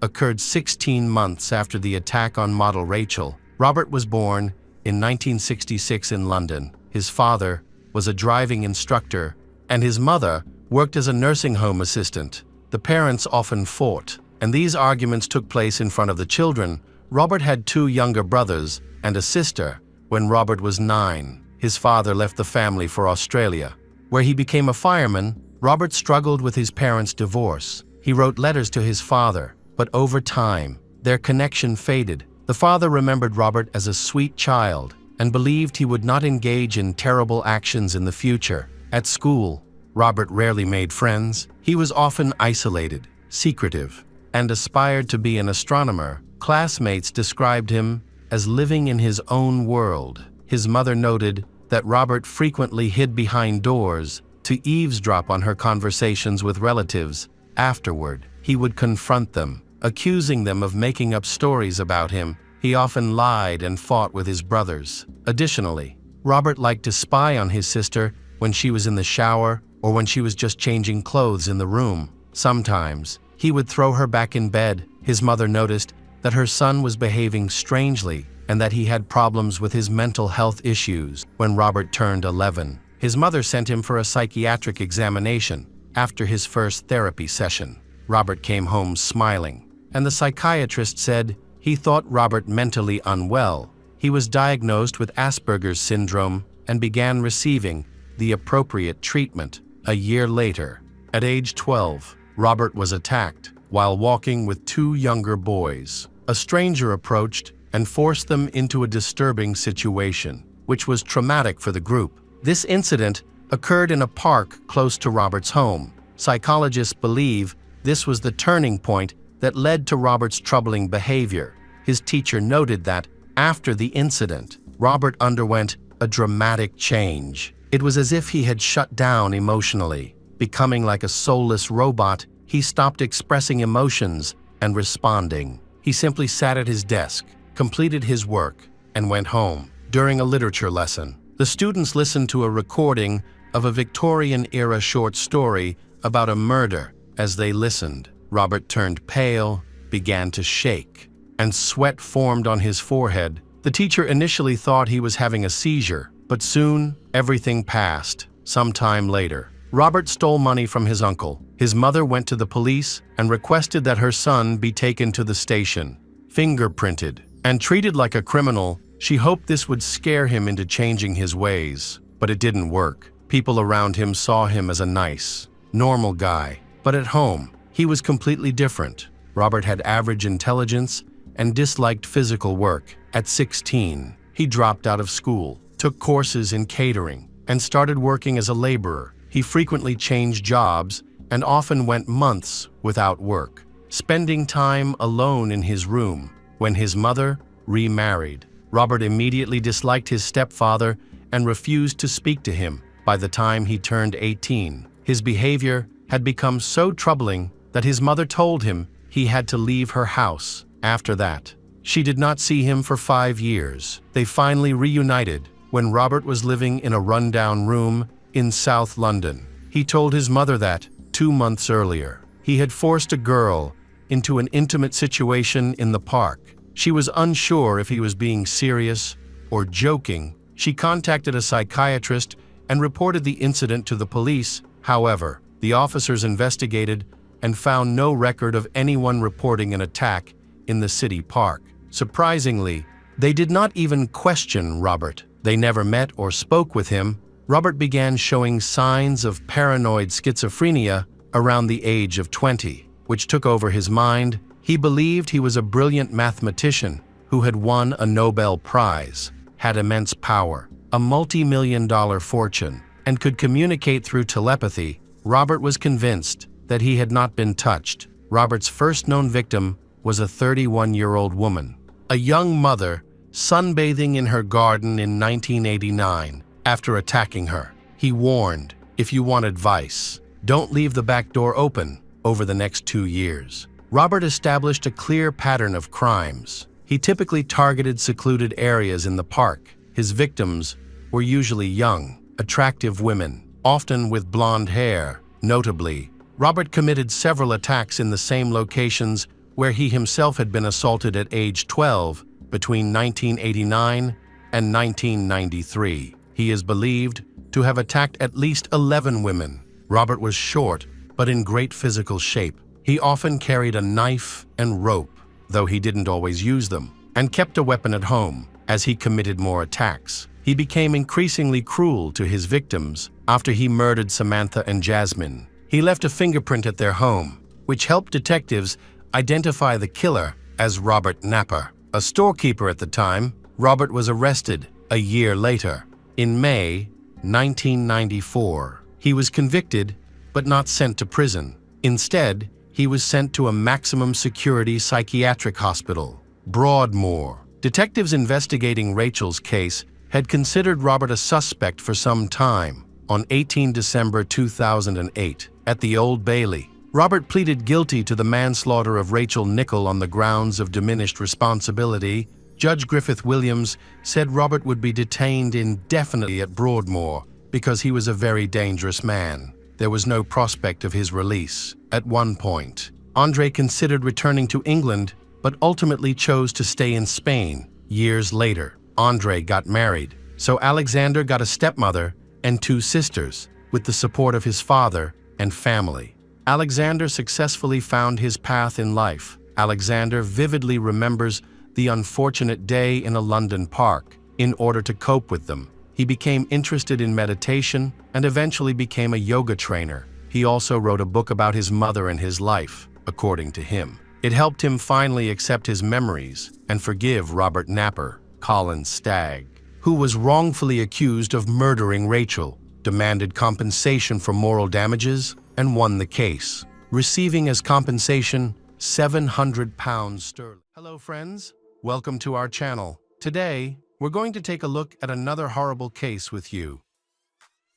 occurred 16 months after the attack on model Rachel. Robert was born in 1966 in London. His father was a driving instructor, and his mother worked as a nursing home assistant. The parents often fought, and these arguments took place in front of the children. Robert had 2 younger brothers and a sister. When Robert was 9, his father left the family for Australia, where he became a fireman. Robert struggled with his parents' divorce. He wrote letters to his father, but over time, their connection faded. The father remembered Robert as a sweet child and believed he would not engage in terrible actions in the future. At school, Robert rarely made friends. He was often isolated, secretive, and aspired to be an astronomer. Classmates described him as living in his own world. His mother noted that Robert frequently hid behind doors to eavesdrop on her conversations with relatives. Afterward, he would confront them, accusing them of making up stories about him. He often lied and fought with his brothers. Additionally, Robert liked to spy on his sister when she was in the shower or when she was just changing clothes in the room. Sometimes, he would throw her back in bed. His mother noticed that her son was behaving strangely and that he had problems with his mental health issues. When Robert turned 11, his mother sent him for a psychiatric examination. After his first therapy session, Robert came home smiling, and the psychiatrist said he thought Robert mentally unwell. He was diagnosed with Asperger's syndrome and began receiving the appropriate treatment. A year later, at age 12, Robert was attacked while walking with 2 younger boys. A stranger approached and forced them into a disturbing situation, which was traumatic for the group. This incident occurred in a park close to Robert's home. Psychologists believe this was the turning point that led to Robert's troubling behavior. His teacher noted that, after the incident, Robert underwent a dramatic change. It was as if he had shut down emotionally. Becoming like a soulless robot, he stopped expressing emotions and responding. He simply sat at his desk, completed his work, and went home. During a literature lesson, the students listened to a recording of a Victorian-era short story about a murder As they listened, Robert turned pale, began to shake, and sweat formed on his forehead. The teacher initially thought he was having a seizure, but soon everything passed. Some time later, Robert stole money from his uncle. His mother went to the police and requested that her son be taken to the station, fingerprinted, and treated like a criminal. She hoped this would scare him into changing his ways, but it didn't work. People around him saw him as a nice, normal guy, but at home, he was completely different. Robert had average intelligence and disliked physical work. At 16, he dropped out of school, took courses in catering, and started working as a laborer. He frequently changed jobs and often went months without work, spending time alone in his room. When his mother remarried, Robert immediately disliked his stepfather and refused to speak to him. By the time he turned 18, his behavior had become so troubling that his mother told him he had to leave her house. After that, she did not see him for 5 years. They finally reunited when Robert was living in a rundown room in South London. He told his mother that, 2 months earlier, he had forced a girl into an intimate situation in the park. She was unsure if he was being serious or joking. She contacted a psychiatrist and reported the incident to the police. However, the officers investigated and found no record of anyone reporting an attack in the city park. Surprisingly, they did not even question Robert. They never met or spoke with him. Robert began showing signs of paranoid schizophrenia around the age of 20, which took over his mind. He believed he was a brilliant mathematician who had won a Nobel Prize, had immense power, a multi-million-dollar fortune, and could communicate through telepathy. Robert was convinced that he had not been touched. Robert's first known victim was a 31-year-old woman, a young mother sunbathing in her garden in 1989. After attacking her, he warned, "If you want advice, don't leave the back door open." Over the next 2 years, Robert established a clear pattern of crimes. He typically targeted secluded areas in the park. His victims were usually young, attractive women, often with blonde hair. Notably, Robert committed several attacks in the same locations where he himself had been assaulted at age 12 between 1989 and 1993. He is believed to have attacked at least 11 women. Robert was short, but in great physical shape. He often carried a knife and rope, though he didn't always use them, and kept a weapon at home. As he committed more attacks, he became increasingly cruel to his victims. After he murdered Samantha and Jasmine, he left a fingerprint at their home, which helped detectives identify the killer as Robert Napper. A storekeeper at the time, Robert was arrested a year later. In May 1994, he was convicted but not sent to prison. Instead, he was sent to a maximum security psychiatric hospital, Broadmoor. Detectives investigating Rachel's case had considered Robert a suspect for some time. On 18 December 2008, at the Old Bailey, Robert pleaded guilty to the manslaughter of Rachel Nichol on the grounds of diminished responsibility. Judge Griffith Williams said Robert would be detained indefinitely at Broadmoor because he was a very dangerous man. There was no prospect of his release. At one point, Andre considered returning to England, but ultimately chose to stay in Spain. Years later, Andre got married, so Alexander got a stepmother and 2 sisters, with the support of his father and family. Alexander successfully found his path in life. Alexander vividly remembers the unfortunate day in a London park. In order to cope with them, he became interested in meditation and eventually became a yoga trainer. He also wrote a book about his mother and his life, according to him. It helped him finally accept his memories and forgive Robert Napper. Colin Stagg, who was wrongfully accused of murdering Rachel, demanded compensation for moral damages and won the case, receiving as compensation £700 sterling. Hello friends, welcome to our channel. Today, we're going to take a look at another horrible case with you.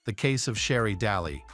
The case of Sherry Daly.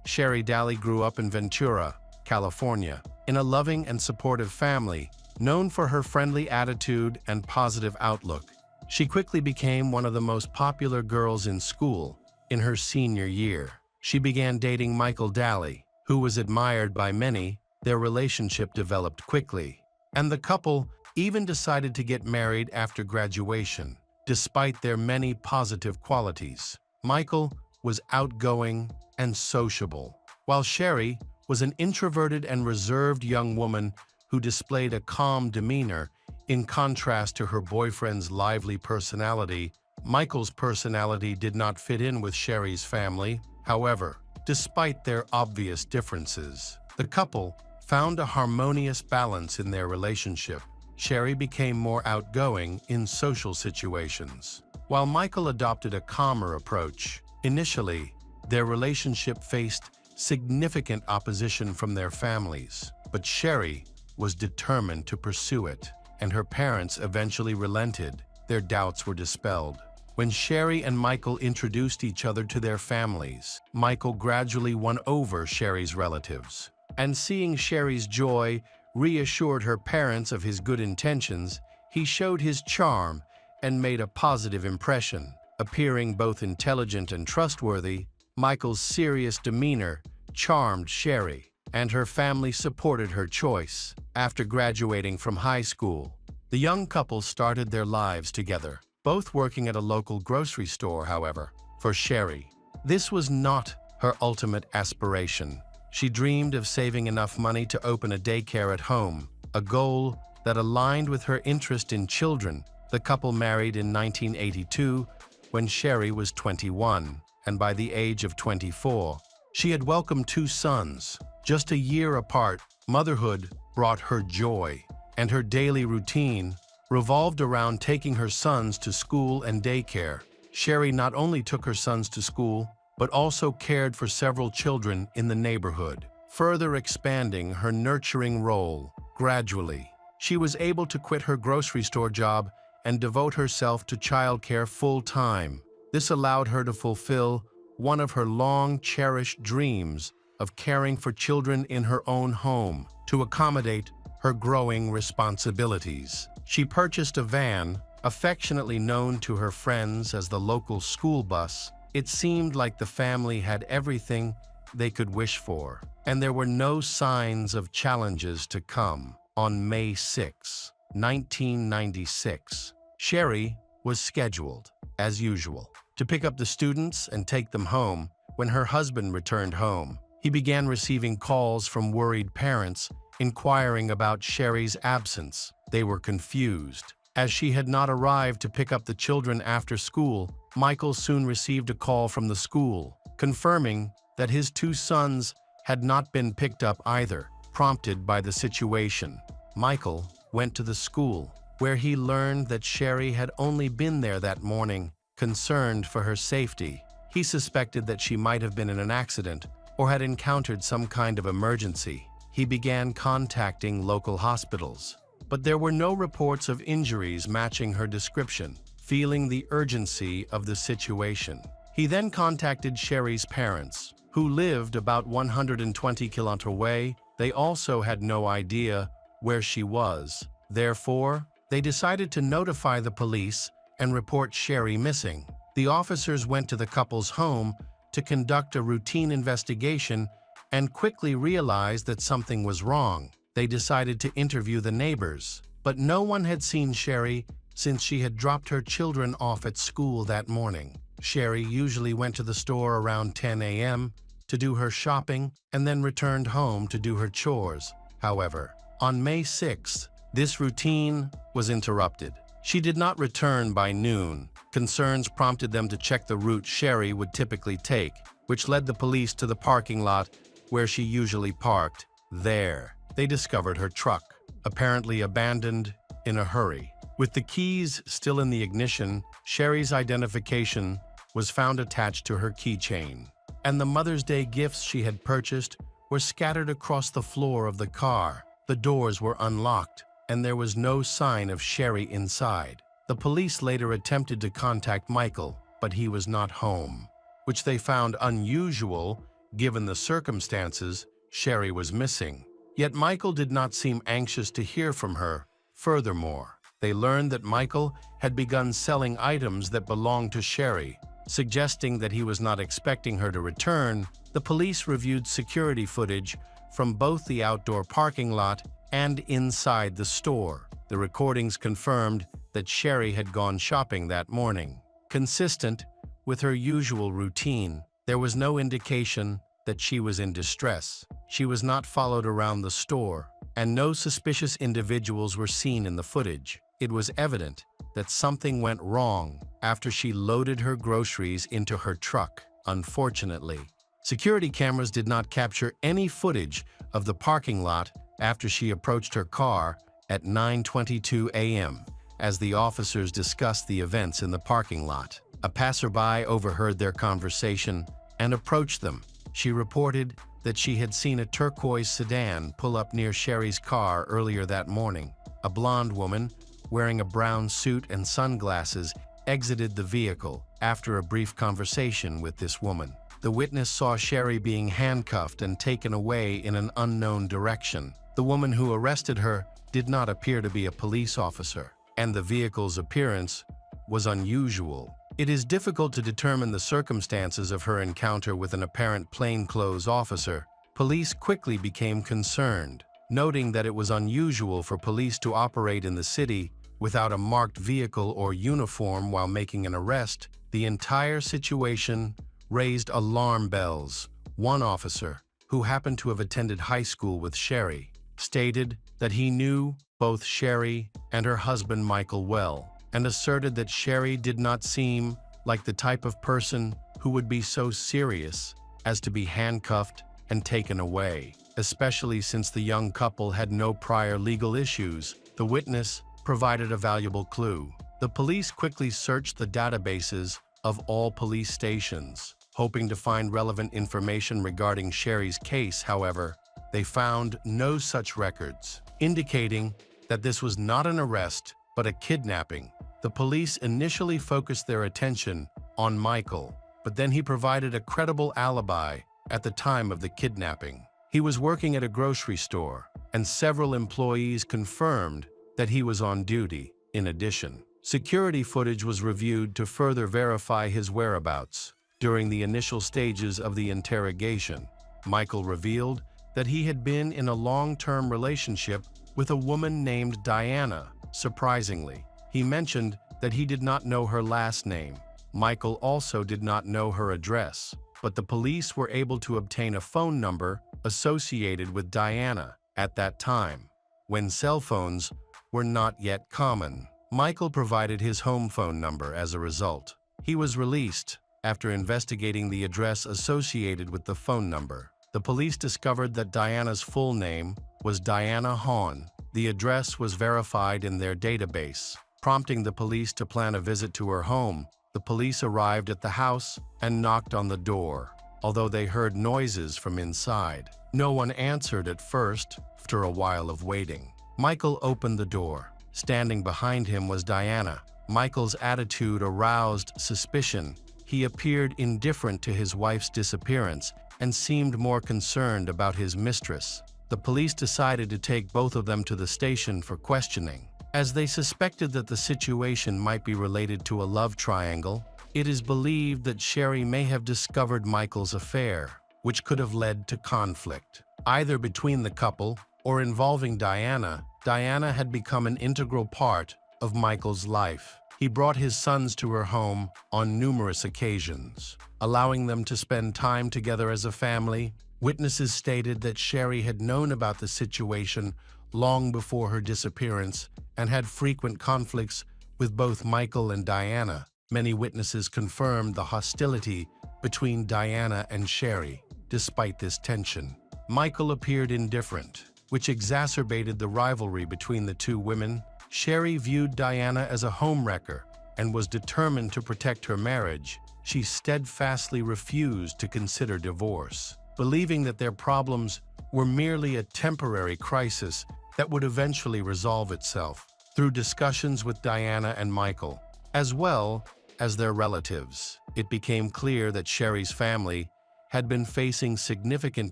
Sherry Daly grew up in Ventura, California, in a loving and supportive family, known for her friendly attitude and positive outlook. She quickly became one of the most popular girls in school. In her senior year, she began dating Michael Daly, who was admired by many, their relationship developed quickly, and the couple even decided to get married after graduation. Despite their many positive qualities, Michael was outgoing and sociable, while Sherry was an introverted and reserved young woman who displayed a calm demeanor. In contrast to her boyfriend's lively personality, Michael's personality did not fit in with Sherry's family. However, despite their obvious differences, the couple found a harmonious balance in their relationship. Sherry became more outgoing in social situations, while Michael adopted a calmer approach. Initially, their relationship faced significant opposition from their families, but Sherry was determined to pursue it, and her parents eventually relented. Their doubts were dispelled. When Sherry and Michael introduced each other to their families, Michael gradually won over Sherry's relatives. And seeing Sherry's joy reassured her parents of his good intentions, he showed his charm and made a positive impression. Appearing both intelligent and trustworthy, Michael's serious demeanor charmed Sherry, and her family supported her choice. After graduating from high school, the young couple started their lives together, both working at a local grocery store. However, for Sherry, this was not her ultimate aspiration. She dreamed of saving enough money to open a daycare at home, a goal that aligned with her interest in children. The couple married in 1982 when Sherry was 21, and by the age of 24, she had welcomed 2 sons. Just a year apart, motherhood brought her joy, and her daily routine revolved around taking her sons to school and daycare. Sherry not only took her sons to school, but also cared for several children in the neighborhood, further expanding her nurturing role. Gradually, she was able to quit her grocery store job and devote herself to childcare full-time. This allowed her to fulfill one of her long-cherished dreams of caring for children in her own home. To accommodate her growing responsibilities, she purchased a van, affectionately known to her friends as the local school bus. It seemed like the family had everything they could wish for, and there were no signs of challenges to come. On May 6, 1996, Sherry was scheduled, as usual, to pick up the students and take them home. When her husband returned home, he began receiving calls from worried parents inquiring about Sherry's absence. They were confused, as she had not arrived to pick up the children after school. Michael soon received a call from the school, confirming that his 2 sons had not been picked up either. Prompted by the situation, Michael went to the school, where he learned that Sherry had only been there that morning. Concerned for her safety, he suspected that she might have been in an accident or had encountered some kind of emergency. He began contacting local hospitals, but there were no reports of injuries matching her description. Feeling the urgency of the situation, he then contacted Sherry's parents, who lived about 120 kilometers away. They also had no idea where she was. Therefore, they decided to notify the police and report Sherry missing. The officers went to the couple's home to conduct a routine investigation and quickly realized that something was wrong. They decided to interview the neighbors, but no one had seen Sherry since she had dropped her children off at school that morning. Sherry usually went to the store around 10 a.m. to do her shopping and then returned home to do her chores. However, on May 6th, this routine was interrupted. She did not return by noon. Concerns prompted them to check the route Sherry would typically take, which led the police to the parking lot where she usually parked. There, they discovered her truck, apparently abandoned in a hurry. With the keys still in the ignition, Sherry's identification was found attached to her keychain, and the Mother's Day gifts she had purchased were scattered across the floor of the car. The doors were unlocked, and there was no sign of Sherry inside. The police later attempted to contact Michael, but he was not home, which they found unusual given the circumstances. Sherry was missing. Yet Michael did not seem anxious to hear from her. Furthermore, they learned that Michael had begun selling items that belonged to Sherry. Suggesting that he was not expecting her to return, the police reviewed security footage from both the outdoor parking lot and inside the store. The recordings confirmed that Sherry had gone shopping that morning. Consistent with her usual routine, there was no indication that she was in distress. She was not followed around the store, and no suspicious individuals were seen in the footage. It was evident that something went wrong after she loaded her groceries into her truck. Unfortunately, security cameras did not capture any footage of the parking lot after she approached her car at 9:22 a.m. as the officers discussed the events in the parking lot. A passerby overheard their conversation and approached them. She reported that she had seen a turquoise sedan pull up near Sherry's car earlier that morning. A blonde woman, wearing a brown suit and sunglasses, exited the vehicle after a brief conversation with this woman. The witness saw Sherry being handcuffed and taken away in an unknown direction. The woman who arrested her did not appear to be a police officer, and the vehicle's appearance was unusual. It is difficult to determine the circumstances of her encounter with an apparent plainclothes officer. Police quickly became concerned, noting that it was unusual for police to operate in the city without a marked vehicle or uniform while making an arrest. The entire situation raised alarm bells. One officer, who happened to have attended high school with Sherry, stated that he knew both Sherry and her husband Michael well, and asserted that Sherry did not seem like the type of person who would be so serious as to be handcuffed and taken away, especially since the young couple had no prior legal issues. The witness provided a valuable clue. The police quickly searched the databases of all police stations, hoping to find relevant information regarding Sherry's case. However, they found no such records, indicating that this was not an arrest but a kidnapping. The police initially focused their attention on Michael, but then he provided a credible alibi at the time of the kidnapping. He was working at a grocery store, and several employees confirmed that he was on duty. In addition, security footage was reviewed to further verify his whereabouts. During the initial stages of the interrogation, Michael revealed that he had been in a long-term relationship with a woman named Diana. Surprisingly, he mentioned that he did not know her last name. Michael also did not know her address, but the police were able to obtain a phone number associated with Diana at that time, when cell phones were not yet common. Michael provided his home phone number as a result. He was released after investigating the address associated with the phone number. The police discovered that Diana's full name was Diana Hahn. The address was verified in their database, prompting the police to plan a visit to her home. The police arrived at the house and knocked on the door, although they heard noises from inside. No one answered at first. After a while of waiting, Michael opened the door. Standing behind him was Diana. Michael's attitude aroused suspicion. He appeared indifferent to his wife's disappearance and seemed more concerned about his mistress. The police decided to take both of them to the station for questioning, as they suspected that the situation might be related to a love triangle. It is believed that Sherry may have discovered Michael's affair, which could have led to conflict, either between the couple or involving Diana. Diana had become an integral part of Michael's life. He brought his sons to her home on numerous occasions, allowing them to spend time together as a family. Witnesses stated that Sherry had known about the situation long before her disappearance and had frequent conflicts with both Michael and Diana. Many witnesses confirmed the hostility between Diana and Sherry. Despite this tension, Michael appeared indifferent, which exacerbated the rivalry between the two women. Sherry viewed Diana as a homewrecker and was determined to protect her marriage. She steadfastly refused to consider divorce, believing that their problems were merely a temporary crisis that would eventually resolve itself. Through discussions with Diana and Michael, as well as their relatives, it became clear that Sherry's family had been facing significant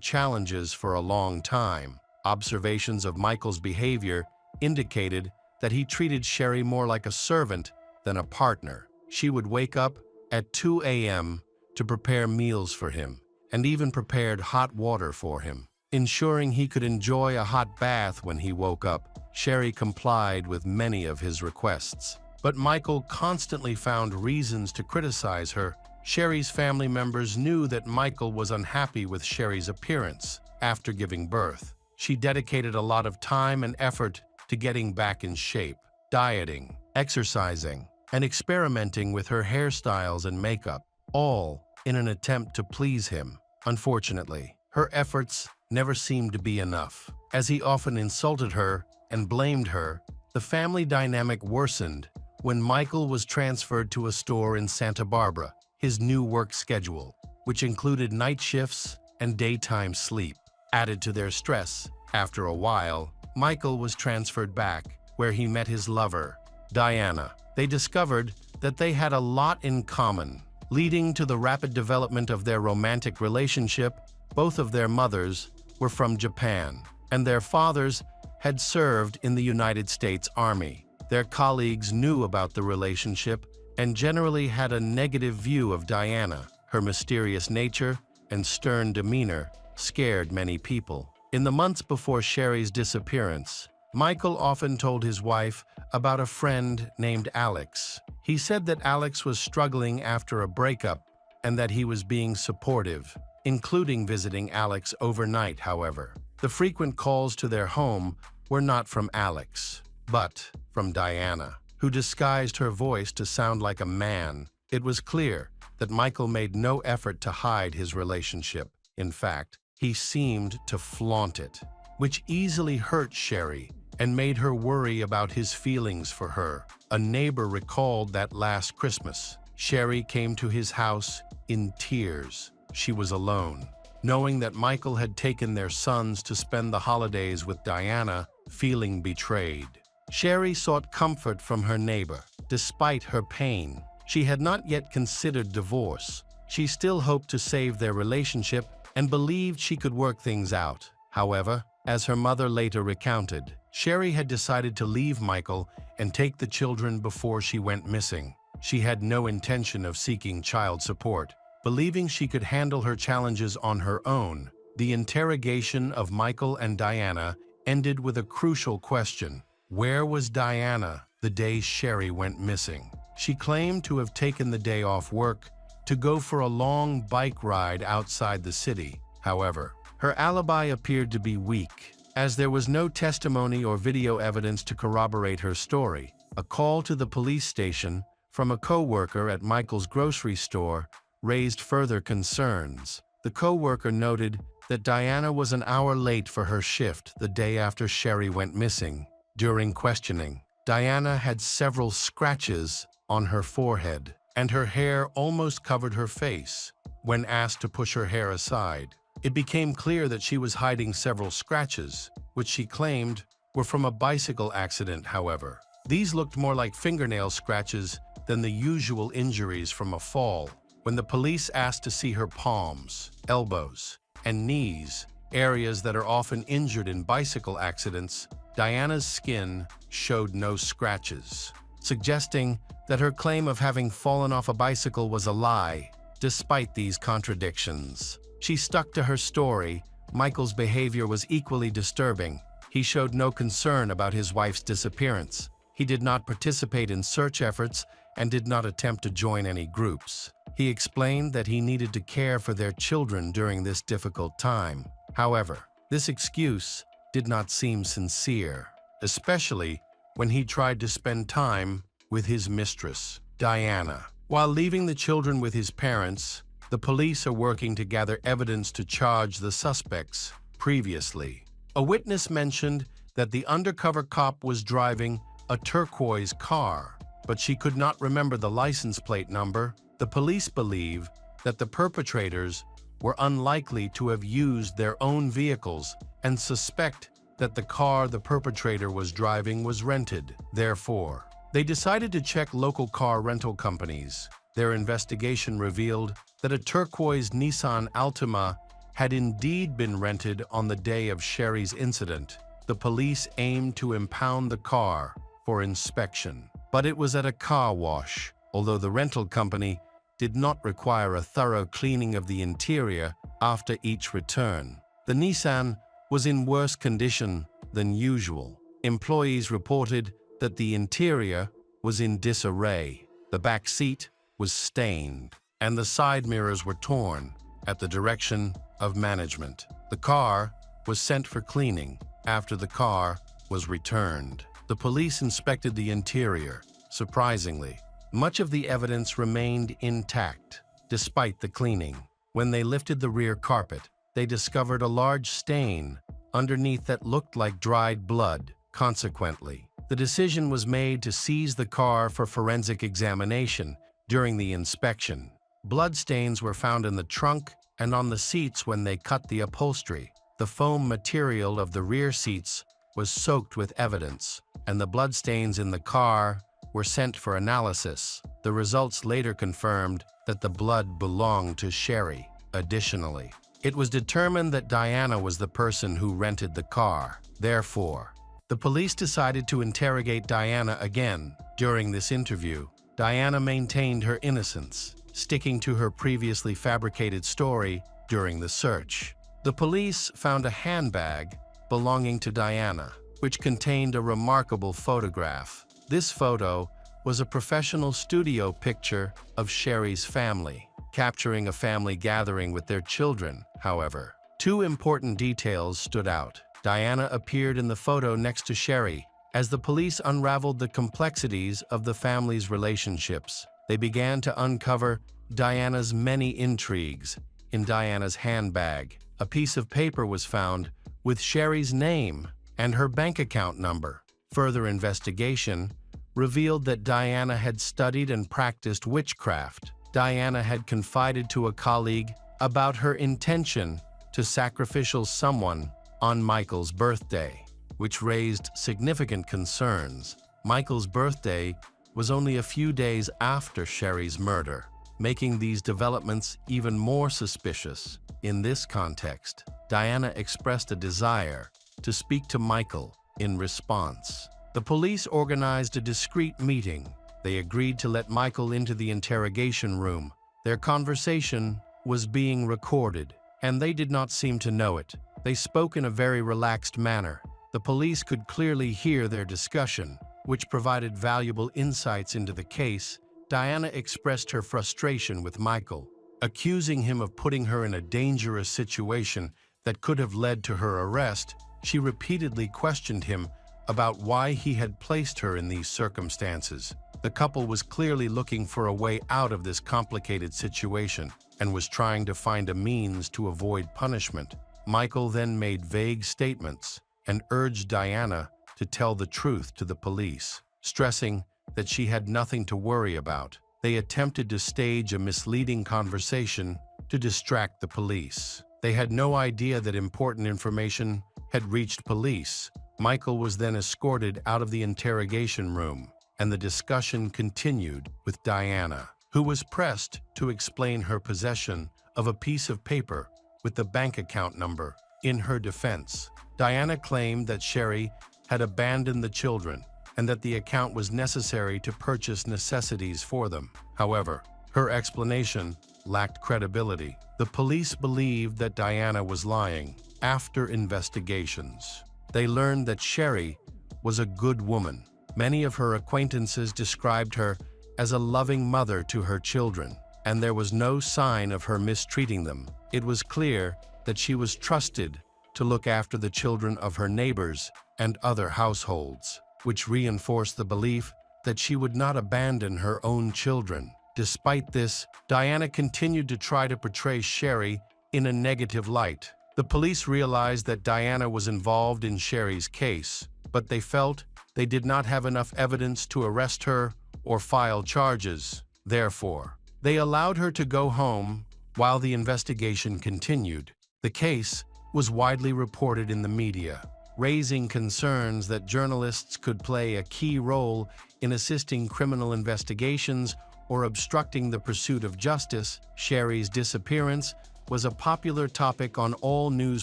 challenges for a long time. Observations of Michael's behavior indicated that he treated Sherry more like a servant than a partner. She would wake up at 2 a.m. to prepare meals for him, and even prepared hot water for him. Ensuring he could enjoy a hot bath when he woke up, Sherry complied with many of his requests. But Michael constantly found reasons to criticize her. Sherry's family members knew that Michael was unhappy with Sherry's appearance after giving birth. She dedicated a lot of time and effort to getting back in shape, dieting, exercising, and experimenting with her hairstyles and makeup, all in an attempt to please him. Unfortunately, her efforts never seemed to be enough. As he often insulted her and blamed her, the family dynamic worsened when Michael was transferred to a store in Santa Barbara, his new work schedule, which included night shifts and daytime sleep, added to their stress. After a while, Michael was transferred back, where he met his lover, Diana. They discovered that they had a lot in common, leading to the rapid development of their romantic relationship. Both of their mothers were from Japan, and their fathers had served in the United States Army. Their colleagues knew about the relationship and generally had a negative view of Diana. Her mysterious nature and stern demeanor scared many people. In the months before Sherry's disappearance, Michael often told his wife about a friend named Alex. He said that Alex was struggling after a breakup and that he was being supportive, including visiting Alex overnight. However, the frequent calls to their home were not from Alex, but from Diana, who disguised her voice to sound like a man. It was clear that Michael made no effort to hide his relationship. In fact, he seemed to flaunt it, which easily hurt Sherry and made her worry about his feelings for her. A neighbor recalled that last Christmas, Sherry came to his house in tears. She was alone, knowing that Michael had taken their sons to spend the holidays with Diana, feeling betrayed. Sherry sought comfort from her neighbor. Despite her pain, she had not yet considered divorce. She still hoped to save their relationship and believed she could work things out. However, as her mother later recounted, Sherry had decided to leave Michael and take the children before she went missing. She had no intention of seeking child support. Believing she could handle her challenges on her own, the interrogation of Michael and Diana ended with a crucial question. Where was Diana the day Sherry went missing? She claimed to have taken the day off work to go for a long bike ride outside the city. However, her alibi appeared to be weak, as there was no testimony or video evidence to corroborate her story. A call to the police station from a co-worker at Michael's grocery store raised further concerns. The co-worker noted that Diana was an hour late for her shift the day after Sherry went missing. During questioning, Diana had several scratches on her forehead, and her hair almost covered her face. When asked to push her hair aside, it became clear that she was hiding several scratches, which she claimed were from a bicycle accident. However, these looked more like fingernail scratches than the usual injuries from a fall. When the police asked to see her palms, elbows, and knees, areas that are often injured in bicycle accidents, Diana's skin showed no scratches, suggesting that her claim of having fallen off a bicycle was a lie. Despite these contradictions, she stuck to her story. Michael's behavior was equally disturbing. He showed no concern about his wife's disappearance. He did not participate in search efforts and did not attempt to join any groups. He explained that he needed to care for their children during this difficult time. However, this excuse did not seem sincere, especially when he tried to spend time with his mistress, Diana. While leaving the children with his parents, the police are working to gather evidence to charge the suspects. Previously, a witness mentioned that the undercover cop was driving a turquoise car, but she could not remember the license plate number. The police believe that the perpetrators were unlikely to have used their own vehicles and suspect that the car the perpetrator was driving was rented. Therefore, they decided to check local car rental companies. Their investigation revealed that a turquoise Nissan Altima had indeed been rented on the day of Sherry's incident. The police aimed to impound the car for inspection, but it was at a car wash. Although the rental company did not require a thorough cleaning of the interior after each return. The Nissan was in worse condition than usual. Employees reported that the interior was in disarray. The back seat was stained, and the side mirrors were torn at the direction of management. The car was sent for cleaning after the car was returned. The police inspected the interior. Surprisingly, much of the evidence remained intact, despite the cleaning. When they lifted the rear carpet, they discovered a large stain underneath that looked like dried blood. Consequently, the decision was made to seize the car for forensic examination during the inspection. Bloodstains were found in the trunk and on the seats when they cut the upholstery. The foam material of the rear seats was soaked with evidence, and the bloodstains in the car were sent for analysis. The results later confirmed that the blood belonged to Sherry. Additionally, it was determined that Diana was the person who rented the car. Therefore, the police decided to interrogate Diana again. During this interview, Diana maintained her innocence, sticking to her previously fabricated story during the search. The police found a handbag belonging to Diana, which contained a remarkable photograph. This photo was a professional studio picture of Sherry's family, capturing a family gathering with their children. However, two important details stood out. Diana appeared in the photo next to Sherry. As the police unraveled the complexities of the family's relationships, they began to uncover Diana's many intrigues. In Diana's handbag, a piece of paper was found with Sherry's name and her bank account number. Further investigation revealed that Diana had studied and practiced witchcraft. Diana had confided to a colleague about her intention to sacrificial someone on Michael's birthday, which raised significant concerns. Michael's birthday was only a few days after Sherry's murder, making these developments even more suspicious. In this context, Diana expressed a desire to speak to Michael. In response, the police organized a discreet meeting. They agreed to let Michael into the interrogation room. Their conversation was being recorded, and they did not seem to know it. They spoke in a very relaxed manner. The police could clearly hear their discussion, which provided valuable insights into the case. Diana expressed her frustration with Michael, accusing him of putting her in a dangerous situation that could have led to her arrest. She repeatedly questioned him about why he had placed her in these circumstances. The couple was clearly looking for a way out of this complicated situation and was trying to find a means to avoid punishment. Michael then made vague statements and urged Diana to tell the truth to the police, stressing that she had nothing to worry about. They attempted to stage a misleading conversation to distract the police. They had no idea that important information had reached police. Michael was then escorted out of the interrogation room, and the discussion continued with Diana, who was pressed to explain her possession of a piece of paper with the bank account number. In her defense, Diana claimed that Sherry had abandoned the children and that the account was necessary to purchase necessities for them. However, her explanation lacked credibility. The police believed that Diana was lying. After investigations, they learned that Sherry was a good woman. Many of her acquaintances described her as a loving mother to her children, and there was no sign of her mistreating them. It was clear that she was trusted to look after the children of her neighbors and other households, which reinforced the belief that she would not abandon her own children. Despite this, Diana continued to try to portray Sherry in a negative light. The police realized that Diana was involved in Sherry's case, but they felt they did not have enough evidence to arrest her or file charges. Therefore, they allowed her to go home while the investigation continued. The case was widely reported in the media, raising concerns that journalists could play a key role in assisting criminal investigations or obstructing the pursuit of justice. Sherry's disappearance was a popular topic on all news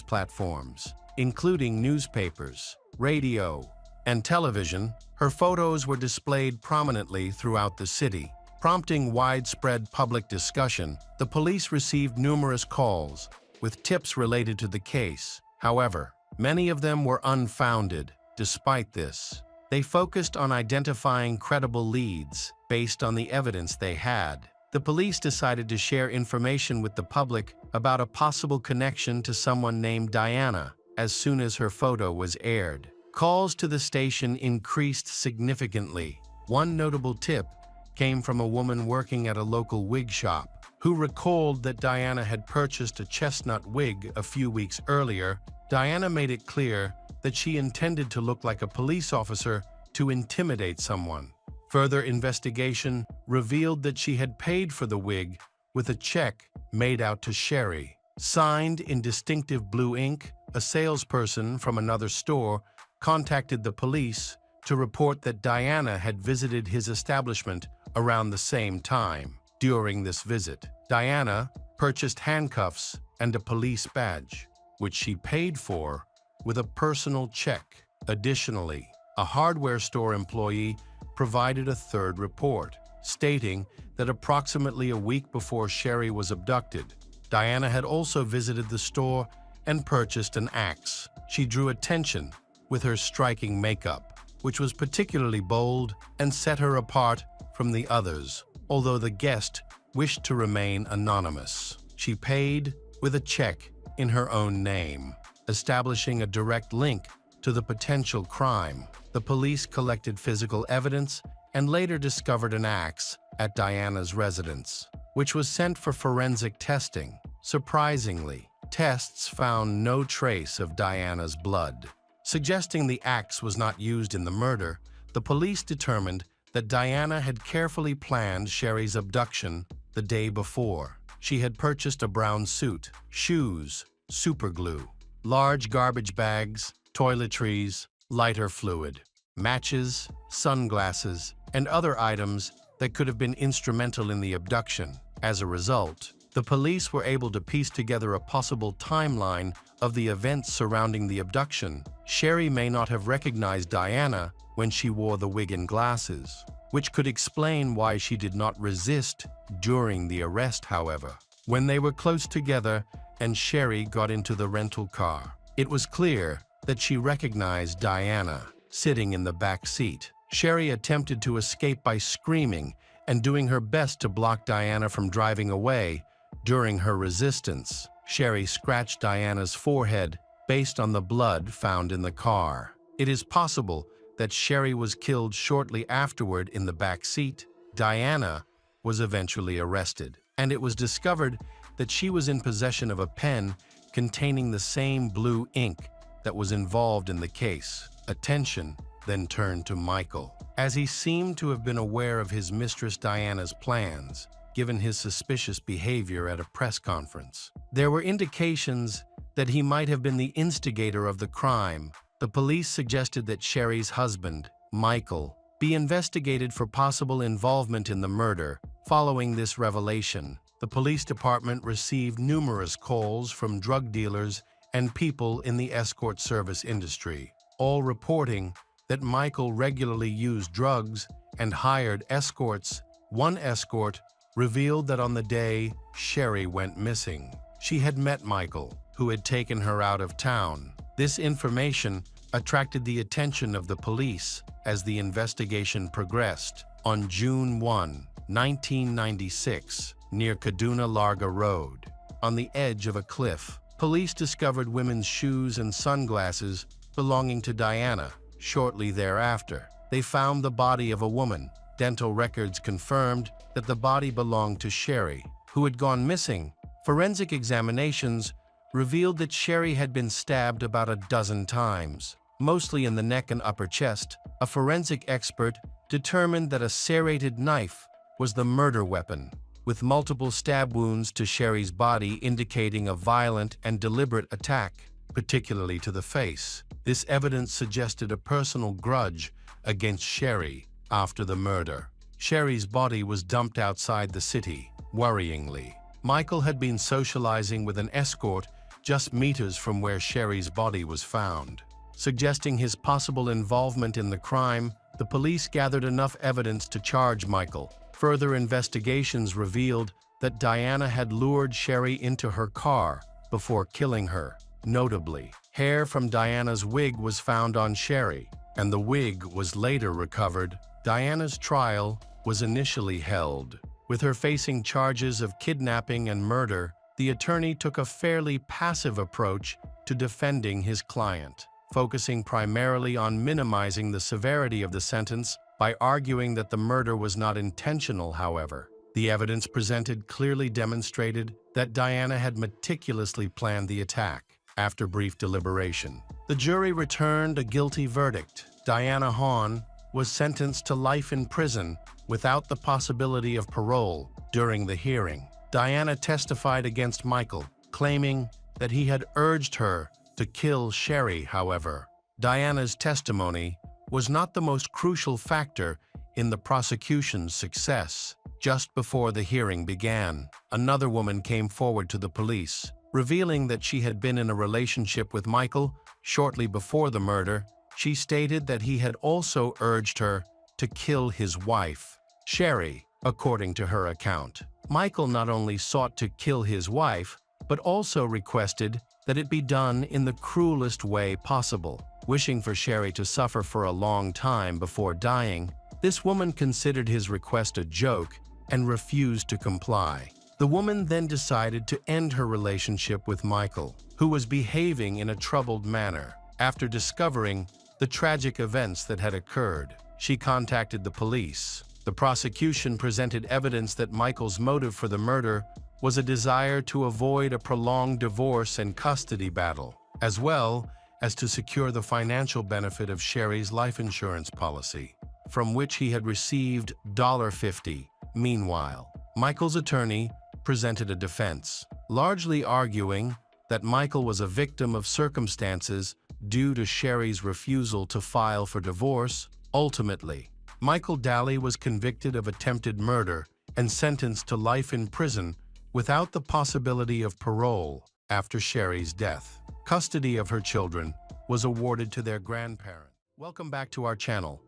platforms, including newspapers, radio, and television. Her photos were displayed prominently throughout the city. Prompting widespread public discussion, the police received numerous calls with tips related to the case. However, many of them were unfounded. Despite this, they focused on identifying credible leads based on the evidence they had. The police decided to share information with the public about a possible connection to someone named Diana as soon as her photo was aired. Calls to the station increased significantly. One notable tip came from a woman working at a local wig shop who recalled that Diana had purchased a chestnut wig a few weeks earlier. Diana made it clear that she intended to look like a police officer to intimidate someone. Further investigation revealed that she had paid for the wig with a check made out to Sherry. Signed in distinctive blue ink, a salesperson from another store contacted the police to report that Diana had visited his establishment around the same time. During this visit, Diana purchased handcuffs and a police badge, which she paid for with a personal check. Additionally, a hardware store employee provided a third report, stating that approximately a week before Sherry was abducted, Diana had also visited the store and purchased an axe. She drew attention with her striking makeup, which was particularly bold and set her apart from the others, although the guest wished to remain anonymous. She paid with a check in her own name, establishing a direct link to the potential crime. The police collected physical evidence and later discovered an axe at Diana's residence, which was sent for forensic testing. Surprisingly, tests found no trace of Diana's blood. Suggesting the axe was not used in the murder, the police determined that Diana had carefully planned Sherry's abduction the day before. She had purchased a brown suit, shoes, superglue, large garbage bags, toiletries, lighter fluid, matches, sunglasses, and other items that could have been instrumental in the abduction. As a result, the police were able to piece together a possible timeline of the events surrounding the abduction. Sherry may not have recognized Diana when she wore the wig and glasses, which could explain why she did not resist during the arrest. However, when they were close together and Sherry got into the rental car, it was clear that she recognized Diana sitting in the back seat. Sherry attempted to escape by screaming and doing her best to block Diana from driving away. During her resistance, Sherry scratched Diana's forehead based on the blood found in the car. It is possible that Sherry was killed shortly afterward in the back seat. Diana was eventually arrested, and it was discovered that she was in possession of a pen containing the same blue ink that was involved in the case. Attention then turned to Michael, as he seemed to have been aware of his mistress Diana's plans, given his suspicious behavior at a press conference. There were indications that he might have been the instigator of the crime. The police suggested that Sherry's husband, Michael, be investigated for possible involvement in the murder. Following this revelation, the police department received numerous calls from drug dealers and people in the escort service industry, all reporting that Michael regularly used drugs and hired escorts. One escort revealed that on the day Sherry went missing, she had met Michael, who had taken her out of town. This information attracted the attention of the police as the investigation progressed. On June 1, 1996, near Kaduna Larga Road, on the edge of a cliff, police discovered women's shoes and sunglasses belonging to Diana. Shortly thereafter, they found the body of a woman. Dental records confirmed that the body belonged to Sherry, who had gone missing. Forensic examinations revealed that Sherry had been stabbed about a dozen times, mostly in the neck and upper chest. A forensic expert determined that a serrated knife was the murder weapon, with multiple stab wounds to Sherry's body indicating a violent and deliberate attack, particularly to the face. This evidence suggested a personal grudge against Sherry after the murder. Sherry's body was dumped outside the city. Worryingly, Michael had been socializing with an escort just meters from where Sherry's body was found. Suggesting his possible involvement in the crime, the police gathered enough evidence to charge Michael. Further investigations revealed that Diana had lured Sherry into her car before killing her. Notably, hair from Diana's wig was found on Sherry, and the wig was later recovered. Diana's trial was initially held. With her facing charges of kidnapping and murder, the attorney took a fairly passive approach to defending his client, focusing primarily on minimizing the severity of the sentence by arguing that the murder was not intentional. However, the evidence presented clearly demonstrated that Diana had meticulously planned the attack. After brief deliberation, the jury returned a guilty verdict. Diana Hahn was sentenced to life in prison without the possibility of parole. During the hearing, Diana testified against Michael, claiming that he had urged her to kill Sherry. However, Diana's testimony was not the most crucial factor in the prosecution's success. Just before the hearing began, another woman came forward to the police, revealing that she had been in a relationship with Michael shortly before the murder. She stated that he had also urged her to kill his wife, Sherry. According to her account, Michael not only sought to kill his wife, but also requested that it be done in the cruelest way possible. Wishing for Sherry to suffer for a long time before dying, this woman considered his request a joke and refused to comply. The woman then decided to end her relationship with Michael, who was behaving in a troubled manner. After discovering the tragic events that had occurred, she contacted the police. The prosecution presented evidence that Michael's motive for the murder was a desire to avoid a prolonged divorce and custody battle, as well as to secure the financial benefit of Sherry's life insurance policy, from which he had received $50. Meanwhile, Michael's attorney presented a defense, largely arguing that Michael was a victim of circumstances due to Sherry's refusal to file for divorce. Ultimately, Michael Daly was convicted of attempted murder and sentenced to life in prison without the possibility of parole. After Sherry's death, custody of her children was awarded to their grandparent. Welcome back to our channel.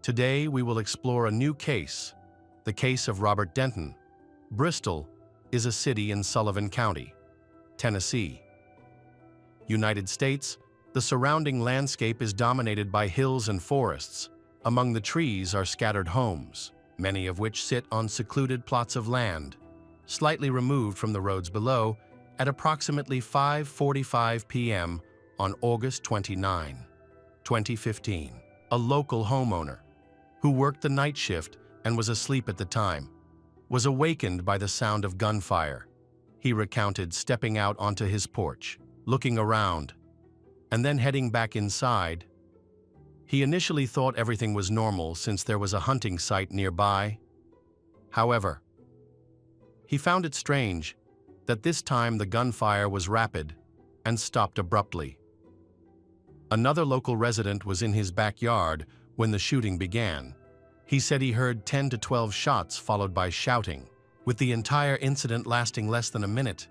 Today we will explore a new case, the case of Robert Denton. Bristol is a city in Sullivan County, Tennessee, United States. The surrounding landscape is dominated by hills and forests. Among the trees are scattered homes, many of which sit on secluded plots of land, slightly removed from the roads below. At approximately 5:45 p.m. on August 29, 2015, a local homeowner, who worked the night shift and was asleep at the time, was awakened by the sound of gunfire. He recounted stepping out onto his porch, looking around, and then heading back inside. He initially thought everything was normal since there was a hunting site nearby. However, he found it strange that this time the gunfire was rapid and stopped abruptly. Another local resident was in his backyard when the shooting began. He said he heard 10 to 12 shots followed by shouting, with the entire incident lasting less than a minute.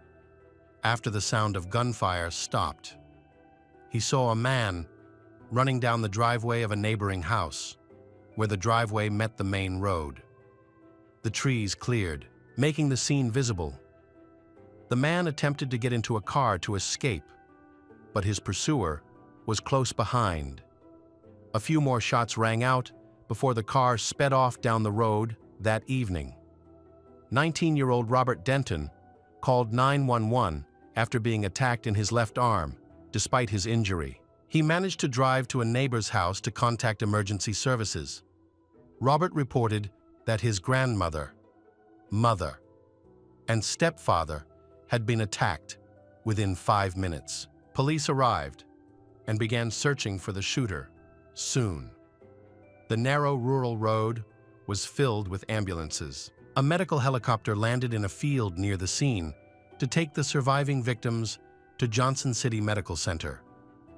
After the sound of gunfire stopped, he saw a man running down the driveway of a neighboring house, where the driveway met the main road. The trees cleared, making the scene visible. The man attempted to get into a car to escape, but his pursuer was close behind. A few more shots rang out before the car sped off down the road. That evening, 19-year-old Robert Denton called 911 after being attacked in his left arm. Despite his injury, he managed to drive to a neighbor's house to contact emergency services. Robert reported that his grandmother, mother, and stepfather had been attacked within 5 minutes. Police arrived and began searching for the shooter. Soon, the narrow rural road was filled with ambulances. A medical helicopter landed in a field near the scene to take the surviving victims to Johnson City Medical Center.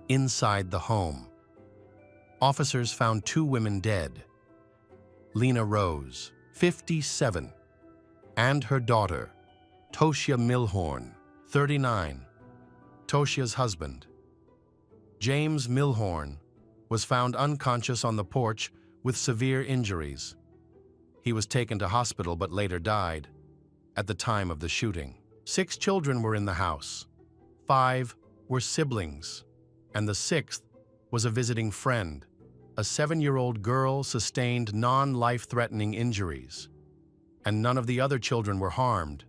Inside the home, officers found 2 women dead: Lena Rose, 57, and her daughter, Toshia Milhorn, 39. Toshia's husband, James Milhorn, was found unconscious on the porch with severe injuries. He was taken to hospital but later died at the time of the shooting. 6 children were in the house. 5 were siblings, and the 6th was a visiting friend. A 7-year-old girl sustained non-life-threatening injuries, and none of the other children were harmed.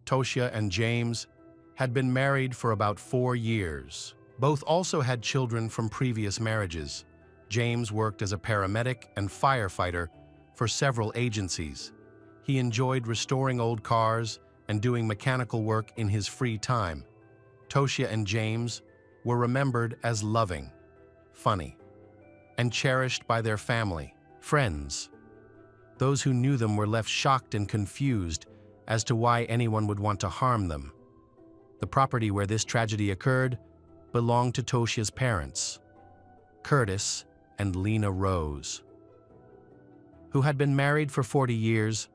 Toshia and James had been married for about 4 years. Both also had children from previous marriages. James worked as a paramedic and firefighter for several agencies. He enjoyed restoring old cars and doing mechanical work in his free time. Toshia and James were remembered as loving, funny, and cherished by their family, friends. Those who knew them were left shocked and confused as to why anyone would want to harm them. The property where this tragedy occurred belonged to Toshia's parents, Curtis and Lena Rose. Who had been married for 40 years,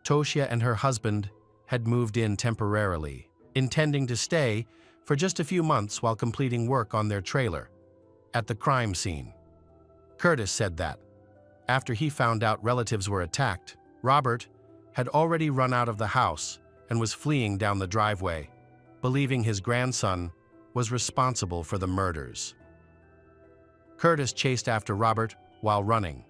Toshia and her husband had moved in temporarily, intending to stay for just a few months while completing work on their trailer at the crime scene. Curtis said that, after he found out relatives were attacked, Robert had already run out of the house and was fleeing down the driveway, believing his grandson was responsible for the murders. Curtis chased after Robert while running.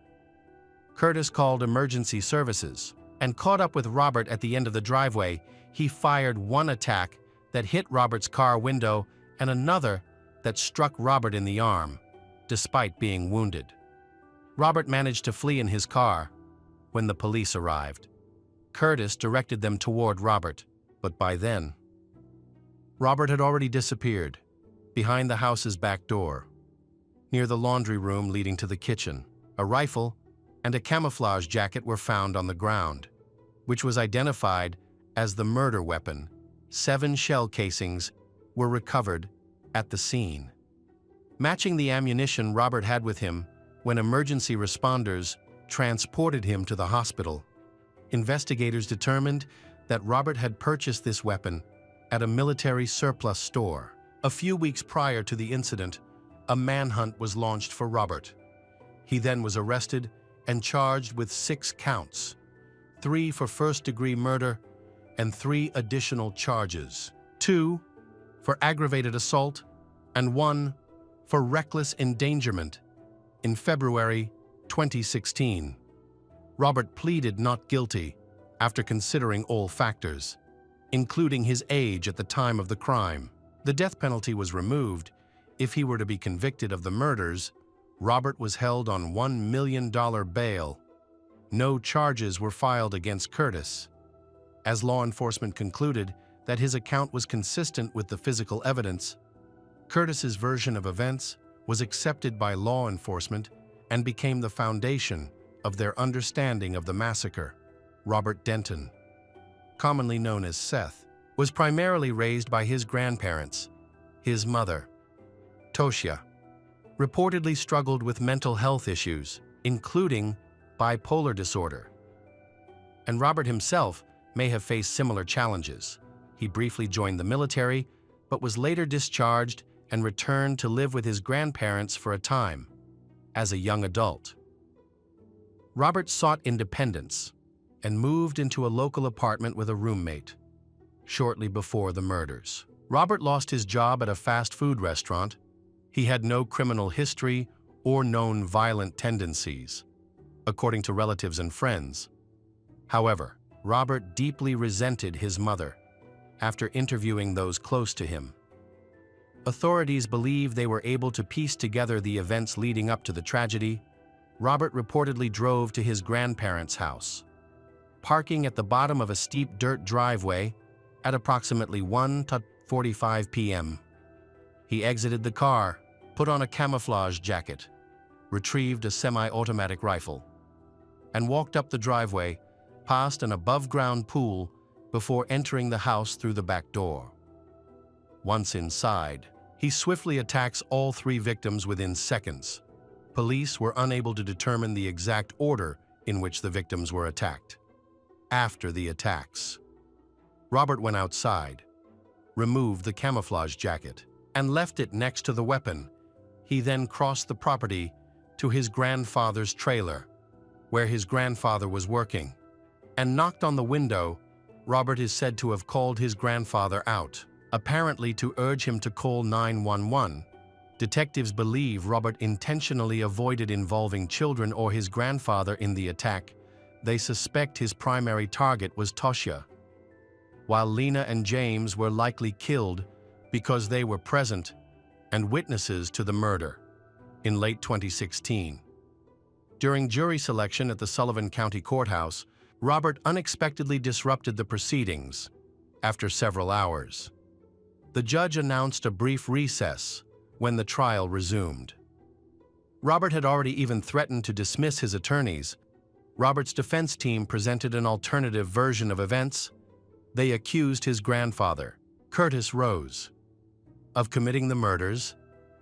Curtis called emergency services and caught up with Robert at the end of the driveway. He fired one attack that hit Robert's car window and another that struck Robert in the arm, despite being wounded. Robert managed to flee in his car when the police arrived. Curtis directed them toward Robert, but by then, Robert had already disappeared behind the house's back door, near the laundry room leading to the kitchen. A rifle and a camouflage jacket were found on the ground, which was identified as the murder weapon. 7 shell casings were recovered at the scene, matching the ammunition Robert had with him when emergency responders transported him to the hospital. Investigators determined that Robert had purchased this weapon at a military surplus store. A few weeks prior to the incident, a manhunt was launched for Robert. He then was arrested and charged with 6 counts, 3 for first-degree murder and 3 additional charges, 2 for aggravated assault and 1 for reckless endangerment. In February 2016, Robert pleaded not guilty after considering all factors, including his age at the time of the crime. The death penalty was removed. If he were to be convicted of the murders, Robert was held on $1 million bail. No charges were filed against Curtis, as law enforcement concluded that his account was consistent with the physical evidence. Curtis's version of events was accepted by law enforcement and became the foundation of their understanding of the massacre. Robert Denton, commonly known as Seth, was primarily raised by his grandparents. His mother, Toshia, reportedly struggled with mental health issues, including bipolar disorder. And Robert himself may have faced similar challenges. He briefly joined the military, but was later discharged and returned to live with his grandparents for a time. As a young adult, Robert sought independence and moved into a local apartment with a roommate. Shortly before the murders, Robert lost his job at a fast food restaurant. He had no criminal history or known violent tendencies, according to relatives and friends. However, Robert deeply resented his mother after interviewing those close to him. Authorities believe they were able to piece together the events leading up to the tragedy. Robert reportedly drove to his grandparents' house, parking at the bottom of a steep dirt driveway at approximately 1:45 p.m. He exited the car, put on a camouflage jacket, retrieved a semi-automatic rifle, and walked up the driveway past an above-ground pool before entering the house through the back door. Once inside, he swiftly attacks all 3 victims within seconds. Police were unable to determine the exact order in which the victims were attacked. After the attacks, Robert went outside, removed the camouflage jacket, and left it next to the weapon. He then crossed the property to his grandfather's trailer, where his grandfather was working. and knocked on the window. Robert is said to have called his grandfather out, apparently to urge him to call 911. Detectives believe Robert intentionally avoided involving children or his grandfather in the attack. They suspect his primary target was Toshia, while Lena and James were likely killed because they were present and witnesses to the murder. In late 2016, during jury selection at the Sullivan County Courthouse, Robert unexpectedly disrupted the proceedings. After several hours, the judge announced a brief recess when the trial resumed. Robert had already even threatened to dismiss his attorneys. Robert's defense team presented an alternative version of events. They accused his grandfather, Curtis Rose, of committing the murders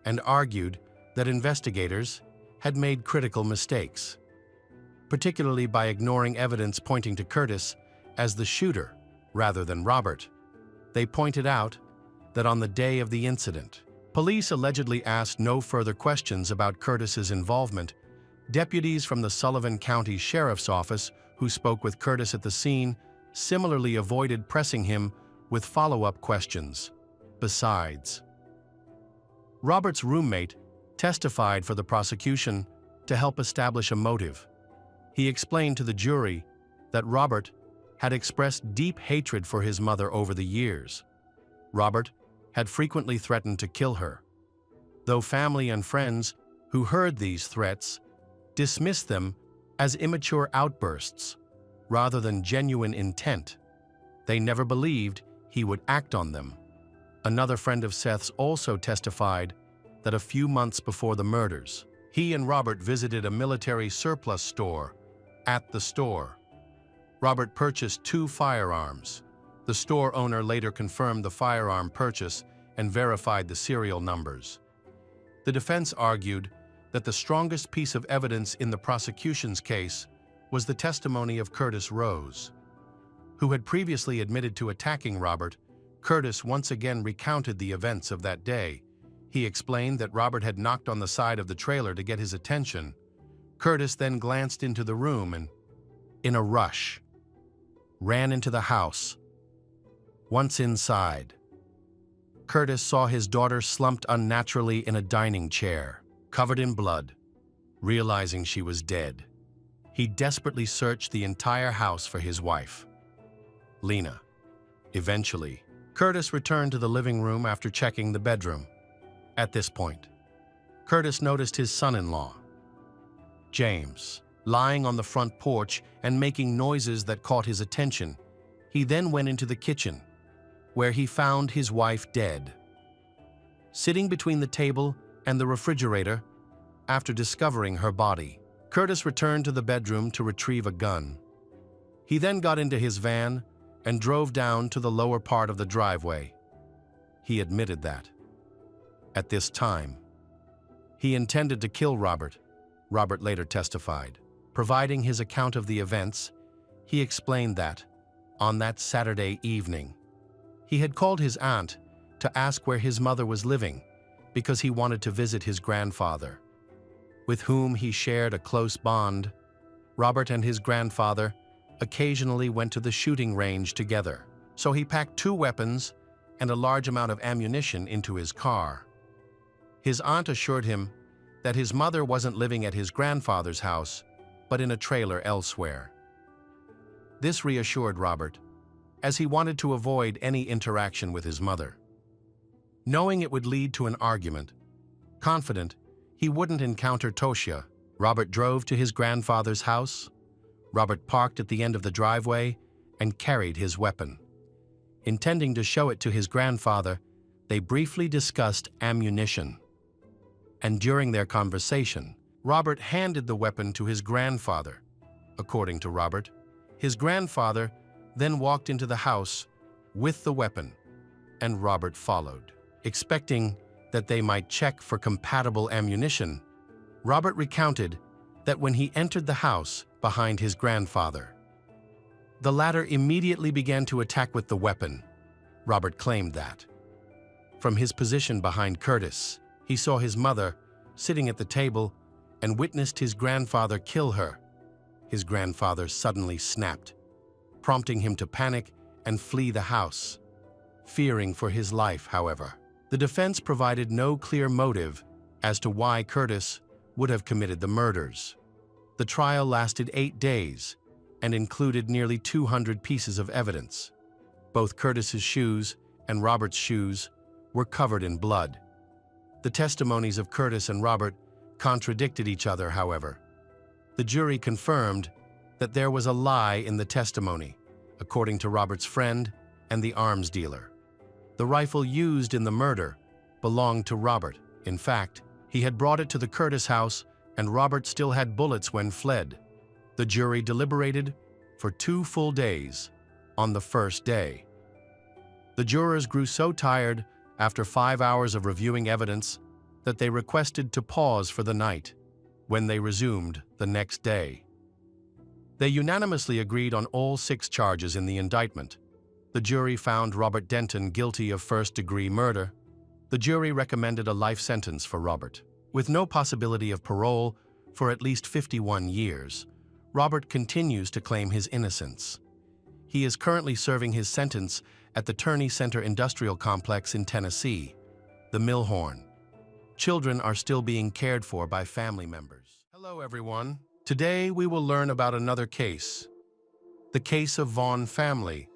and argued that investigators had made critical mistakes, particularly by ignoring evidence pointing to Curtis as the shooter rather than Robert. They pointed out that on the day of the incident, police allegedly asked no further questions about Curtis's involvement. Deputies from the Sullivan County Sheriff's Office who spoke with Curtis at the scene similarly avoided pressing him with follow-up questions. Besides, Robert's roommate testified for the prosecution to help establish a motive. He explained to the jury that Robert had expressed deep hatred for his mother over the years. Robert had frequently threatened to kill her, though family and friends who heard these threats dismissed them as immature outbursts rather than genuine intent. They never believed he would act on them. Another friend of Seth's also testified that a few months before the murders, he and Robert visited a military surplus store. At the store, Robert purchased 2 firearms. The store owner later confirmed the firearm purchase and verified the serial numbers. The defense argued that the strongest piece of evidence in the prosecution's case was the testimony of Curtis Rose, who had previously admitted to attacking Robert. Curtis once again recounted the events of that day. He explained that Robert had knocked on the side of the trailer to get his attention. Curtis then glanced into the room and, in a rush, ran into the house. Once inside, Curtis saw his daughter slumped unnaturally in a dining chair, covered in blood. Realizing she was dead, he desperately searched the entire house for his wife, Lena. Eventually, Curtis returned to the living room after checking the bedroom. At this point, Curtis noticed his son-in-law, James, lying on the front porch and making noises that caught his attention. He then went into the kitchen, where he found his wife dead, sitting between the table and the refrigerator. After discovering her body, Curtis returned to the bedroom to retrieve a gun. He then got into his van and drove down to the lower part of the driveway. He admitted that, at this time, he intended to kill Robert. Robert later testified. Providing his account of the events, he explained that, on that Saturday evening, he had called his aunt to ask where his mother was living because he wanted to visit his grandfather, with whom he shared a close bond. Robert and his grandfather occasionally went to the shooting range together, so he packed 2 weapons and a large amount of ammunition into his car. His aunt assured him that his mother wasn't living at his grandfather's house, but in a trailer elsewhere. This reassured Robert, as he wanted to avoid any interaction with his mother. Knowing it would lead to an argument, confident he wouldn't encounter Toshia, Robert drove to his grandfather's house. Robert parked at the end of the driveway and carried his weapon. Intending to show it to his grandfather, they briefly discussed ammunition. And during their conversation, Robert handed the weapon to his grandfather. According to Robert, his grandfather then walked into the house with the weapon, and Robert followed. Expecting that they might check for compatible ammunition, Robert recounted that when he entered the house behind his grandfather, the latter immediately began to attack with the weapon. Robert claimed that, from his position behind Curtis, he saw his mother sitting at the table and witnessed his grandfather kill her. His grandfather suddenly snapped prompting him to panic and flee the house, fearing for his life, however. The defense provided no clear motive as to why Curtis would have committed the murders. The trial lasted 8 days and included nearly 200 pieces of evidence. Both Curtis's shoes and Robert's shoes were covered in blood. The testimonies of Curtis and Robert contradicted each other, however. The jury confirmed that there was a lie in the testimony, according to Robert's friend and the arms dealer. The rifle used in the murder belonged to Robert. In fact, he had brought it to the Curtis house, and Robert still had bullets when fled. The jury deliberated for 2 full days on the first day. The jurors grew so tired after 5 hours of reviewing evidence that they requested to pause for the night, when they resumed the next day. They unanimously agreed on all 6 charges in the indictment. The jury found Robert Denton guilty of first-degree murder. The jury recommended a life sentence for Robert. With no possibility of parole for at least 51 years, Robert continues to claim his innocence. He is currently serving his sentence at the Turney Center Industrial Complex in Tennessee, the Millhorn. Children are still being cared for by family members. Hello, everyone. Today, we will learn about another case. The case of Vaughn family.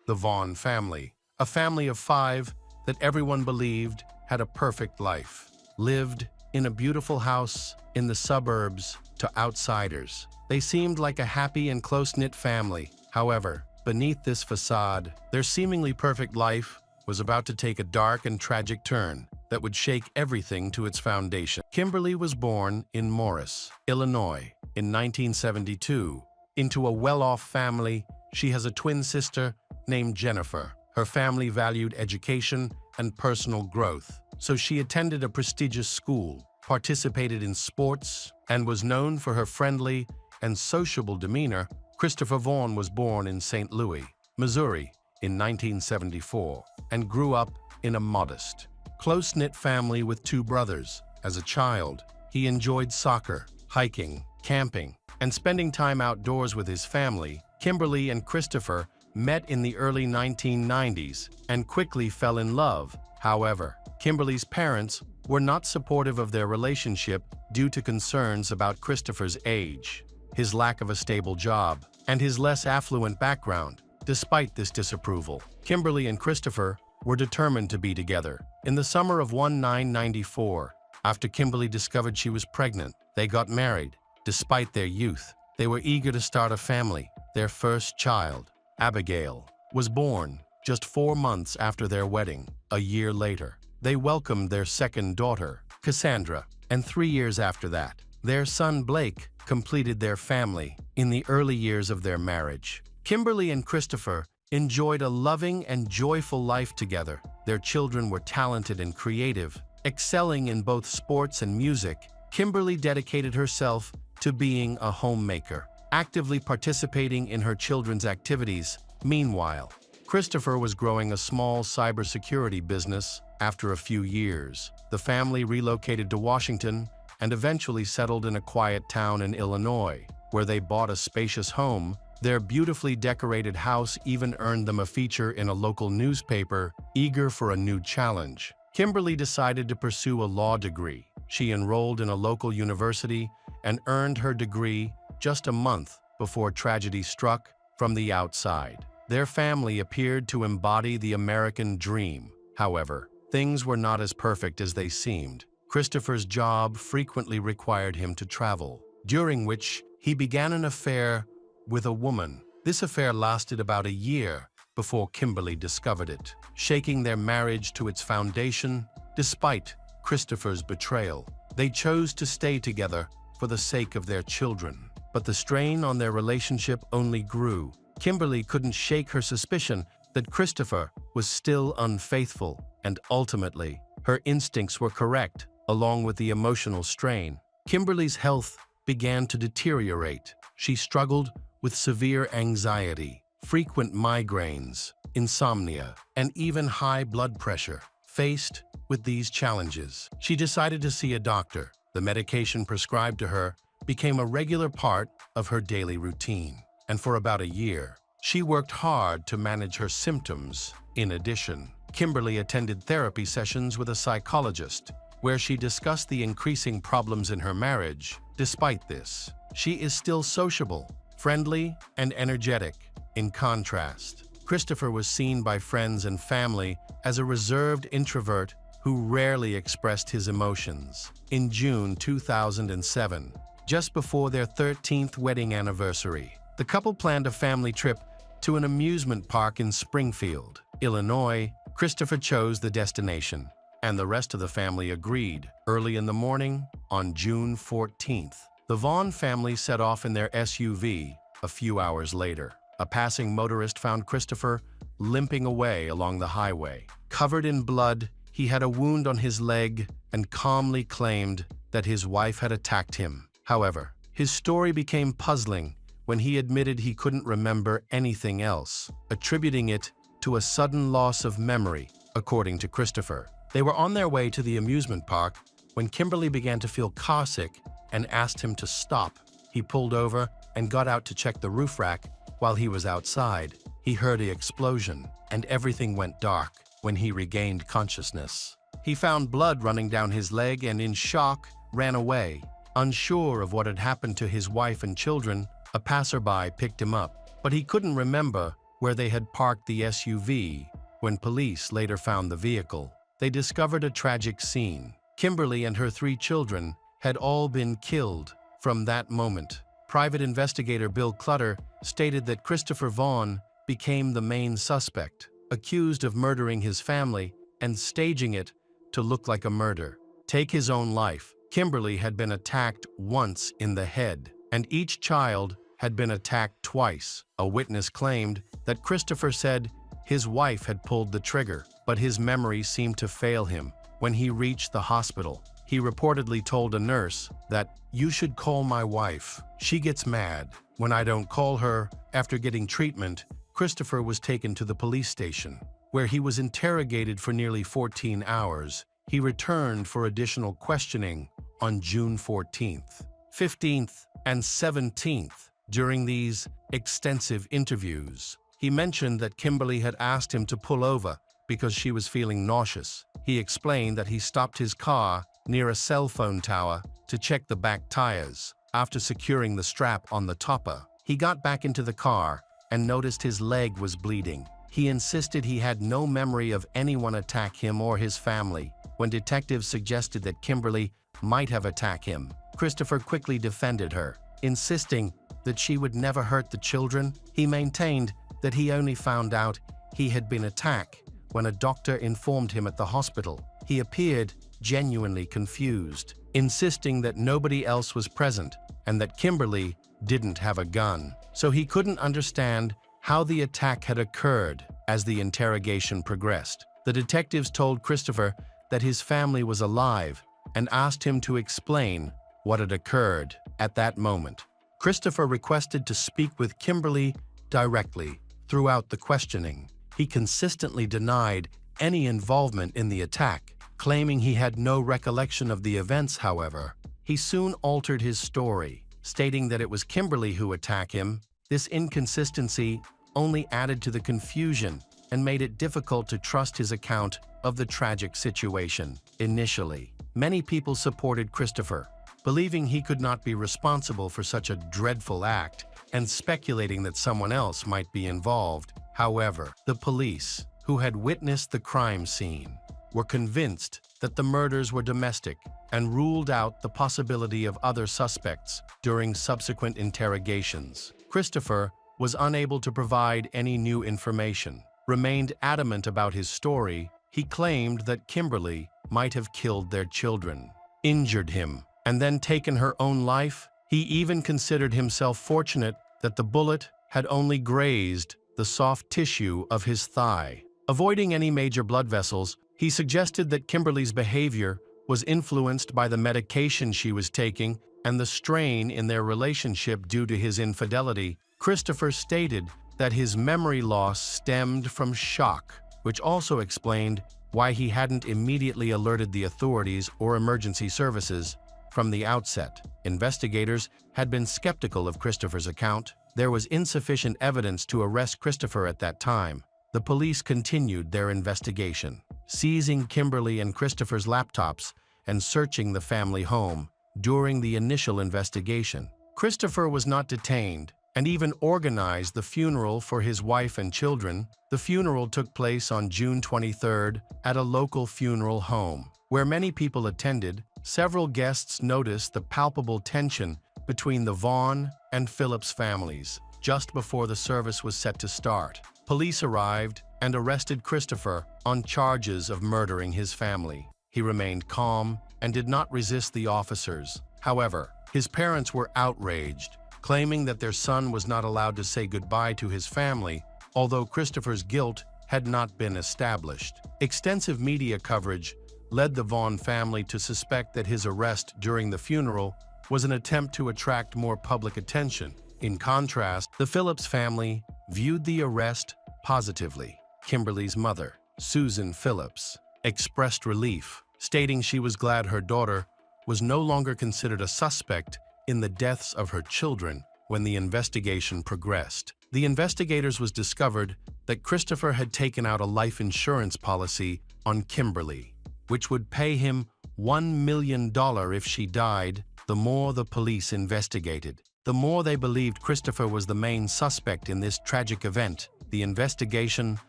The Vaughn family, a family of 5 that everyone believed had a perfect life, lived in a beautiful house in the suburbs to outsiders. They seemed like a happy and close-knit family. However, beneath this facade, their seemingly perfect life was about to take a dark and tragic turn that would shake everything to its foundation. Kimberly was born in Morris, Illinois, in 1972. Into a well-off family, she has a twin sister named Jennifer. Her family valued education and personal growth, so she attended a prestigious school, participated in sports, and was known for her friendly and sociable demeanor. Christopher Vaughn was born in St. Louis, Missouri, in 1974, and grew up in a modest, close-knit family with 2 brothers. As a child, he enjoyed soccer, hiking, camping, and spending time outdoors with his family. Kimberly and Christopher met in the early 1990s and quickly fell in love. However, Kimberly's parents were not supportive of their relationship due to concerns about Christopher's age, his lack of a stable job, and his less affluent background. Despite this disapproval, Kimberly and Christopher were determined to be together. In the summer of 1994, after Kimberly discovered she was pregnant, they got married. Despite their youth, they were eager to start a family. Their first child, Abigail, was born just 4 months after their wedding. A year later, they welcomed their second daughter, Cassandra, and 3 years after that, their son Blake completed their family. In the early years of their marriage, Kimberly and Christopher enjoyed a loving and joyful life together. Their children were talented and creative, excelling in both sports and music. Kimberly dedicated herself to being a homemaker, actively participating in her children's activities. Meanwhile, Christopher was growing a small cybersecurity business. After a few years, the family relocated to Washington and eventually settled in a quiet town in Illinois, where they bought a spacious home. Their beautifully decorated house even earned them a feature in a local newspaper. Eager for a new challenge, Kimberly decided to pursue a law degree. She enrolled in a local university and earned her degree just a month before tragedy struck from the outside. Their family appeared to embody the American dream. However, things were not as perfect as they seemed. Christopher's job frequently required him to travel, during which he began an affair with a woman. This affair lasted about a year before Kimberly discovered it, shaking their marriage to its foundation. Despite Christopher's betrayal, they chose to stay together for the sake of their children. But the strain on their relationship only grew. Kimberly couldn't shake her suspicion that Christopher was still unfaithful, and ultimately, her instincts were correct, along with the emotional strain. Kimberly's health began to deteriorate. She struggled with severe anxiety, frequent migraines, insomnia, and even high blood pressure. Faced with these challenges, she decided to see a doctor. The medication prescribed to her became a regular part of her daily routine, and for about a year, She worked hard to manage her symptoms. In addition, Kimberly attended therapy sessions with a psychologist, where she discussed the increasing problems in her marriage. Despite this, she is still sociable, friendly, and energetic. In contrast, Christopher was seen by friends and family as a reserved introvert who rarely expressed his emotions. In June 2007, just before their 13th wedding anniversary, the couple planned a family trip to an amusement park in Springfield, Illinois. Christopher chose the destination, and the rest of the family agreed. Early in the morning, on June 14th, the Vaughn family set off in their SUV. A few hours later, a passing motorist found Christopher limping away along the highway. Covered in blood, he had a wound on his leg and calmly claimed that his wife had attacked him. However, his story became puzzling when he admitted he couldn't remember anything else, attributing it to a sudden loss of memory. According to Christopher, they were on their way to the amusement park when Kimberly began to feel carsick and asked him to stop. He pulled over and got out to check the roof rack. While he was outside, he heard an explosion and everything went dark. When he regained consciousness, he found blood running down his leg and in shock ran away. Unsure of what had happened to his wife and children, a passerby picked him up, but he couldn't remember where they had parked the SUV. When police later found the vehicle, they discovered a tragic scene. Kimberly and her 3 children had all been killed. From that moment, private investigator Bill Clutter stated that Christopher Vaughn became the main suspect, accused of murdering his family and staging it to look like a murder. Take his own life. Kimberly had been attacked once in the head, and each child had been attacked twice. A witness claimed that Christopher said his wife had pulled the trigger, but his memory seemed to fail him. When he reached the hospital, he reportedly told a nurse that, "You should call my wife. She gets mad when I don't call her." After getting treatment, Christopher was taken to the police station, where he was interrogated for nearly 14 hours. He returned for additional questioning on June 14th, 15th, and 17th. During these extensive interviews, he mentioned that Kimberly had asked him to pull over because she was feeling nauseous. He explained that he stopped his car near a cell phone tower to check the back tires. After securing the strap on the topper, he got back into the car and noticed his leg was bleeding. He insisted he had no memory of anyone attack him or his family. When detectives suggested that Kimberly might have attacked him, Christopher quickly defended her, insisting that she would never hurt the children. He maintained that he only found out he had been attacked when a doctor informed him at the hospital. He appeared genuinely confused, insisting that nobody else was present and that Kimberly didn't have a gun. So he couldn't understand how the attack had occurred. As the interrogation progressed, the detectives told Christopher that his family was alive and asked him to explain what had occurred. At that moment, Christopher requested to speak with Kimberly directly. Throughout the questioning, he consistently denied any involvement in the attack, claiming he had no recollection of the events. However, he soon altered his story, stating that it was Kimberly who attacked him. This inconsistency only added to the confusion and made it difficult to trust his account of the tragic situation. Initially, many people supported Christopher, believing he could not be responsible for such a dreadful act and speculating that someone else might be involved. However, the police, who had witnessed the crime scene, were convinced that the murders were domestic and ruled out the possibility of other suspects. During subsequent interrogations, Christopher was unable to provide any new information, remained adamant about his story. He claimed that Kimberly might have killed their children, injured him, and then taken her own life. He even considered himself fortunate that the bullet had only grazed the soft tissue of his thigh. Avoiding any major blood vessels, he suggested that Kimberly's behavior was influenced by the medication she was taking and the strain in their relationship due to his infidelity. Christopher stated that his memory loss stemmed from shock, which also explained why he hadn't immediately alerted the authorities or emergency services from the outset. Investigators had been skeptical of Christopher's account, There was insufficient evidence to arrest Christopher at that time. The police continued their investigation, seizing Kimberly and Christopher's laptops and searching the family home. During the initial investigation, Christopher was not detained and even organized the funeral for his wife and children. The funeral took place on June 23rd at a local funeral home, where many people attended. Several guests noticed the palpable tension between the Vaughn and Phillips families. Just before the service was set to start, police arrived and arrested Christopher on charges of murdering his family. He remained calm and did not resist the officers. However, his parents were outraged, claiming that their son was not allowed to say goodbye to his family, although Christopher's guilt had not been established. Extensive media coverage led the Vaughn family to suspect that his arrest during the funeral was an attempt to attract more public attention. In contrast, the Phillips family viewed the arrest positively. Kimberly's mother, Susan Phillips, expressed relief, stating she was glad her daughter was no longer considered a suspect in the deaths of her children. When the investigation progressed, the investigators was discovered that Christopher had taken out a life insurance policy on Kimberly, which would pay him $1 million if she died. The more the police investigated, the more they believed Christopher was the main suspect in this tragic event. The investigation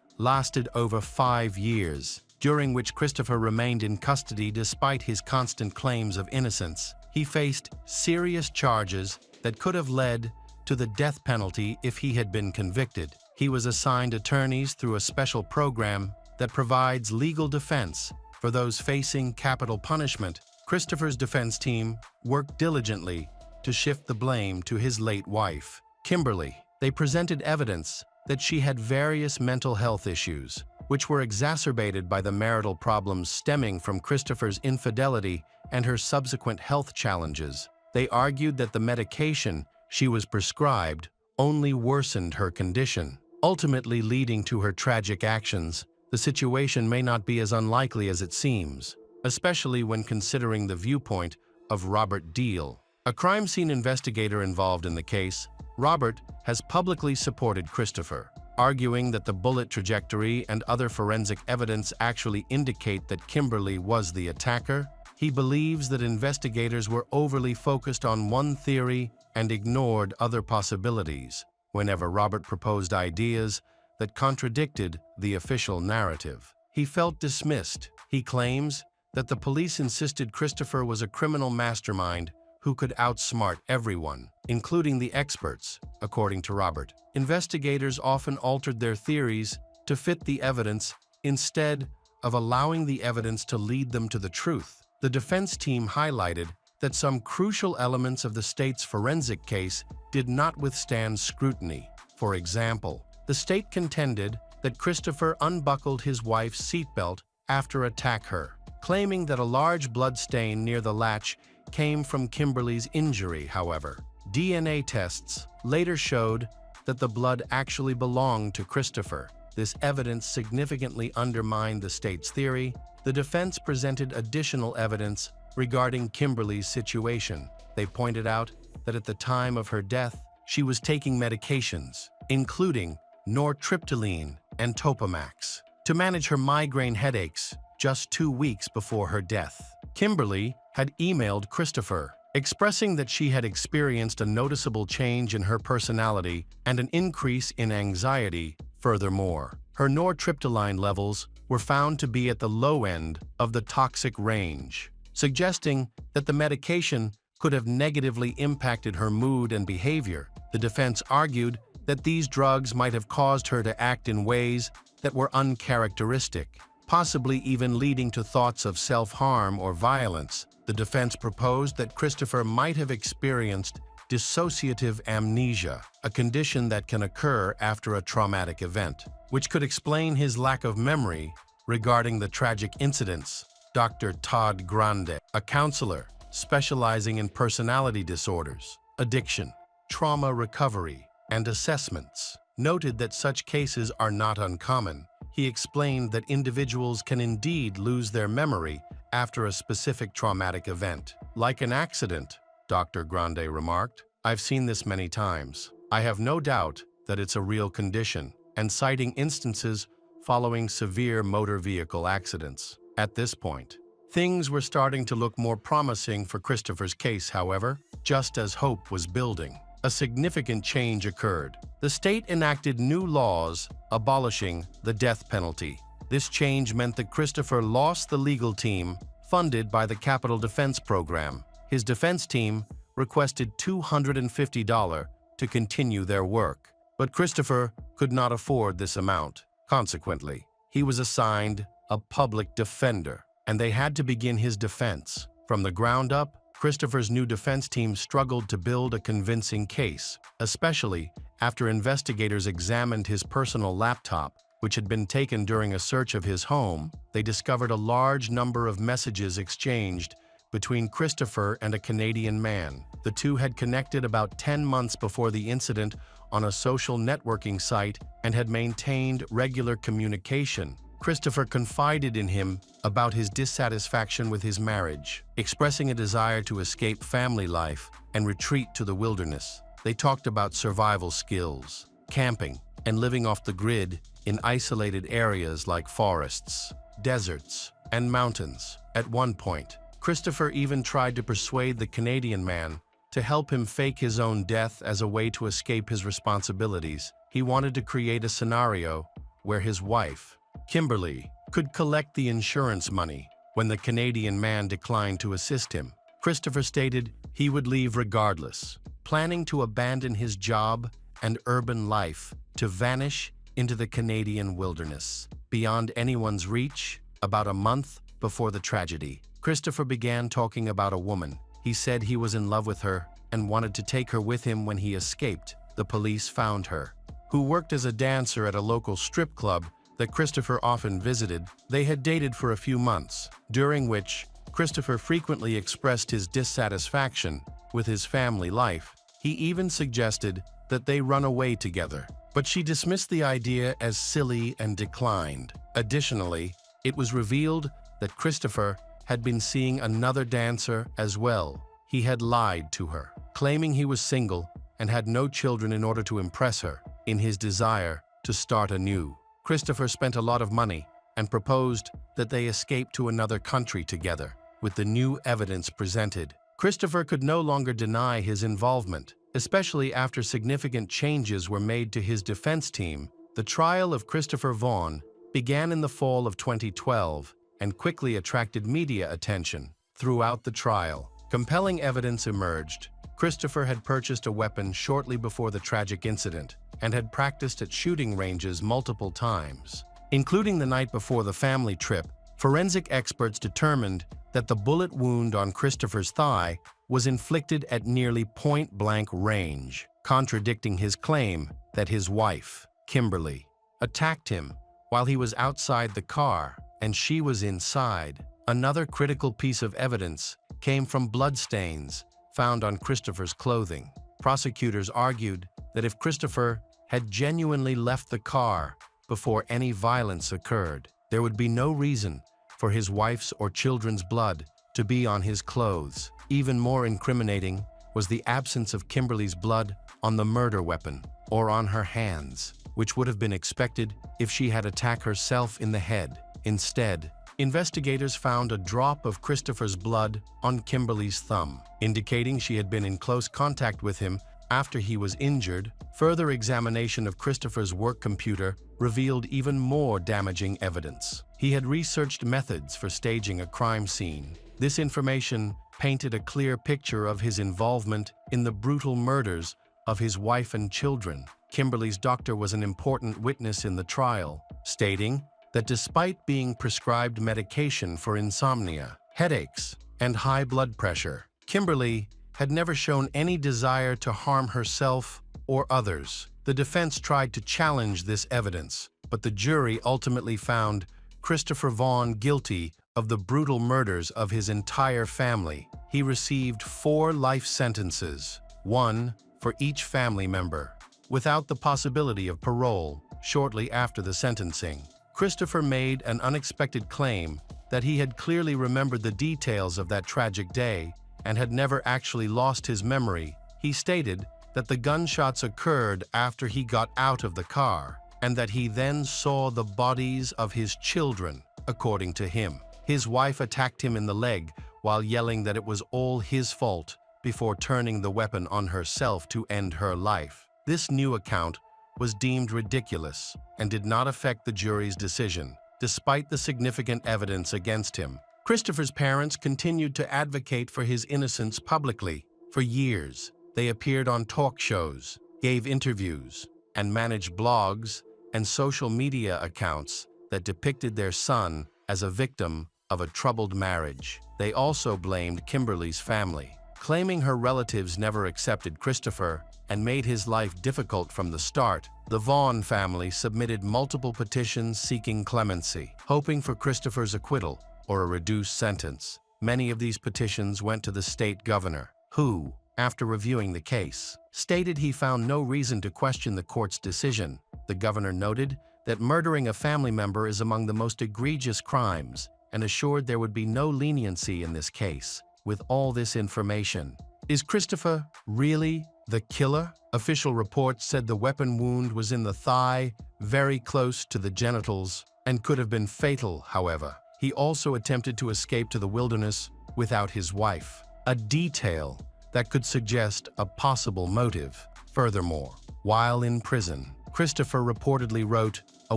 lasted over 5 years, during which Christopher remained in custody despite his constant claims of innocence. He faced serious charges that could have led to the death penalty if he had been convicted. He was assigned attorneys through a special program that provides legal defense for those facing capital punishment. Christopher's defense team worked diligently to shift the blame to his late wife, Kimberly. They presented evidence that she had various mental health issues, which were exacerbated by the marital problems stemming from Christopher's infidelity and her subsequent health challenges. They argued that the medication she was prescribed only worsened her condition, ultimately leading to her tragic actions. The situation may not be as unlikely as it seems, especially when considering the viewpoint of Robert Deal, a crime scene investigator involved in the case. Robert has publicly supported Christopher, arguing that the bullet trajectory and other forensic evidence actually indicate that Kimberly was the attacker. He believes that investigators were overly focused on one theory and ignored other possibilities whenever Robert proposed ideas that contradicted the official narrative. He felt dismissed. He claims that the police insisted Christopher was a criminal mastermind who could outsmart everyone, including the experts. According to Robert, investigators often altered their theories to fit the evidence instead of allowing the evidence to lead them to the truth. The defense team highlighted that some crucial elements of the state's forensic case did not withstand scrutiny. For example, the state contended that Christopher unbuckled his wife's seatbelt after attacking her, claiming that a large blood stain near the latch came from Kimberly's injury. However, DNA tests later showed that the blood actually belonged to Christopher. This evidence significantly undermined the state's theory. The defense presented additional evidence regarding Kimberly's situation. They pointed out that at the time of her death, she was taking medications, including nortriptyline and Topamax, to manage her migraine headaches just 2 weeks before her death. Kimberly had emailed Christopher, expressing that she had experienced a noticeable change in her personality and an increase in anxiety. Furthermore, her nortriptyline levels were found to be at the low end of the toxic range, suggesting that the medication could have negatively impacted her mood and behavior. The defense argued that these drugs might have caused her to act in ways that were uncharacteristic, possibly even leading to thoughts of self-harm or violence. The defense proposed that Christopher might have experienced dissociative amnesia, a condition that can occur after a traumatic event, which could explain his lack of memory regarding the tragic incidents. Dr. Todd Grande, a counselor specializing in personality disorders, addiction, trauma recovery, and assessments, noted that such cases are not uncommon. He explained that individuals can indeed lose their memory after a specific traumatic event. Like an accident, Dr. Grande remarked, "I've seen this many times. I have no doubt that it's a real condition, and citing instances following severe motor vehicle accidents. At this point, things were starting to look more promising for Christopher's case, however. Just as hope was building, a significant change occurred. The state enacted new laws abolishing the death penalty. This change meant that Christopher lost the legal team funded by the Capital Defense Program. His defense team requested $250 to continue their work, but Christopher could not afford this amount. Consequently, he was assigned a public defender, and they had to begin his defense. From the ground up, Christopher's new defense team struggled to build a convincing case, especially after investigators examined his personal laptop, which had been taken during a search of his home. They discovered a large number of messages exchanged between Christopher and a Canadian man. The two had connected about 10 months before the incident on a social networking site and had maintained regular communication. Christopher confided in him about his dissatisfaction with his marriage, expressing a desire to escape family life and retreat to the wilderness. They talked about survival skills, camping, and living off the grid in isolated areas like forests, deserts, and mountains. At one point, Christopher even tried to persuade the Canadian man to help him fake his own death as a way to escape his responsibilities. He wanted to create a scenario where his wife, Kimberly, could collect the insurance money when the Canadian man declined to assist him. Christopher stated he would leave regardless, planning to abandon his job and urban life to vanish into the Canadian wilderness. Beyond anyone's reach, about a month before the tragedy, Christopher began talking about a woman. He said he was in love with her and wanted to take her with him when he escaped. The police found her, who worked as a dancer at a local strip club that Christopher often visited. They had dated for a few months, during which Christopher frequently expressed his dissatisfaction with his family life. He even suggested that they run away together, but she dismissed the idea as silly and declined. Additionally, it was revealed that Christopher had been seeing another dancer as well. He had lied to her, claiming he was single and had no children in order to impress her in his desire to start anew. Christopher spent a lot of money and proposed that they escape to another country together. With the new evidence presented, Christopher could no longer deny his involvement, especially after significant changes were made to his defense team. The trial of Christopher Vaughn began in the fall of 2012 and quickly attracted media attention. Throughout the trial, compelling evidence emerged. Christopher had purchased a weapon shortly before the tragic incident and had practiced at shooting ranges multiple times, including the night before the family trip. Forensic experts determined that the bullet wound on Christopher's thigh was inflicted at nearly point-blank range, contradicting his claim that his wife, Kimberly, attacked him while he was outside the car and she was inside. Another critical piece of evidence came from bloodstains found on Christopher's clothing. Prosecutors argued that if Christopher had genuinely left the car before any violence occurred, there would be no reason for his wife's or children's blood to be on his clothes. Even more incriminating was the absence of Kimberly's blood on the murder weapon or on her hands, which would have been expected if she had attacked herself in the head. Instead, investigators found a drop of Christopher's blood on Kimberly's thumb, indicating she had been in close contact with him after he was injured. Further examination of Christopher's work computer revealed even more damaging evidence. He had researched methods for staging a crime scene. This information painted a clear picture of his involvement in the brutal murders of his wife and children. Kimberly's doctor was an important witness in the trial, stating that despite being prescribed medication for insomnia, headaches, and high blood pressure, Kimberly had never shown any desire to harm herself or others. The defense tried to challenge this evidence, but the jury ultimately found Christopher Vaughn guilty of the brutal murders of his entire family. He received 4 life sentences, 1 for each family member, without the possibility of parole. Shortly after the sentencing, Christopher made an unexpected claim that he had clearly remembered the details of that tragic day and had never actually lost his memory. He stated that the gunshots occurred after he got out of the car, and that he then saw the bodies of his children, according to him. His wife attacked him in the leg while yelling that it was all his fault before turning the weapon on herself to end her life. This new account was deemed ridiculous and did not affect the jury's decision, despite the significant evidence against him. Christopher's parents continued to advocate for his innocence publicly. For years, they appeared on talk shows, gave interviews, and managed blogs and social media accounts that depicted their son as a victim of a troubled marriage. They also blamed Kimberly's family, claiming her relatives never accepted Christopher and made his life difficult from the start. The Vaughn family submitted multiple petitions seeking clemency, hoping for Christopher's acquittal or a reduced sentence. Many of these petitions went to the state governor, who, after reviewing the case, stated he found no reason to question the court's decision. The governor noted that murdering a family member is among the most egregious crimes and assured there would be no leniency in this case. With all this information, is Christopher really the killer? Official reports said the weapon wound was in the thigh, very close to the genitals, and could have been fatal. However, he also attempted to escape to the wilderness without his wife, a detail that could suggest a possible motive. Furthermore, while in prison, Christopher reportedly wrote a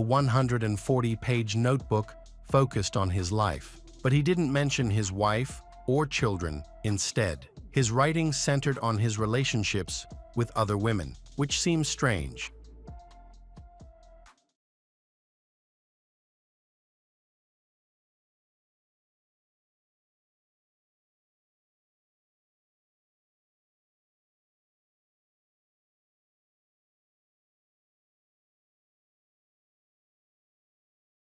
140-page notebook focused on his life, but he didn't mention his wife or children. Instead, his writing centered on his relationships with other women, which seems strange.